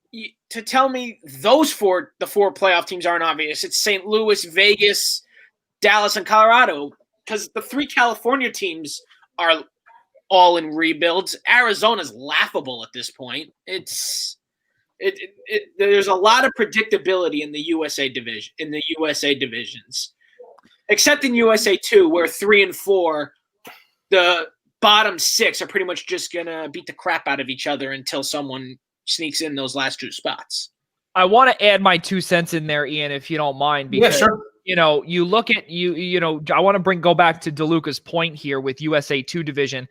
To tell me the four playoff teams aren't obvious, it's St. Louis, Vegas, Dallas, and Colorado, because the 3 California teams are all in rebuilds. Arizona's laughable at this point. There's a lot of predictability in the USA divisions, except in USA 2, where 3 and 4, the bottom 6 are pretty much just gonna beat the crap out of each other until someone sneaks in those last 2 spots. I want to add my 2 cents in there, Ian, if you don't mind, because yeah, sure. You look at I want to go back to DeLuca's point here with USA 2 division,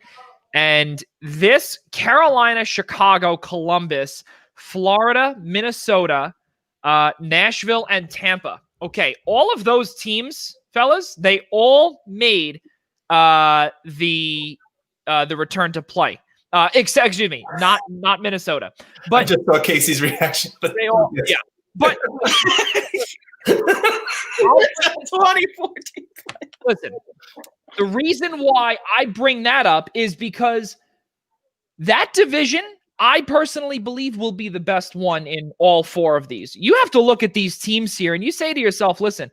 and this Carolina, Chicago, Columbus, Florida, Minnesota, Nashville, and Tampa. Okay, all of those teams, fellas, they all made the return to play. Excuse me, not Minnesota. But I just saw Casey's reaction. But they all, yeah. But 2014. Listen, the reason why I bring that up is because that division, I personally believe, will be the best one in all 4 of these. You have to look at these teams here and you say to yourself, listen,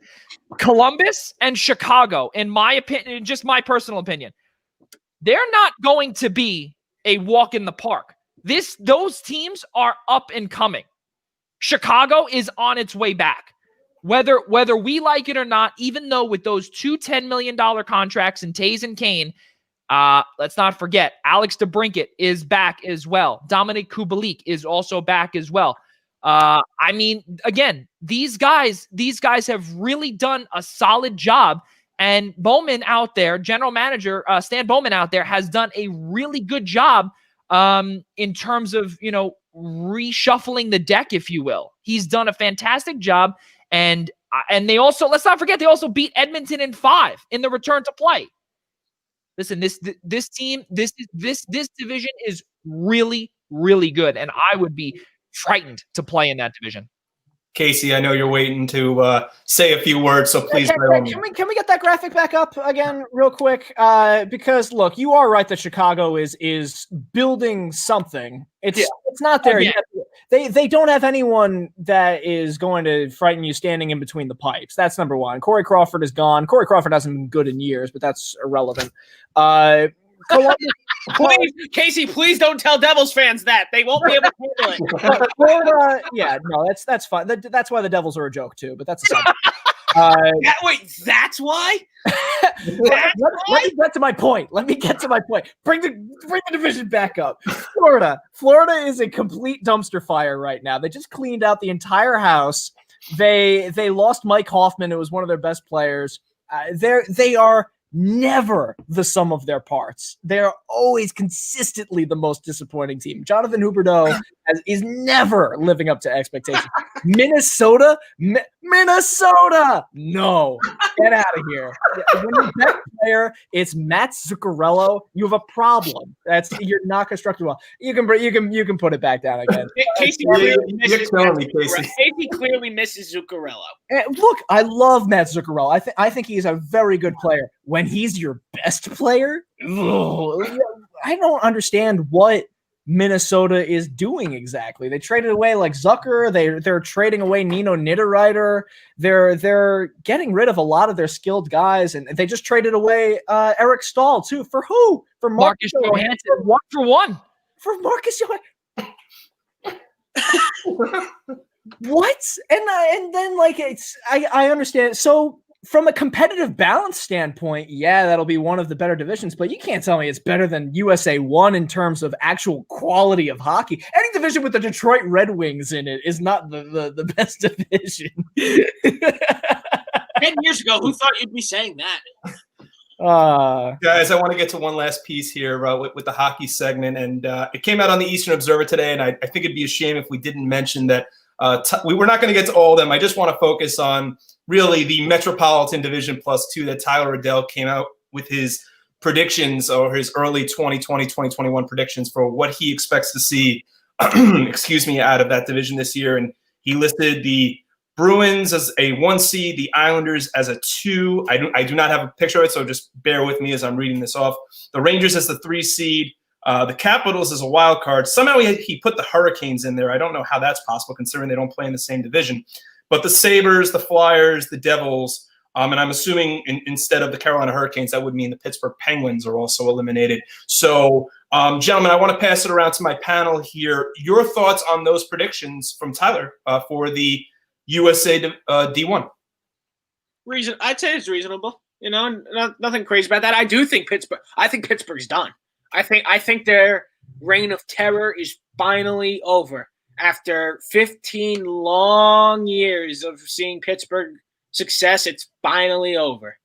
Columbus and Chicago, in my opinion, just my personal opinion, they're not going to be a walk in the park. Those teams are up and coming. Chicago is on its way back. Whether we like it or not, even though with those 2 $10 million contracts in Taves and Kane, let's not forget, Alex DeBrincat is back as well. Dominic Kubalik is also back as well. I mean, again, these guys have really done a solid job. And Bowman out there, general manager Stan Bowman out there, has done a really good job in terms of, reshuffling the deck, if you will. He's done a fantastic job. And they also, let's not forget, they also beat Edmonton in 5 in the return to play. Listen, this team, this division is really, really good, and I would be frightened to play in that division. Casey, I know you're waiting to say a few words, so please. Can we get that graphic back up again real quick? Because look, you are right that Chicago is building something. It's not there yet. They don't have anyone that is going to frighten you standing in between the pipes. That's number one. Corey Crawford is gone. Corey Crawford hasn't been good in years, but that's irrelevant. Please, Casey, please don't tell Devils fans that. They won't be able to handle it. Florida, that's fine. That's why the Devils are a joke too, but that's a subject. Wait, that's why? Let me get to my point. Bring the division back up. Florida is a complete dumpster fire right now. They just cleaned out the entire house. They lost Mike Hoffman, who was one of their best players. They are never the sum of their parts. They're always consistently the most disappointing team. Jonathan Huberdeau is never living up to expectations. Minnesota, no, get out of here. When your best player is Matt Zuccarello, you have a problem. You're not constructed well. You can put it back down again. Casey clearly misses Zuccarello. Look, I love Matt Zuccarello. I think he's a very good player. When he's your best player, I don't understand what Minnesota is doing exactly. They traded away like Zucker. They're trading away Nino Niederreiter. They're getting rid of a lot of their skilled guys, and they just traded away Eric Stahl too. For who? For Marcus Johansson. 1-for-1 for Marcus Johansson. What? And then like I understand. So from a competitive balance standpoint, yeah, that'll be one of the better divisions, but you can't tell me it's better than USA 1 in terms of actual quality of hockey. Any division with the Detroit Red Wings in it is not the best division. 10 years ago, who thought you'd be saying that? Guys, I want to get to one last piece here with the hockey segment, and it came out on the Eastern Observer today, and I think it'd be a shame if we didn't mention that we were not going to get to all of them. I just want to focus on really the Metropolitan Division +2 that Tyler Riddell came out with his predictions, or his early 2020-2021 predictions for what he expects to see, excuse me, out of that division this year. And he listed the Bruins as a 1 seed, the Islanders as a 2. I do not have a picture of it, so just bear with me as I'm reading this off. The Rangers as the 3 seed, the Capitals as a wild card. Somehow he put the Hurricanes in there. I don't know how that's possible considering they don't play in the same division. But the Sabres, the Flyers, the Devils, and I'm assuming instead of the Carolina Hurricanes, that would mean the Pittsburgh Penguins are also eliminated. So, gentlemen, I want to pass it around to my panel here. Your thoughts on those predictions from Tyler for the USA D1? I'd say it's reasonable. You know, nothing crazy about that. I do think Pittsburgh's done. I think their reign of terror is finally over. After 15 long years of seeing Pittsburgh success, it's finally over.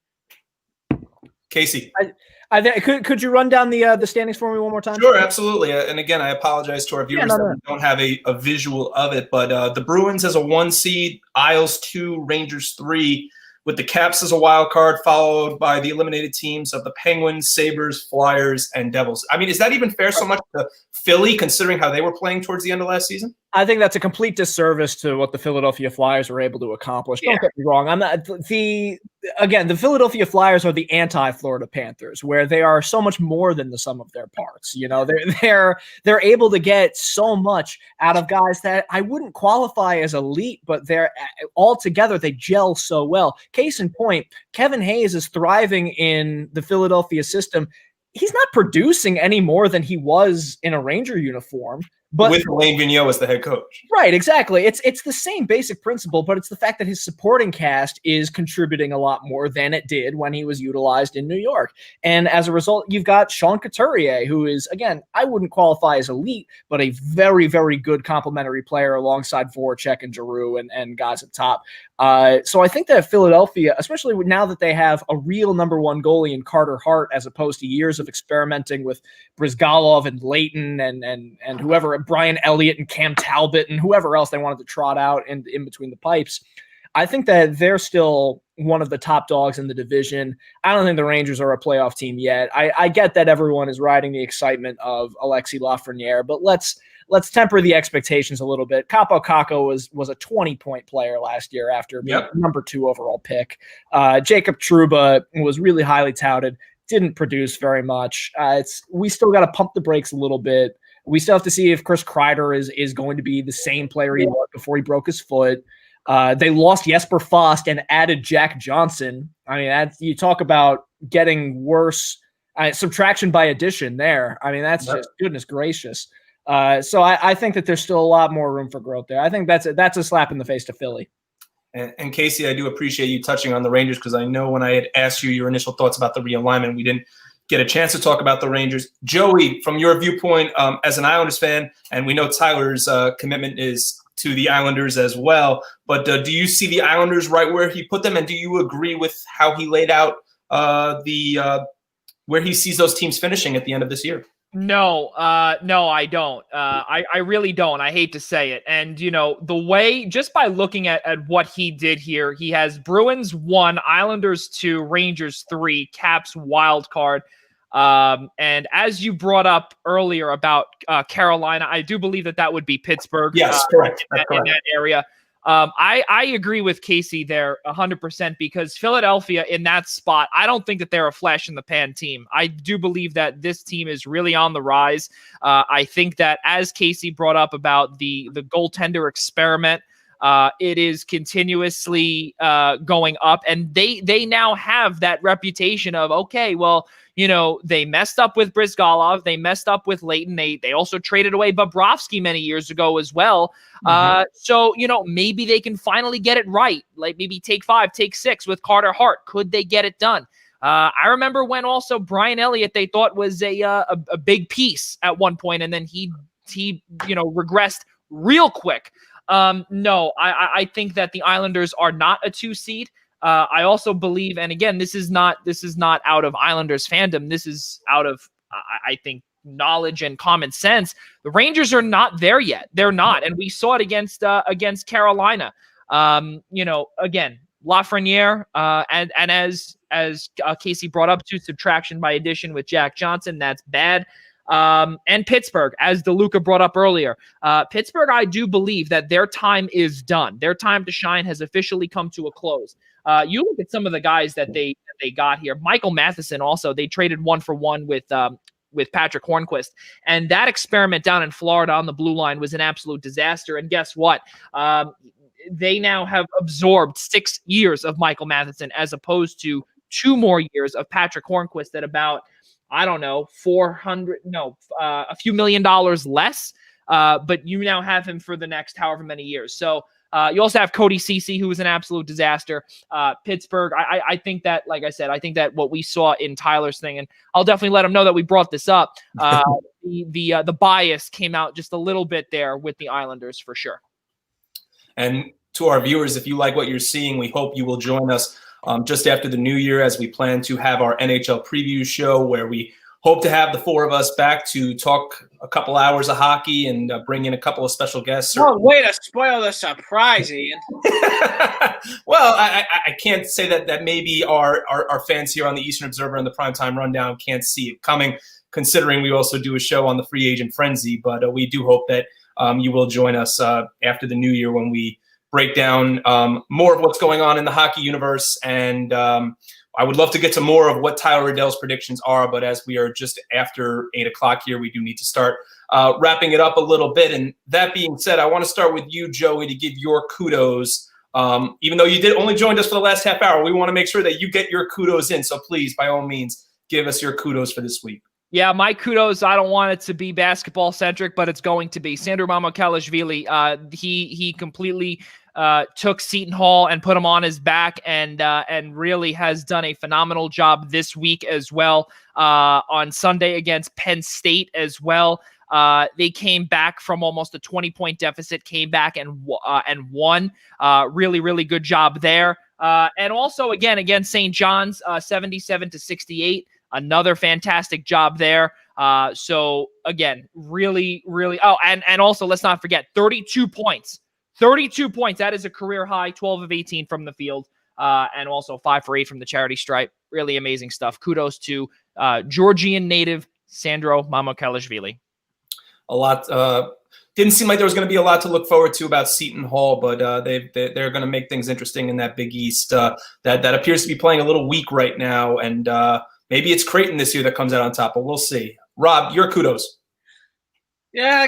Casey, could you run down the standings for me one more time? Sure, absolutely. And again, I apologize to our viewers that we don't have a visual of it, but the Bruins as a 1 seed, Isles 2, Rangers 3, with the Caps as a wild card, followed by the eliminated teams of the Penguins, Sabres, Flyers, and Devils. I mean, is that even fair so much to Philly, considering how they were playing towards the end of last season? I think that's a complete disservice to what the Philadelphia Flyers were able to accomplish. Don't get me wrong. I'm not the Philadelphia Flyers are the anti-Florida Panthers, where they are so much more than the sum of their parts. You know, they're able to get so much out of guys that I wouldn't qualify as elite, but they're all together. They gel so well. Case in point, Kevin Hayes is thriving in the Philadelphia system. He's not producing any more than he was in a Ranger uniform. But with Alain Vigneault as the head coach. Right, exactly. It's the same basic principle, but it's the fact that his supporting cast is contributing a lot more than it did when he was utilized in New York. And as a result, you've got Sean Couturier, who is, again, I wouldn't qualify as elite, but a very, very good complementary player alongside Voracek and Giroux and guys at top. So I think that Philadelphia, especially now that they have a real number 1 goalie in Carter Hart, as opposed to years of experimenting with Brizgalov and Leighton and whoever, Brian Elliott and Cam Talbot and whoever else they wanted to trot out in between the pipes, I think that they're still one of the top dogs in the division. I don't think the Rangers are a playoff team yet. I get that everyone is riding the excitement of Alexis Lafreniere, but let's temper the expectations a little bit. Capo Caco was a 20-point player last year after being number 2 overall pick. Jacob Trouba was really highly touted, didn't produce very much. We still got to pump the brakes a little bit. We still have to see if Chris Kreider is going to be the same player he was before he broke his foot. They lost Jesper Fast and added Jack Johnson. I mean, you talk about getting worse. Subtraction by addition there. I mean, that's just goodness gracious. So I think that there's still a lot more room for growth there. I think that's a slap in the face to Philly. And Casey, I do appreciate you touching on the Rangers, because I know when I had asked you your initial thoughts about the realignment, we didn't get a chance to talk about the Rangers. Joey, from your viewpoint as an Islanders fan, and we know Tyler's commitment is to the Islanders as well, but do you see the Islanders right where he put them, and do you agree with how he laid out where he sees those teams finishing at the end of this year? No, I don't. I really don't. I hate to say it. And, you know, the way, just by looking at what he did here, he has Bruins 1, Islanders 2, Rangers 3, Caps wild card. And as you brought up earlier about Carolina, I do believe that would be Pittsburgh. Yes, correct. In that area. I agree with Casey there 100%, because Philadelphia in that spot, I don't think that they're a flash in the pan team. I do believe that this team is really on the rise. I think that, as Casey brought up about the goaltender experiment, It is continuously going up, and they now have that reputation of, okay, well, they messed up with Brizgalov, they messed up with Leighton, they also traded away Bobrovsky many years ago as well. So maybe they can finally get it right, like maybe take 5, take 6 with Carter Hart. Could they get it done? I remember when also Brian Elliott they thought was a big piece at one point, and then he regressed real quick. No, I think that the Islanders are not a 2 seed. I also believe, and again, this is not out of Islanders fandom. This is out of, I think, knowledge and common sense. The Rangers are not there yet. They're not, and we saw it against Carolina. Again, Lafreniere, and as Casey brought up, to subtraction by addition with Jack Johnson. That's bad. And Pittsburgh, as DeLuca brought up earlier. Pittsburgh, I do believe that their time is done. Their time to shine has officially come to a close. You look at some of the guys that they got here. Michael Matheson also, they traded 1-for-1 with Patrick Hornquist. And that experiment down in Florida on the blue line was an absolute disaster. And guess what? They now have absorbed 6 years of Michael Matheson as opposed to 2 more years of Patrick Hornquist at about, I don't know, a few $1 million less. But you now have him for the next however many years. So you also have Cody Ceci, who was an absolute disaster. Pittsburgh, I think that, like I said, I think that what we saw in Tyler's thing, and I'll definitely let him know that we brought this up. The bias came out just a little bit there with the Islanders for sure. And to our viewers, if you like what you're seeing, we hope you will join us just after the new year, as we plan to have our NHL preview show, where we hope to have the 4 of us back to talk a couple hours of hockey and bring in a couple of special guests. Oh, way to spoil the surprise, Ian. Well, I can't say that maybe our fans here on the Eastern Observer and the Primetime Rundown can't see it coming, considering we also do a show on the Free Agent Frenzy. But we do hope that you will join us after the new year when we break down more of what's going on in the hockey universe. And I would love to get to more of what Tyler Riddell's predictions are, but as we are just after 8 o'clock here, we do need to start wrapping it up a little bit. And that being said, I want to start with you, Joey, to give your kudos. Even though you only joined us for the last half hour, we want to make sure that you get your kudos in. So please, by all means, give us your kudos for this week. Yeah, my kudos, I don't want it to be basketball-centric, but it's going to be. Sandro Mamukelashvili, he completely took Seton Hall and put him on his back and really has done a phenomenal job this week as well. On Sunday against Penn State as well. They came back from almost a 20-point deficit, came back and won. Really, really good job there. And also, again, against St. John's, 77-68. Another fantastic job there. So again, really, really. Oh, and also let's not forget 32 points. 32 points. That is a career high. 12 of 18 from the field, and also 5 for 8 from the charity stripe. Really amazing stuff. Kudos to Georgian native Sandro Mamukelashvili. A lot. Didn't seem like there was going to be a lot to look forward to about Seton Hall, but they're going to make things interesting in that Big East that appears to be playing a little weak right now, and maybe it's Creighton this year that comes out on top, but we'll see. Rob, your kudos. Yeah, I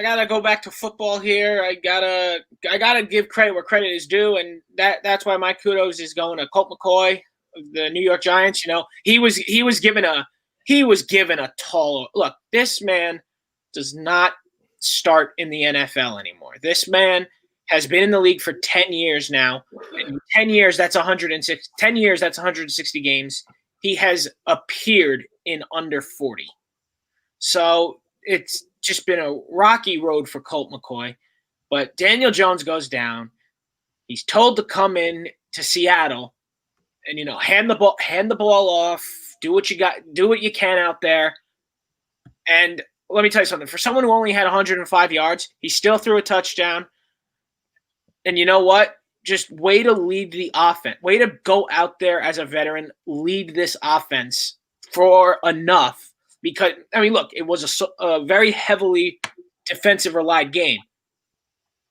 gotta go back to football here. I gotta give credit where credit is due, and that's why my kudos is going to Colt McCoy of the New York Giants. He was given a tall look. This man does not start in the NFL anymore. This man has been in the league for 10 years now. In 10 years, that's 106. 10 years, that's 160 games. He has appeared in under 40. So it's just been a rocky road for Colt McCoy. But Daniel Jones goes down. He's told to come in to Seattle and, hand the ball off, do what you can out there. And let me tell you something. For someone who only had 105 yards, he still threw a touchdown. And you know what? Just way to lead the offense. Way to go out there as a veteran, lead this offense for enough. Because, look, it was a very heavily defensive-relied game.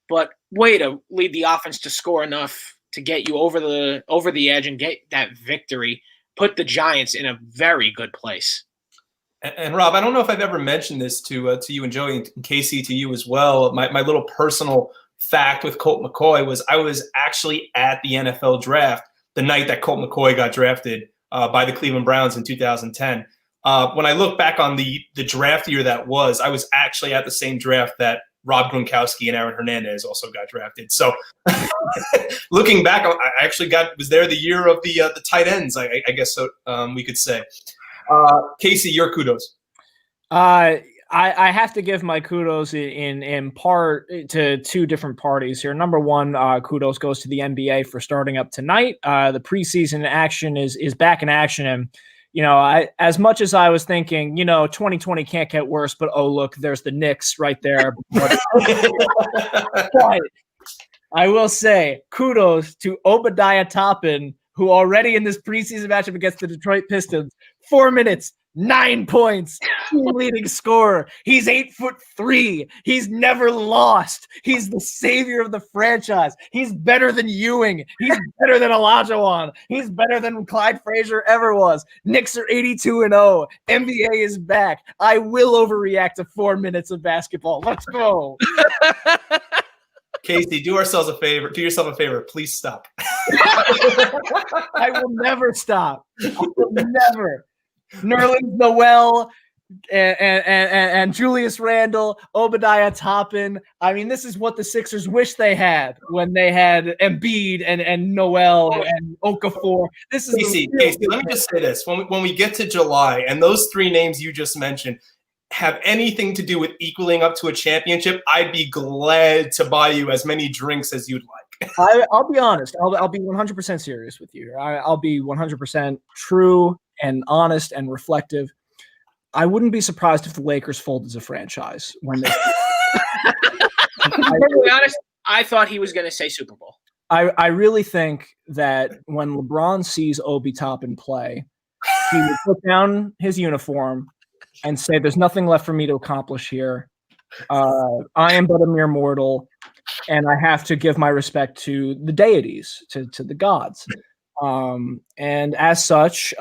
But way to lead the offense to score enough to get you over the edge and get that victory. Put the Giants in a very good place. And Rob, I don't know if I've ever mentioned this to you and Joey and Casey, to you as well. My little personal fact with Colt McCoy was I was actually at the NFL draft the night that Colt McCoy got drafted by the Cleveland Browns in 2010. When I look back on the draft year that was, I was actually at the same draft that Rob Gronkowski and Aaron Hernandez also got drafted. So looking back, I actually was there the year of the tight ends, I guess so we could say. Casey, your kudos. I have to give my kudos in part to two different parties here. Number one, kudos goes to the NBA for starting up tonight. The preseason action is back in action, and as much as I was thinking, 2020 can't get worse, but oh look, there's the Knicks right there. But I will say kudos to Obadiah Toppin, who already in this preseason matchup against the Detroit Pistons, 4 minutes, 9 points, leading scorer. He's 8'3". He's never lost. He's the savior of the franchise. He's better than Ewing. He's better than Olajuwon. He's better than Clyde Frazier ever was. Knicks are 82-0. NBA is back. I will overreact to 4 minutes of basketball. Let's go. Casey, do yourself a favor. Please stop. I will never stop. I will never. Nerlens Noel and Julius Randle, Obadiah Toppin. I mean, this is what the Sixers wish they had when they had Embiid and Noel and Okafor. This is Casey, let me just say this. When we get to July and those three names you just mentioned have anything to do with equaling up to a championship, I'd be glad to buy you as many drinks as you'd like. I'll be honest. I'll be 100% serious with you. I'll be 100% true and honest and reflective. I wouldn't be surprised if the Lakers fold as a franchise when they. To be honest, I thought he was going to say Super Bowl. I really think that when LeBron sees Obi Toppin play, he would put down his uniform and say, "There's nothing left for me to accomplish here. I am but a mere mortal, and I have to give my respect to the deities, to the gods." And as such,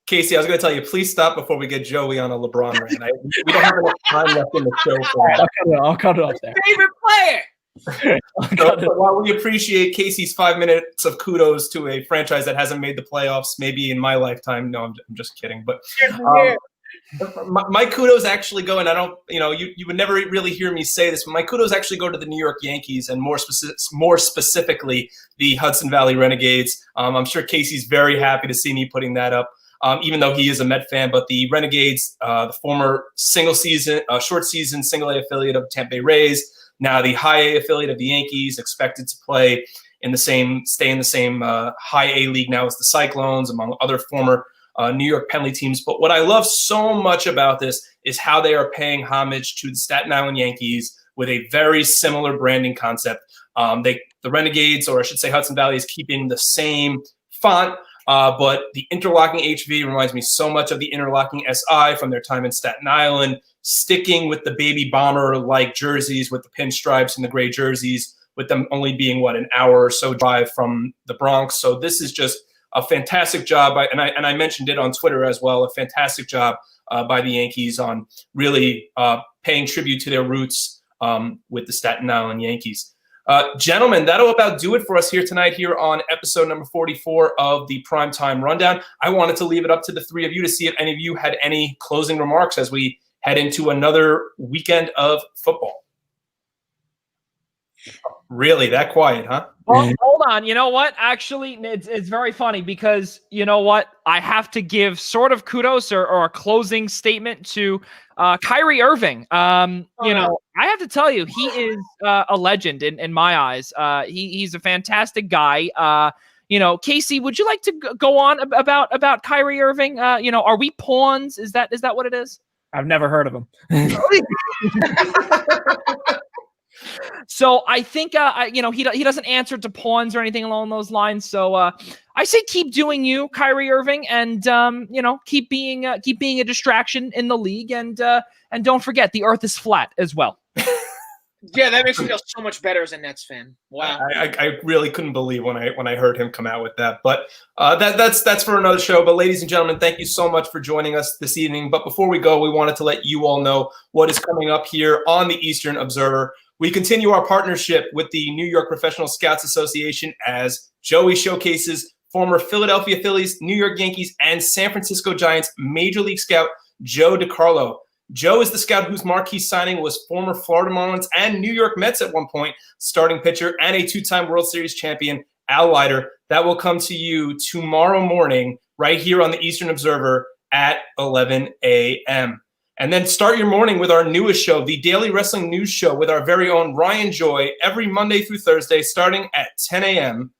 Casey, I was going to tell you, please stop before we get Joey on a LeBron rant. We don't have enough time left in the show for that. I'll cut it off there. Favorite player. So while we appreciate Casey's 5 minutes of kudos to a franchise that hasn't made the playoffs, maybe in my lifetime. No, I'm just kidding. But my kudos actually go, and I don't, you would never really hear me say this, but my kudos actually go to the New York Yankees and more specifically the Hudson Valley Renegades. I'm sure Casey's very happy to see me putting that up. Even though he is a Met fan, but the Renegades, the former short season single-A affiliate of Tampa Bay Rays, now the high-A affiliate of the Yankees, expected to stay in the same high-A league now as the Cyclones, among other former New York Penalty teams. But what I love so much about this is how they are paying homage to the Staten Island Yankees with a very similar branding concept. The Renegades, or I should say Hudson Valley, is keeping the same font, but the interlocking HV reminds me so much of the interlocking SI from their time in Staten Island, sticking with the baby bomber-like jerseys with the pinstripes and the gray jerseys, with them only being, an hour or so drive from the Bronx. So this is just a fantastic job. And I mentioned it on Twitter as well, a fantastic job by the Yankees on really paying tribute to their roots with the Staten Island Yankees. Gentlemen, that'll about do it for us here tonight here on episode number 44 of the Primetime Rundown. I wanted to leave it up to the three of you to see if any of you had any closing remarks as we head into another weekend of football. Really, that quiet, huh? Well, hold on. You know what? Actually, it's very funny because you know what? I have to give sort of kudos or a closing statement to Kyrie Irving. I have to tell you, he is a legend in my eyes. He's a fantastic guy. Casey, would you like to go on about Kyrie Irving? Are we pawns? Is that what it is? I've never heard of him. So I think he doesn't answer to pawns or anything along those lines. So I say keep doing you, Kyrie Irving, and keep being a distraction in the league, and don't forget the Earth is flat as well. Yeah, that makes me feel so much better as a Nets fan. Wow, I really couldn't believe when I heard him come out with that. But that's for another show. But ladies and gentlemen, thank you so much for joining us this evening. But before we go, we wanted to let you all know what is coming up here on the Eastern Observer. we continue our partnership with the New York Professional Scouts Association as Joey showcases former Philadelphia Phillies, New York Yankees, and San Francisco Giants Major League Scout Joe DiCarlo. Joe is the scout whose marquee signing was former Florida Marlins and New York Mets at one point, starting pitcher and a two-time World Series champion, Al Leiter. That will come to you tomorrow morning right here on the Eastern Observer at 11 a.m. And then start your morning with our newest show, the Daily Wrestling News Show with our very own Ryan Joy, every Monday through Thursday starting at 10 a.m.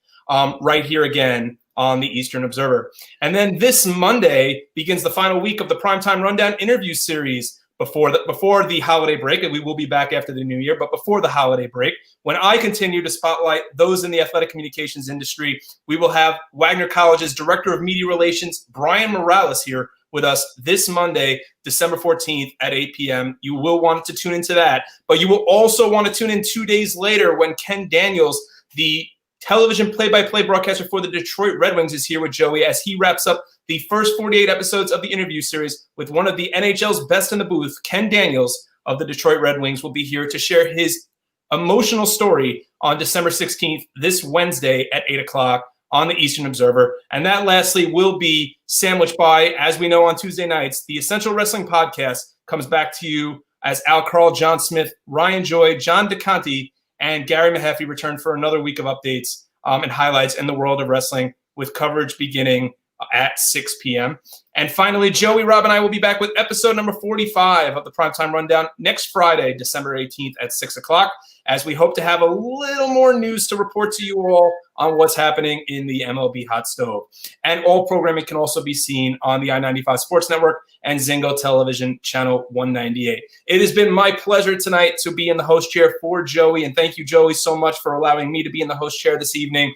Right here again on the Eastern Observer. And then this Monday begins the final week of the Primetime Rundown interview series before the holiday break, and we will be back after the new year, but before the holiday break, when I continue to spotlight those in the athletic communications industry, we will have Wagner College's Director of Media Relations, Brian Morales, here with us this Monday, December 14th at 8 p.m. You will want to tune into that, but you will also want to tune in 2 days later when Ken Daniels, the television play-by-play broadcaster for the Detroit Red Wings, is here with Joey as he wraps up the first 48 episodes of the interview series with one of the NHL's best in the booth. Ken Daniels of the Detroit Red Wings will be here to share his emotional story on December 16th, this Wednesday at 8 o'clock on the Eastern Observer. And that lastly will be sandwiched by, as we know on Tuesday nights, the Essential Wrestling Podcast comes back to you as Al Carl, John Smith, Ryan Joy, John DeConti, and Gary Mahaffey return for another week of updates and highlights in the world of wrestling with coverage beginning at 6 p.m. And finally, Joey, Rob, and I will be back with episode number 45 of the Primetime Rundown next Friday, December 18th at 6 o'clock, as we hope to have a little more news to report to you all on what's happening in the MLB hot stove. And all programming can also be seen on the I-95 Sports Network and Zingo Television Channel 198. It has been my pleasure tonight to be in the host chair for Joey, and thank you, Joey, so much for allowing me to be in the host chair this evening.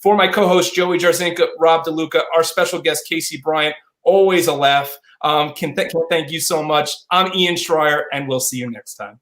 For my co-host, Joey Jarzinka, Rob DeLuca, our special guest, Casey Bryant, always a laugh. Can thank you so much. I'm Ian Schraier, and we'll see you next time.